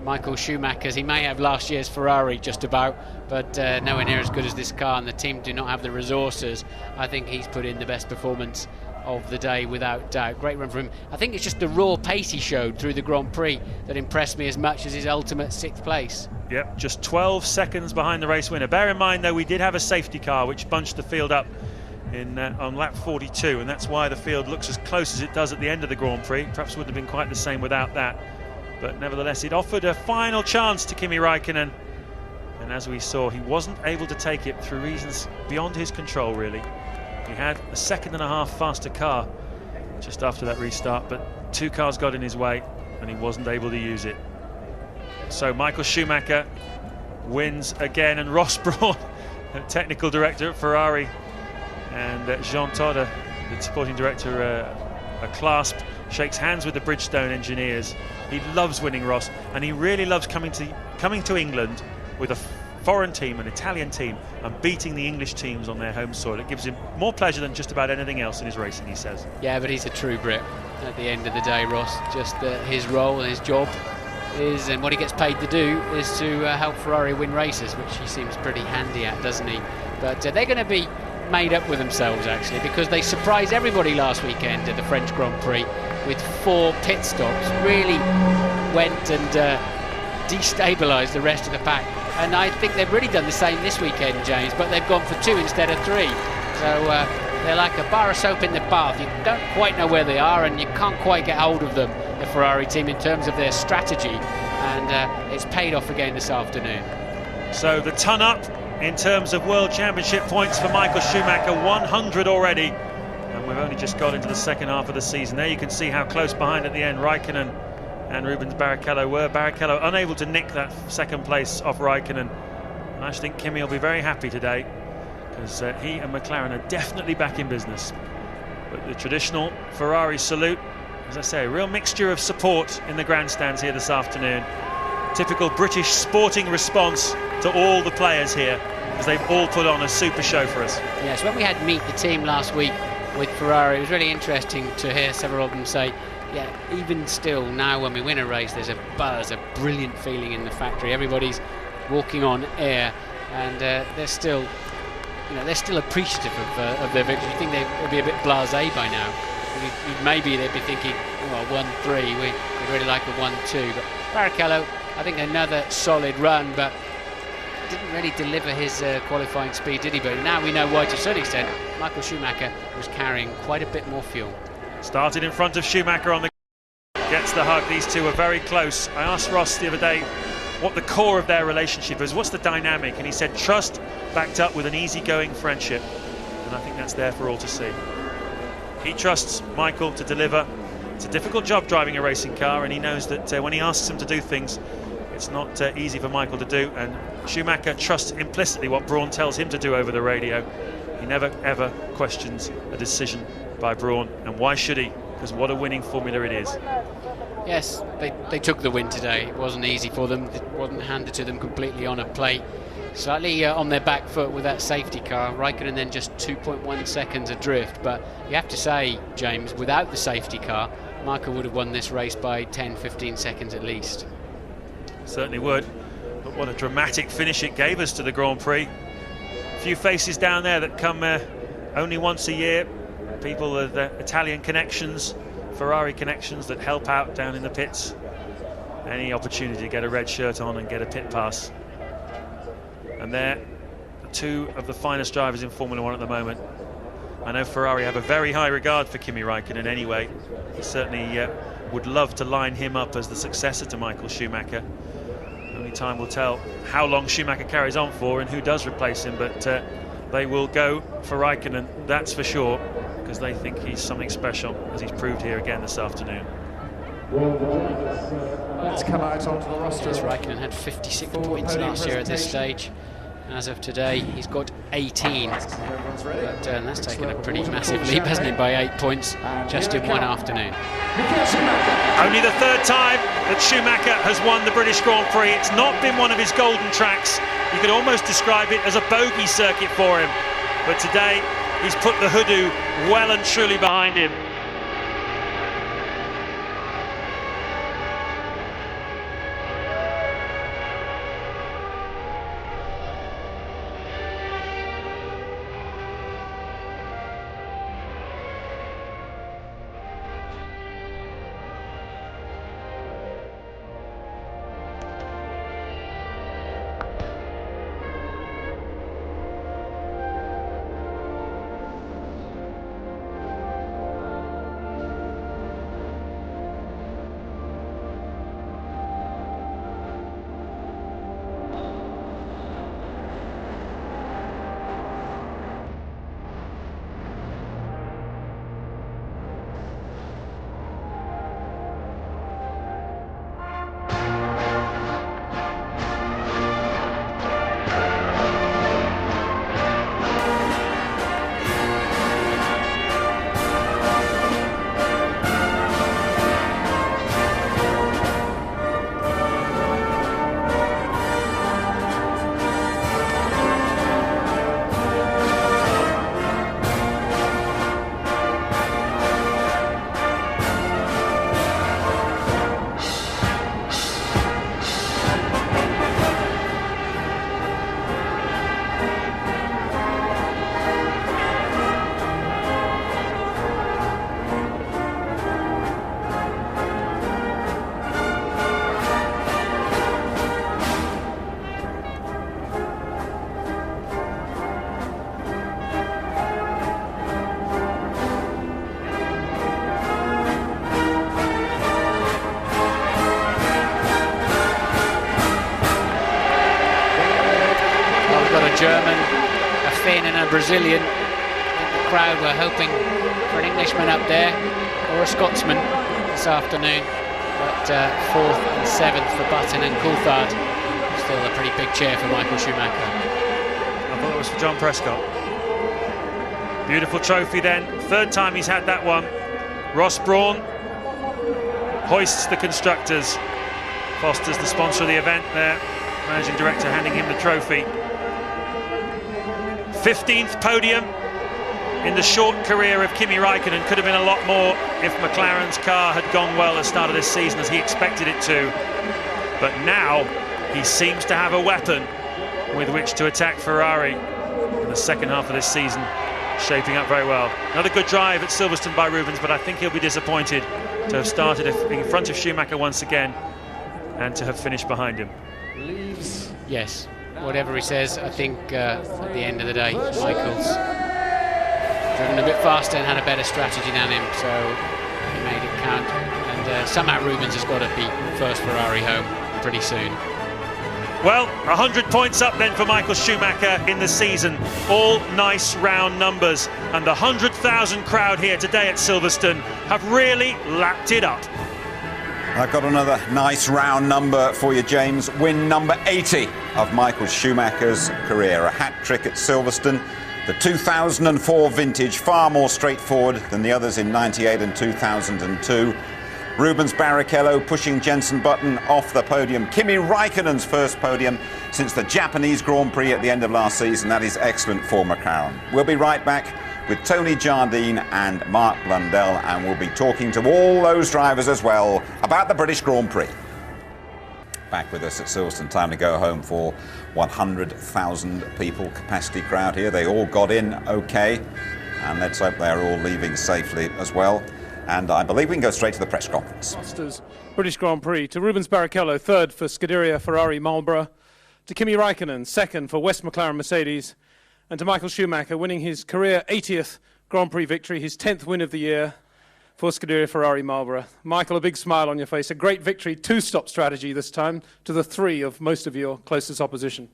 Michael Schumacher's. He may have last year's Ferrari just about, but nowhere near as good as this car, and the team do not have the resources. I think he's put in the best performance of the day without doubt. Great run for him. I think it's just the raw pace he showed through the Grand Prix that impressed me as much as his ultimate 6th place. Yep, just 12 seconds behind the race winner. Bear in mind though, we did have a safety car which bunched the field up on lap 42, and that's why the field looks as close as it does at the end of the Grand Prix. Perhaps wouldn't have been quite the same without that, but nevertheless it offered a final chance to Kimi Raikkonen, and as we saw, he wasn't able to take it through reasons beyond his control really. He had a 1.5 seconds faster car just after that restart, but 2 cars got in his way and he wasn't able to use it. So Michael Schumacher wins again, and Ross Brawn, technical director at Ferrari, and Jean Todt, the sporting director, a clasp, shakes hands with the Bridgestone engineers. He loves winning, Ross, and he really loves coming to England with a foreign team, an Italian team, and beating the English teams on their home soil. It gives him more pleasure than just about anything else in his racing, he says. Yeah, but he's a true Brit at the end of the day, Ross. Just his role and his job is, and what he gets paid to do, is to help Ferrari win races, which he seems pretty handy at, doesn't he? But they're going to be made up with themselves, actually, because they surprised everybody last weekend at the French Grand Prix with 4 pit stops. Really went and destabilised the rest of the pack. And I think they've really done the same this weekend, James, but they've gone for 2 instead of 3. So they're like a bar of soap in the bath. You don't quite know where they are, and you can't quite get hold of them, the Ferrari team, in terms of their strategy. And it's paid off again this afternoon. So the ton up in terms of World Championship points for Michael Schumacher, 100 already. And we've only just got into the second half of the season. There you can see how close behind at the end Raikkonen and Rubens Barrichello were. Barrichello unable to nick that 2nd place off Raikkonen. And I think Kimi will be very happy today, because he and McLaren are definitely back in business. But the traditional Ferrari salute, as I say, a real mixture of support in the grandstands here this afternoon. Typical British sporting response to all the players here, as they've all put on a super show for us. Yes, when we had Meet the Team last week with Ferrari, it was really interesting to hear several of them say, yeah, even still now when we win a race, there's a buzz, a brilliant feeling in the factory. Everybody's walking on air, and they're still appreciative of their victory. You think they'll be a bit blasé by now maybe they'd be thinking, well, 1-3, we'd really like a 1-2. But Barrichello, I think another solid run, but didn't really deliver his qualifying speed, did he? But now we know why, to a certain extent. Michael Schumacher was carrying quite a bit more fuel. Started in front of Schumacher on the... Gets the hug. These two are very close. I asked Ross the other day what the core of their relationship is. What's the dynamic? And he said trust backed up with an easygoing friendship. And I think that's there for all to see. He trusts Michael to deliver. It's a difficult job driving a racing car, and he knows that when he asks him to do things, it's not easy for Michael to do. And Schumacher trusts implicitly what Brawn tells him to do over the radio. He never ever questions a decision by Brawn, and why should he? Because what a winning formula it is. Yes, they took the win today. It wasn't easy for them. It wasn't handed to them completely on a plate. Slightly on their back foot with that safety car. Raikkonen then just 2.1 seconds adrift. But you have to say, James, without the safety car, Michael would have won this race by 10-15 seconds at least. Certainly would. But what a dramatic finish it gave us to the Grand Prix. A few faces down there that come only once a year. People with Italian connections, Ferrari connections that help out down in the pits. Any opportunity to get a red shirt on and get a pit pass. And they're two of the finest drivers in Formula One at the moment. I know Ferrari have a very high regard for Kimi Raikkonen anyway. He certainly would love to line him up as the successor to Michael Schumacher. Only time will tell how long Schumacher carries on for and who does replace him, but they will go for Raikkonen, that's for sure, because they think he's something special, as he's proved here again this afternoon. Let's come out onto the roster. Raikkonen had 56 points last year at this stage. As of today, he's got 18. But that's taken a pretty massive leap, hasn't it, by 8 points just in one afternoon. Only the third time that Schumacher has won the British Grand Prix. It's not been one of his golden tracks. You could almost describe it as a bogey circuit for him. But today, he's put the hoodoo well and truly behind him. German, a Finn and a Brazilian. The crowd were hoping for an Englishman up there or a Scotsman this afternoon, but 4th and 7th for Button and Coulthard. Still a pretty big cheer for Michael Schumacher. I thought it was for John Prescott. Beautiful trophy then, third time he's had that one. Ross Brawn hoists the constructors. Foster's the sponsor of the event there, managing director handing him the trophy. 15th podium in the short career of Kimi Raikkonen. Could have been a lot more if McLaren's car had gone well at the start of this season as he expected it to. But now he seems to have a weapon with which to attack Ferrari in the second half of this season. shaping up very well. Another good drive at Silverstone by Rubens, but I think he'll be disappointed to have started in front of Schumacher once again and to have finished behind him. Yes, whatever he says, I think at the end of the day, Michael's driven a bit faster and had a better strategy than him, so he made it count. And somehow Rubens has got to be first Ferrari home pretty soon. Well, 100 points up then for Michael Schumacher in the season. All nice round numbers. And the 100,000 crowd here today at Silverstone have really lapped it up. I've got another nice round number for you, James. Win number 80 of Michael Schumacher's career. A hat-trick at Silverstone. The 2004 vintage, far more straightforward than the others in 98 and 2002. Rubens Barrichello pushing Jenson Button off the podium. Kimi Raikkonen's first podium since the Japanese Grand Prix at the end of last season. That is excellent for McLaren. We'll be right back with Tony Jardine and Mark Blundell, and we'll be talking to all those drivers as well about the British Grand Prix. Back with us at Silverstone, time to go home for 100,000 people capacity crowd here. They all got in okay, and let's hope they're all leaving safely as well. And I believe we can go straight to the press conference. Masters British Grand Prix. To Rubens Barrichello, third for Scuderia Ferrari Marlboro. To Kimi Raikkonen, second for West McLaren Mercedes. And to Michael Schumacher, winning his career 80th Grand Prix victory, his 10th win of the year for Scuderia Ferrari Marlboro. Michael, a big smile on your face. A great victory, two-stop strategy this time, to the three of most of your closest opposition.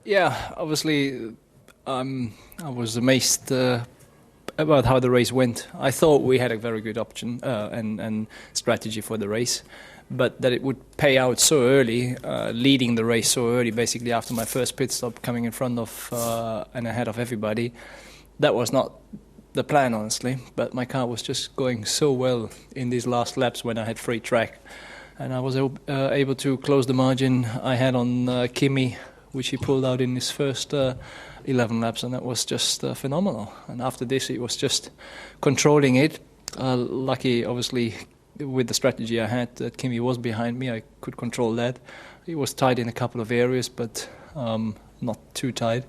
Yeah, obviously I was amazed about how the race went. I thought we had a very good option and strategy for the race, but that it would pay out so early, leading the race so early, basically after my first pit stop, coming in front of and ahead of everybody, that was not the plan, honestly. But my car was just going so well in these last laps when I had free track, and I was able to close the margin I had on Kimi, which he pulled out in his first 11 laps, and that was just phenomenal. And after this, it was just controlling it. Lucky, obviously, with the strategy I had, that Kimi was behind me. I could control that. It was tight in a couple of areas, but not too tight.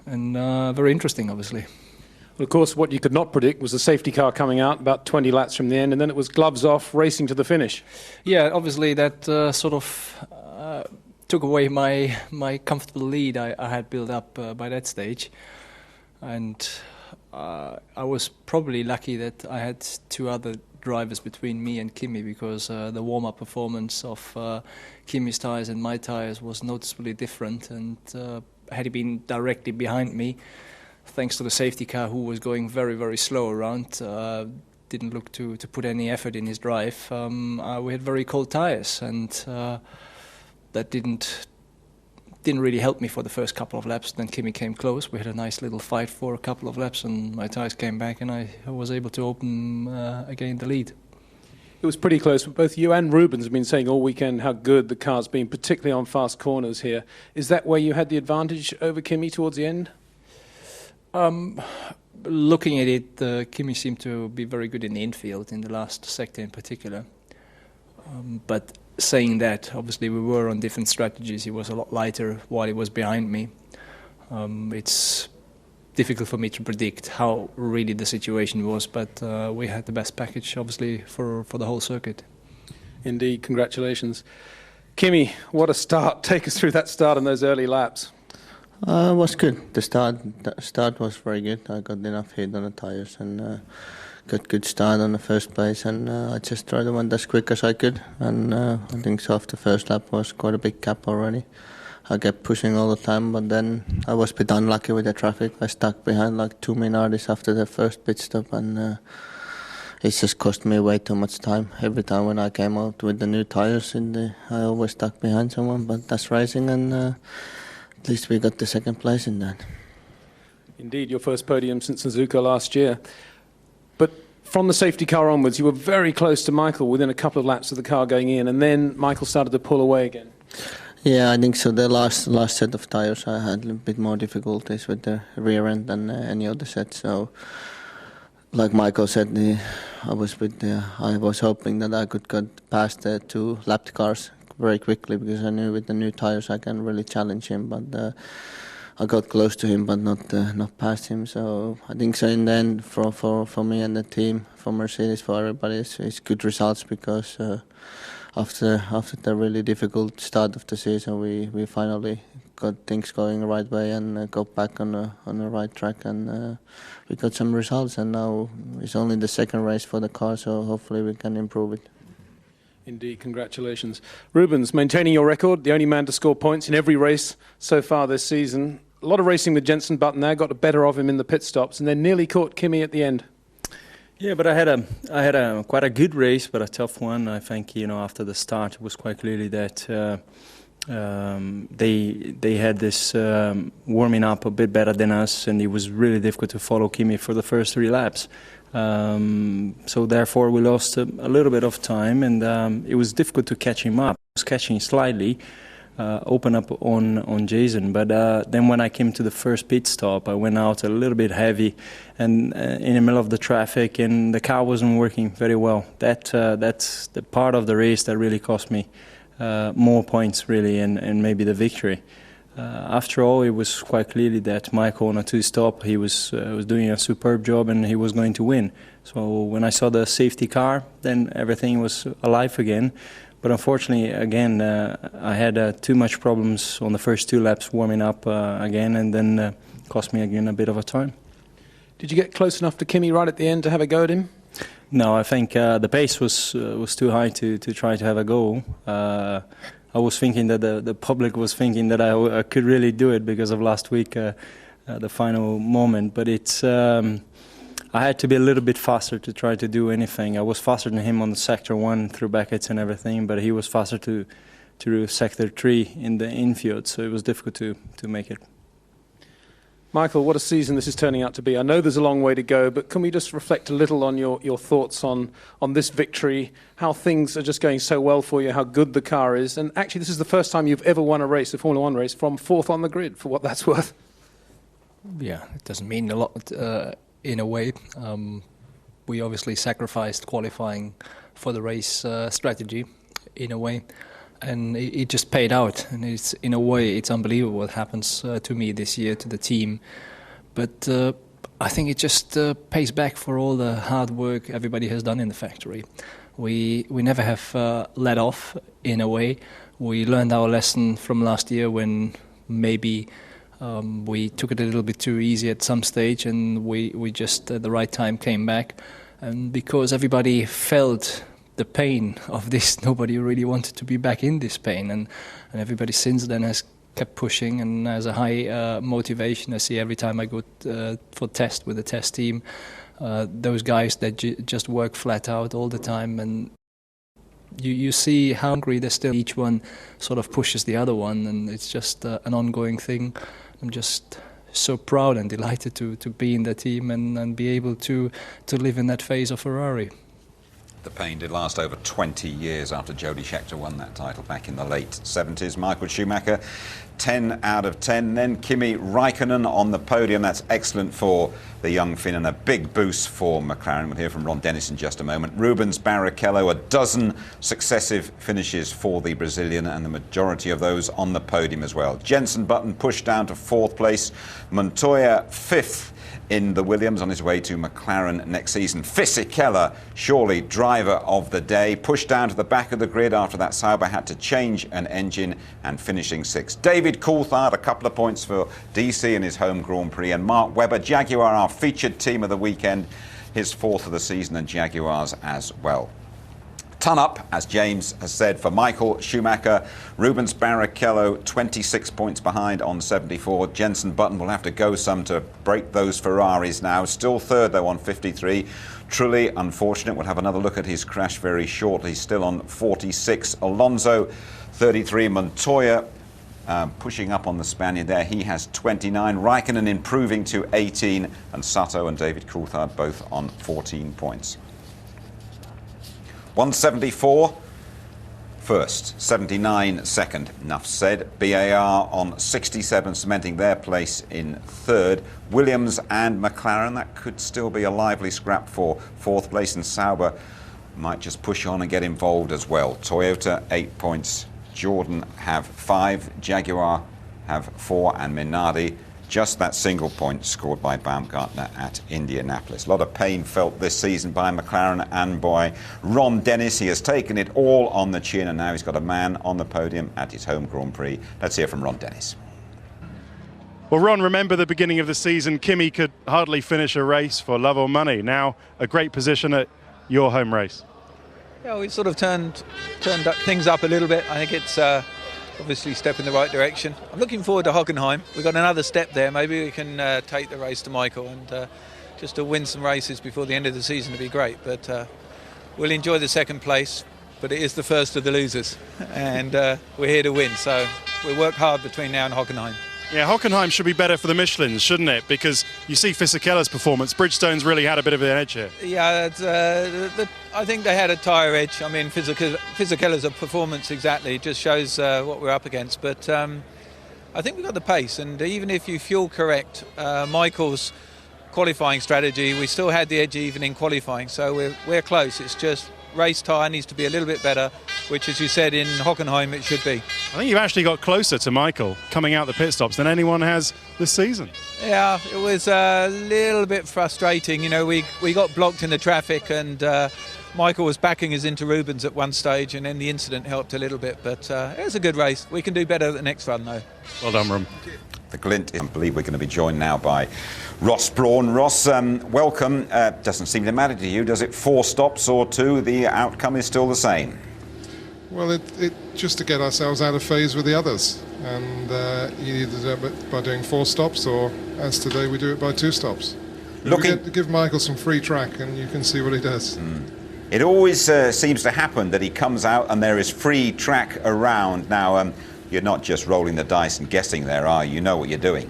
And very interesting, obviously. Well, of course, what you could not predict was the safety car coming out about 20 laps from the end, and then it was gloves off, racing to the finish. Yeah, obviously that sort of took away my comfortable lead I had built up by that stage, and I was probably lucky that I had two other drivers between me and Kimi, because the warm-up performance of Kimi's tyres and my tyres was noticeably different, and had he been directly behind me, thanks to the safety car who was going very, very slow around, didn't look to put any effort in his drive, we had very cold tyres, and that didn't really help me for the first couple of laps. Then Kimi came close. We had a nice little fight for a couple of laps, and my tyres came back, and I was able to open again the lead. It was pretty close, but both you and Rubens have been saying all weekend how good the car's been, particularly on fast corners here. Is that where you had the advantage over Kimi towards the end? Looking at it, Kimi seemed to be very good in the infield, in the last sector in particular. But saying that, obviously we were on different strategies. He was a lot lighter while he was behind me. It's difficult for me to predict how really the situation was, but we had the best package, obviously, for the whole circuit. Indeed, congratulations. Kimi, what a start. Take us through that start and those early laps. It was good. The start was very good. I got enough heat on the tyres and got good start on the first place, and I just tried to went as quick as I could, and I think so after the first lap was quite a big gap already. I kept pushing all the time, but then I was a bit unlucky with the traffic. I stuck behind like 2 Minardis after the first pit stop, and it just cost me way too much time. Every time when I came out with the new tyres, I always stuck behind someone, but that's racing, and at least we got the second place in that. Indeed, your first podium since Suzuka last year. But from the safety car onwards, you were very close to Michael within a couple of laps of the car going in, and then Michael started to pull away again. Yeah, I think so. The last set of tyres, I had a bit more difficulties with the rear end than any other set. So, like Michael said, I was hoping that I could get past the two lapped cars very quickly, because I knew with the new tyres I can really challenge him. But I got close to him, but not past him. So I think so in the end, for me and the team, for Mercedes, for everybody, it's good results because after the really difficult start of the season, we finally got things going the right way and got back on the right track, and we got some results. And now it's only the second race for the car, so hopefully we can improve it. Indeed, congratulations. Rubens, maintaining your record, the only man to score points in every race so far this season. A lot of racing with Jenson Button there, got the better of him in the pit stops, and then nearly caught Kimi at the end. Yeah, but I had a quite a good race, but a tough one. I think, after the start, it was quite clearly that they had this warming up a bit better than us, and it was really difficult to follow Kimi for the first 3 laps. So therefore, we lost a little bit of time, and it was difficult to catch him up. I was catching slightly. Open up on Jason, but then when I came to the first pit stop, I went out a little bit heavy and in the middle of the traffic, and the car wasn't working very well. That's the part of the race that really cost me more points, really, and maybe the victory. After all, it was quite clearly that Michael on a 2-stop, he was doing a superb job and he was going to win. So when I saw the safety car, then everything was alive again. But unfortunately, again, I had too much problems on the first 2 laps warming up again, and then cost me again a bit of a time. Did you get close enough to Kimi right at the end to have a go at him? No, I think the pace was too high to try to have a go. I was thinking that the public was thinking that I could really do it because of last week, the final moment. But it's I had to be a little bit faster to try to do anything. I was faster than him on the sector 1 through Beckett and everything, but he was faster to sector 3 in the infield, so it was difficult to make it. Michael, what a season this is turning out to be. I know there's a long way to go, but can we just reflect a little on your thoughts on this victory, how things are just going so well for you, how good the car is, and actually this is the first time you've ever won a race, a Formula 1 race, from 4th on the grid, for what that's worth. Yeah, it doesn't mean a lot in a way. We obviously sacrificed qualifying for the race strategy in a way, and it just paid out, and it's in a way it's unbelievable what happens to me this year, to the team, but I think it just pays back for all the hard work everybody has done in the factory. We never have let off in a way. We learned our lesson from last year when maybe we took it a little bit too easy at some stage, and we just at the right time came back, and because everybody felt the pain of this, nobody really wanted to be back in this pain, and everybody since then has kept pushing and has a high motivation. I see every time I go for test with the test team, those guys that just work flat out all the time, and you see how hungry they're still. Each one sort of pushes the other one, and it's just an ongoing thing. I'm just so proud and delighted to be in the team and be able to live in that phase of Ferrari. The pain did last over 20 years after Jody Scheckter won that title back in the late 70s. Michael Schumacher, 10 out of 10. Then Kimi Raikkonen on the podium. That's excellent for the young Finn and a big boost for McLaren. We'll hear from Ron Dennis in just a moment. Rubens Barrichello, a dozen successive finishes for the Brazilian, and the majority of those on the podium as well. Jenson Button pushed down to 4th place. Montoya 5th in the Williams on his way to McLaren next season. Fisichella, surely driver of the day, pushed down to the back of the grid after that Sauber had to change an engine, and finishing 6th. David Coulthard, a couple of points for DC in his home Grand Prix, and Mark Webber, Jaguar, our featured team of the weekend, his 4th of the season, and Jaguars as well. Ton up, as James has said, for Michael Schumacher. Rubens Barrichello 26 points behind on 74. Jenson Button will have to go some to break those Ferraris now. Still 3rd though on 53. Truly unfortunate. We'll have another look at his crash very shortly. Still on 46. Alonso 33. Montoya pushing up on the Spaniard there. He has 29. Raikkonen improving to 18. And Sato and David Coulthard both on 14 points. 174 first, 79 second, enough said. BAR on 67, cementing their place in 3rd. Williams and McLaren, that could still be a lively scrap for 4th place, and Sauber might just push on and get involved as well. Toyota 8 points, Jordan have 5, Jaguar have 4, and Minardi just that single point scored by Baumgartner at Indianapolis. A lot of pain felt this season by McLaren and by Ron Dennis. He has taken it all on the chin, and now he's got a man on the podium at his home Grand Prix. Let's hear from Ron Dennis. Well, Ron, remember the beginning of the season, Kimi could hardly finish a race for love or money. Now a great position at your home race. Yeah, we've sort of turned things up a little bit. I think it's obviously a step in the right direction. I'm looking forward to Hockenheim. We've got another step there. Maybe we can take the race to Michael, and just to win some races before the end of the season would be great. But we'll enjoy the second place, but it is the first of the losers, and we're here to win. So we'll work hard between now and Hockenheim. Yeah, Hockenheim should be better for the Michelins, shouldn't it? Because you see Fisichella's performance. Bridgestone's really had a bit of an edge here. Yeah, I think they had a tyre edge. I mean, Fisichella's performance exactly just shows what we're up against. But I think we've got the pace. And even if you fuel correct Michael's qualifying strategy, we still had the edge even in qualifying. So we're close. It's just race tyre needs to be a little bit better, which, as you said, in Hockenheim it should be. I think you've actually got closer to Michael coming out the pit stops than anyone has this season. Yeah, it was a little bit frustrating. You know, we got blocked in the traffic, and Michael was backing us into Rubens at one stage, and then the incident helped a little bit. But it was a good race. We can do better at the next run, though. Well done, Rum. The glint. I believe we're going to be joined now by Ross Brawn. Ross, welcome. Doesn't seem to matter to you, does it? 4 stops or 2, the outcome is still the same. Well, it just to get ourselves out of phase with the others, and you either do it by doing 4 stops, or as today we do it by 2 stops. Give Michael some free track, and you can see what he does. It always seems to happen that he comes out and there is free track around. Now, you're not just rolling the dice and guessing there, are you? You know what you're doing.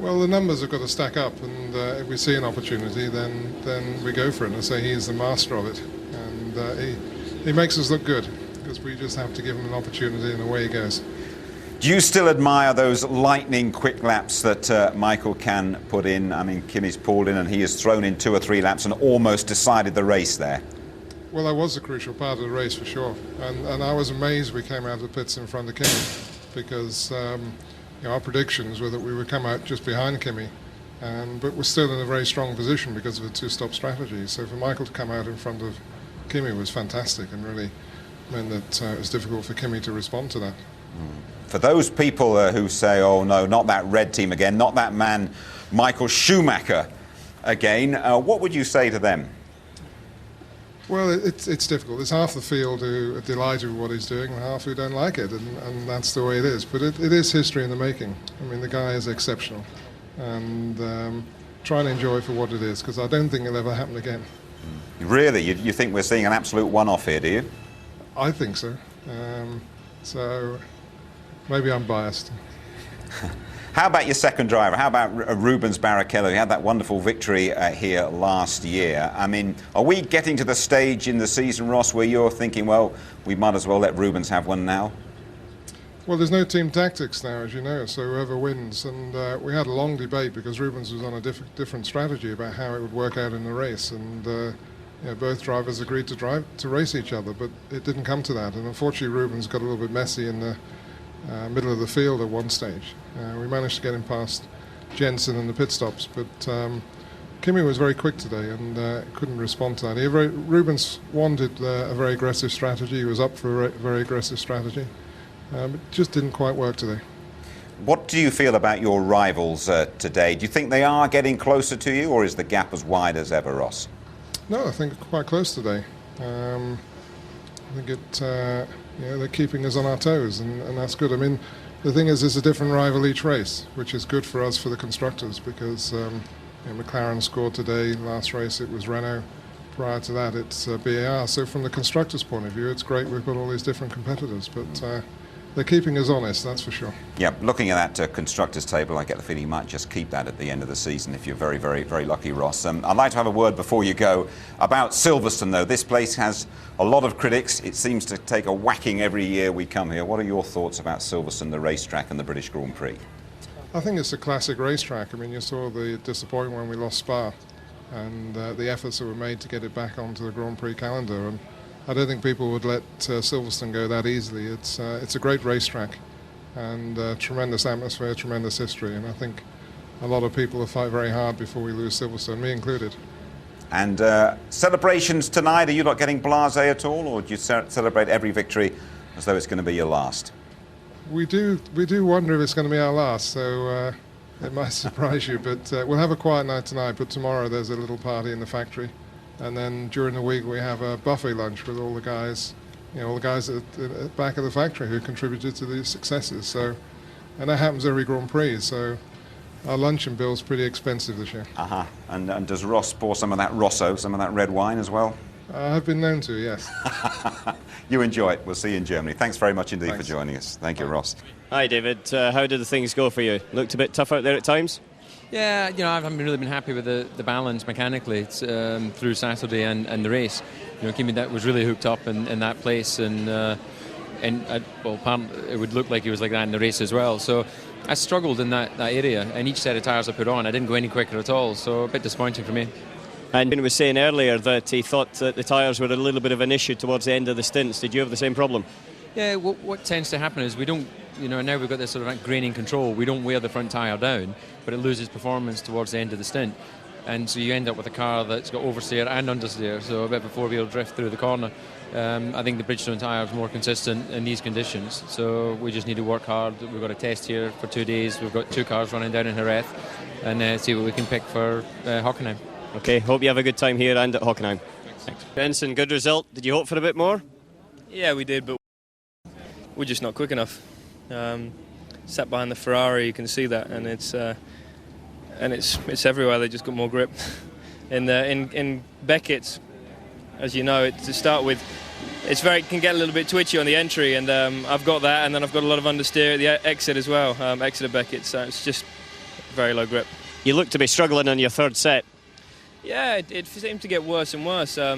Well, the numbers have got to stack up, and if we see an opportunity, then we go for it. And I say he's the master of it, and he makes us look good, because we just have to give him an opportunity, and away he goes. Do you still admire those lightning quick laps that Michael can put in? I mean, Kimi's pulled in and he has thrown in 2 or 3 laps and almost decided the race there. Well, that was a crucial part of the race for sure, and I was amazed we came out of the pits in front of Kimi, because our predictions were that we would come out just behind Kimi, but we're still in a very strong position because of the 2-stop strategy. So for Michael to come out in front of Kimi was fantastic, and really meant that it was difficult for Kimi to respond to that. For those people who say, oh no, not that red team again, not that man Michael Schumacher again, what would you say to them? Well, it's difficult. There's half the field who are delighted with what he's doing and half who don't like it, and that's the way it is. But it is history in the making. I mean, the guy is exceptional, and try and enjoy it for what it is, because I don't think it'll ever happen again. Really? You think we're seeing an absolute one-off here, do you? I think so. So maybe I'm biased. How about your second driver? How about Rubens Barrichello? He had that wonderful victory here last year. I mean, are we getting to the stage in the season, Ross, where you're thinking, well, we might as well let Rubens have one now? Well, there's no team tactics now, as you know, so whoever wins. And we had a long debate because Rubens was on a different strategy about how it would work out in the race. And both drivers agreed to race each other, but it didn't come to that. And unfortunately, Rubens got a little bit messy in the middle of the field at one stage. We managed to get him past Jensen in the pit stops, but Kimi was very quick today and couldn't respond to that. Rubens wanted a very aggressive strategy. He was up for a very aggressive strategy. It just didn't quite work today. What do you feel about your rivals today? Do you think they are getting closer to you, or is the gap as wide as ever, Ross? No, I think quite close today. I think they're keeping us on our toes, and that's good. I mean, the thing is, it's a different rival each race, which is good for us for the constructors, because McLaren scored today. Last race it was Renault. Prior to that it's BAR. So from the constructors' point of view, it's great we've got all these different competitors, but they're keeping us honest, that's for sure. Yeah, looking at that constructors' table, I get the feeling you might just keep that at the end of the season if you're very, very, very lucky, Ross. I'd like to have a word before you go about Silverstone, though. This place has a lot of critics. It seems to take a whacking every year we come here. What are your thoughts about Silverstone, the racetrack, and the British Grand Prix? I think it's a classic racetrack. I mean, you saw the disappointment when we lost Spa, and the efforts that were made to get it back onto the Grand Prix calendar. And I don't think people would let Silverstone go that easily. It's a great racetrack, and tremendous atmosphere, tremendous history, and I think a lot of people will fight very hard before we lose Silverstone, me included. And celebrations tonight, are you not getting blasé at all, or do you celebrate every victory as though it's going to be your last? We do wonder if it's going to be our last, so it might surprise you, but we'll have a quiet night tonight, but tomorrow there's a little party in the factory, and then during the week we have a buffet lunch with all the guys, all the guys at the back of the factory who contributed to these successes. So, and that happens every Grand Prix, so our luncheon bill's pretty expensive this year. And does Ross pour some of that Rosso, some of that red wine as well? I've been known to, yes. You enjoy it. We'll see you in Germany. Thanks very much indeed for joining us. Thank you, Ross. Hi, David. How did the things go for you? Looked a bit tough out there at times? Yeah, I haven't really been happy with the balance mechanically through Saturday and the race. Kimi that was really hooked up in that place, and apparently it would look like he was like that in the race as well. So I struggled in that area, and each set of tyres I put on, I didn't go any quicker at all. So a bit disappointing for me. And Ben was saying earlier that he thought that the tyres were a little bit of an issue towards the end of the stints. Did you have the same problem? Yeah, what tends to happen is we don't, now we've got this sort of graining control, we don't wear the front tyre down, but it loses performance towards the end of the stint. And so you end up with a car that's got oversteer and understeer, so a bit of a four-wheel drift through the corner. I think the Bridgestone tyre is more consistent in these conditions, so we just need to work hard. We've got a test here for 2 days. We've got 2 cars running down in Jerez, and see what we can pick for Hockenheim. Okay, hope you have a good time here and at Hockenheim. Thanks. Benson, good result. Did you hope for a bit more? Yeah, we did, but we're just not quick enough. Sat behind the Ferrari, you can see that, and it's everywhere. They just got more grip. In Beckett's, as you know, to start with, it can get a little bit twitchy on the entry, and I've got that, and then I've got a lot of understeer at the exit as well. Exit of Beckett, so it's just very low grip. You look to be struggling on your third set. Yeah, it seemed to get worse and worse. I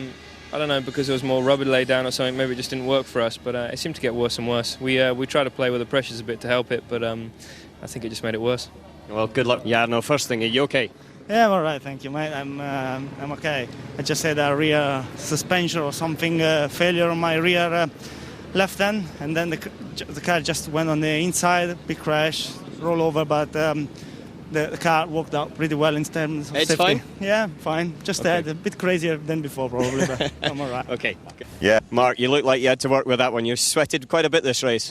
don't know, because there was more rubber laid down or something, maybe it just didn't work for us, but it seemed to get worse and worse. We tried to play with the pressures a bit to help it, but I think it just made it worse. Well, good luck. Yeah, no, first thing, are you okay? Yeah, I'm all right, thank you, mate. I'm okay. I just had a rear suspension or something, failure on my rear left end, and then the car just went on the inside, big crash, roll over, but the car worked out pretty well in terms of it's safety. Fine? Yeah, fine. Just a bit crazier than before, probably, but I'm all right. Okay. Yeah, Mark, you look like you had to work with that one. You sweated quite a bit this race.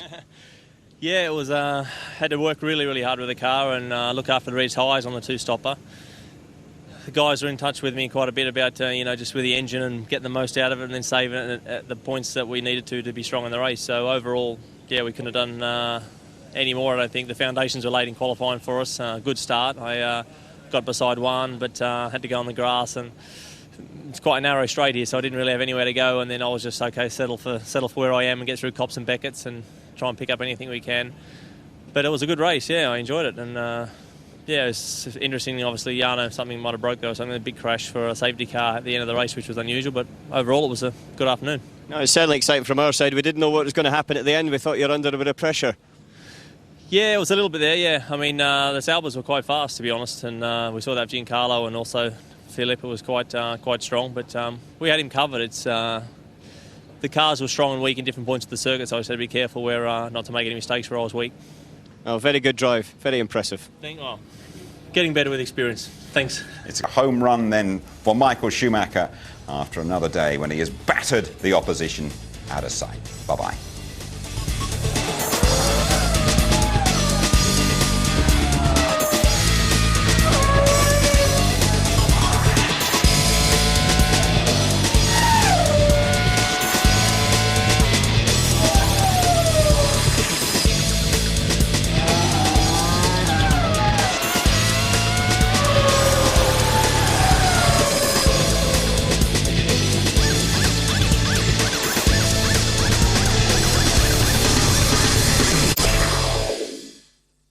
Yeah, it was. Had to work really, really hard with the car and look after the highs on the 2-stopper. The guys were in touch with me quite a bit about, just with the engine and getting the most out of it and then saving it at the points that we needed to be strong in the race. So overall, yeah, we couldn't have done any more. I don't think the foundations were laid in qualifying for us. Good start. I got beside one, but had to go on the grass, and it's quite a narrow straight here, so I didn't really have anywhere to go. And then I was just settle for where I am and get through Copse and Beckett's and try and pick up anything we can. But it was a good race. Yeah, I enjoyed it, and it's interesting. Obviously, something might have broke there or something. A big crash for a safety car at the end of the race, which was unusual. But overall, it was a good afternoon. No, it's certainly exciting from our side. We didn't know what was going to happen at the end. We thought you were under a bit of pressure. Yeah, it was a little bit there, yeah. I mean, the Saubers were quite fast, to be honest, and we saw that Giancarlo and also Philip was quite strong, but we had him covered. It's the cars were strong and weak in different points of the circuit, so I just had to be careful where not to make any mistakes where I was weak. Oh, very good drive, very impressive. Getting better with experience. Thanks. It's a home run then for Michael Schumacher after another day when he has battered the opposition out of sight. Bye-bye.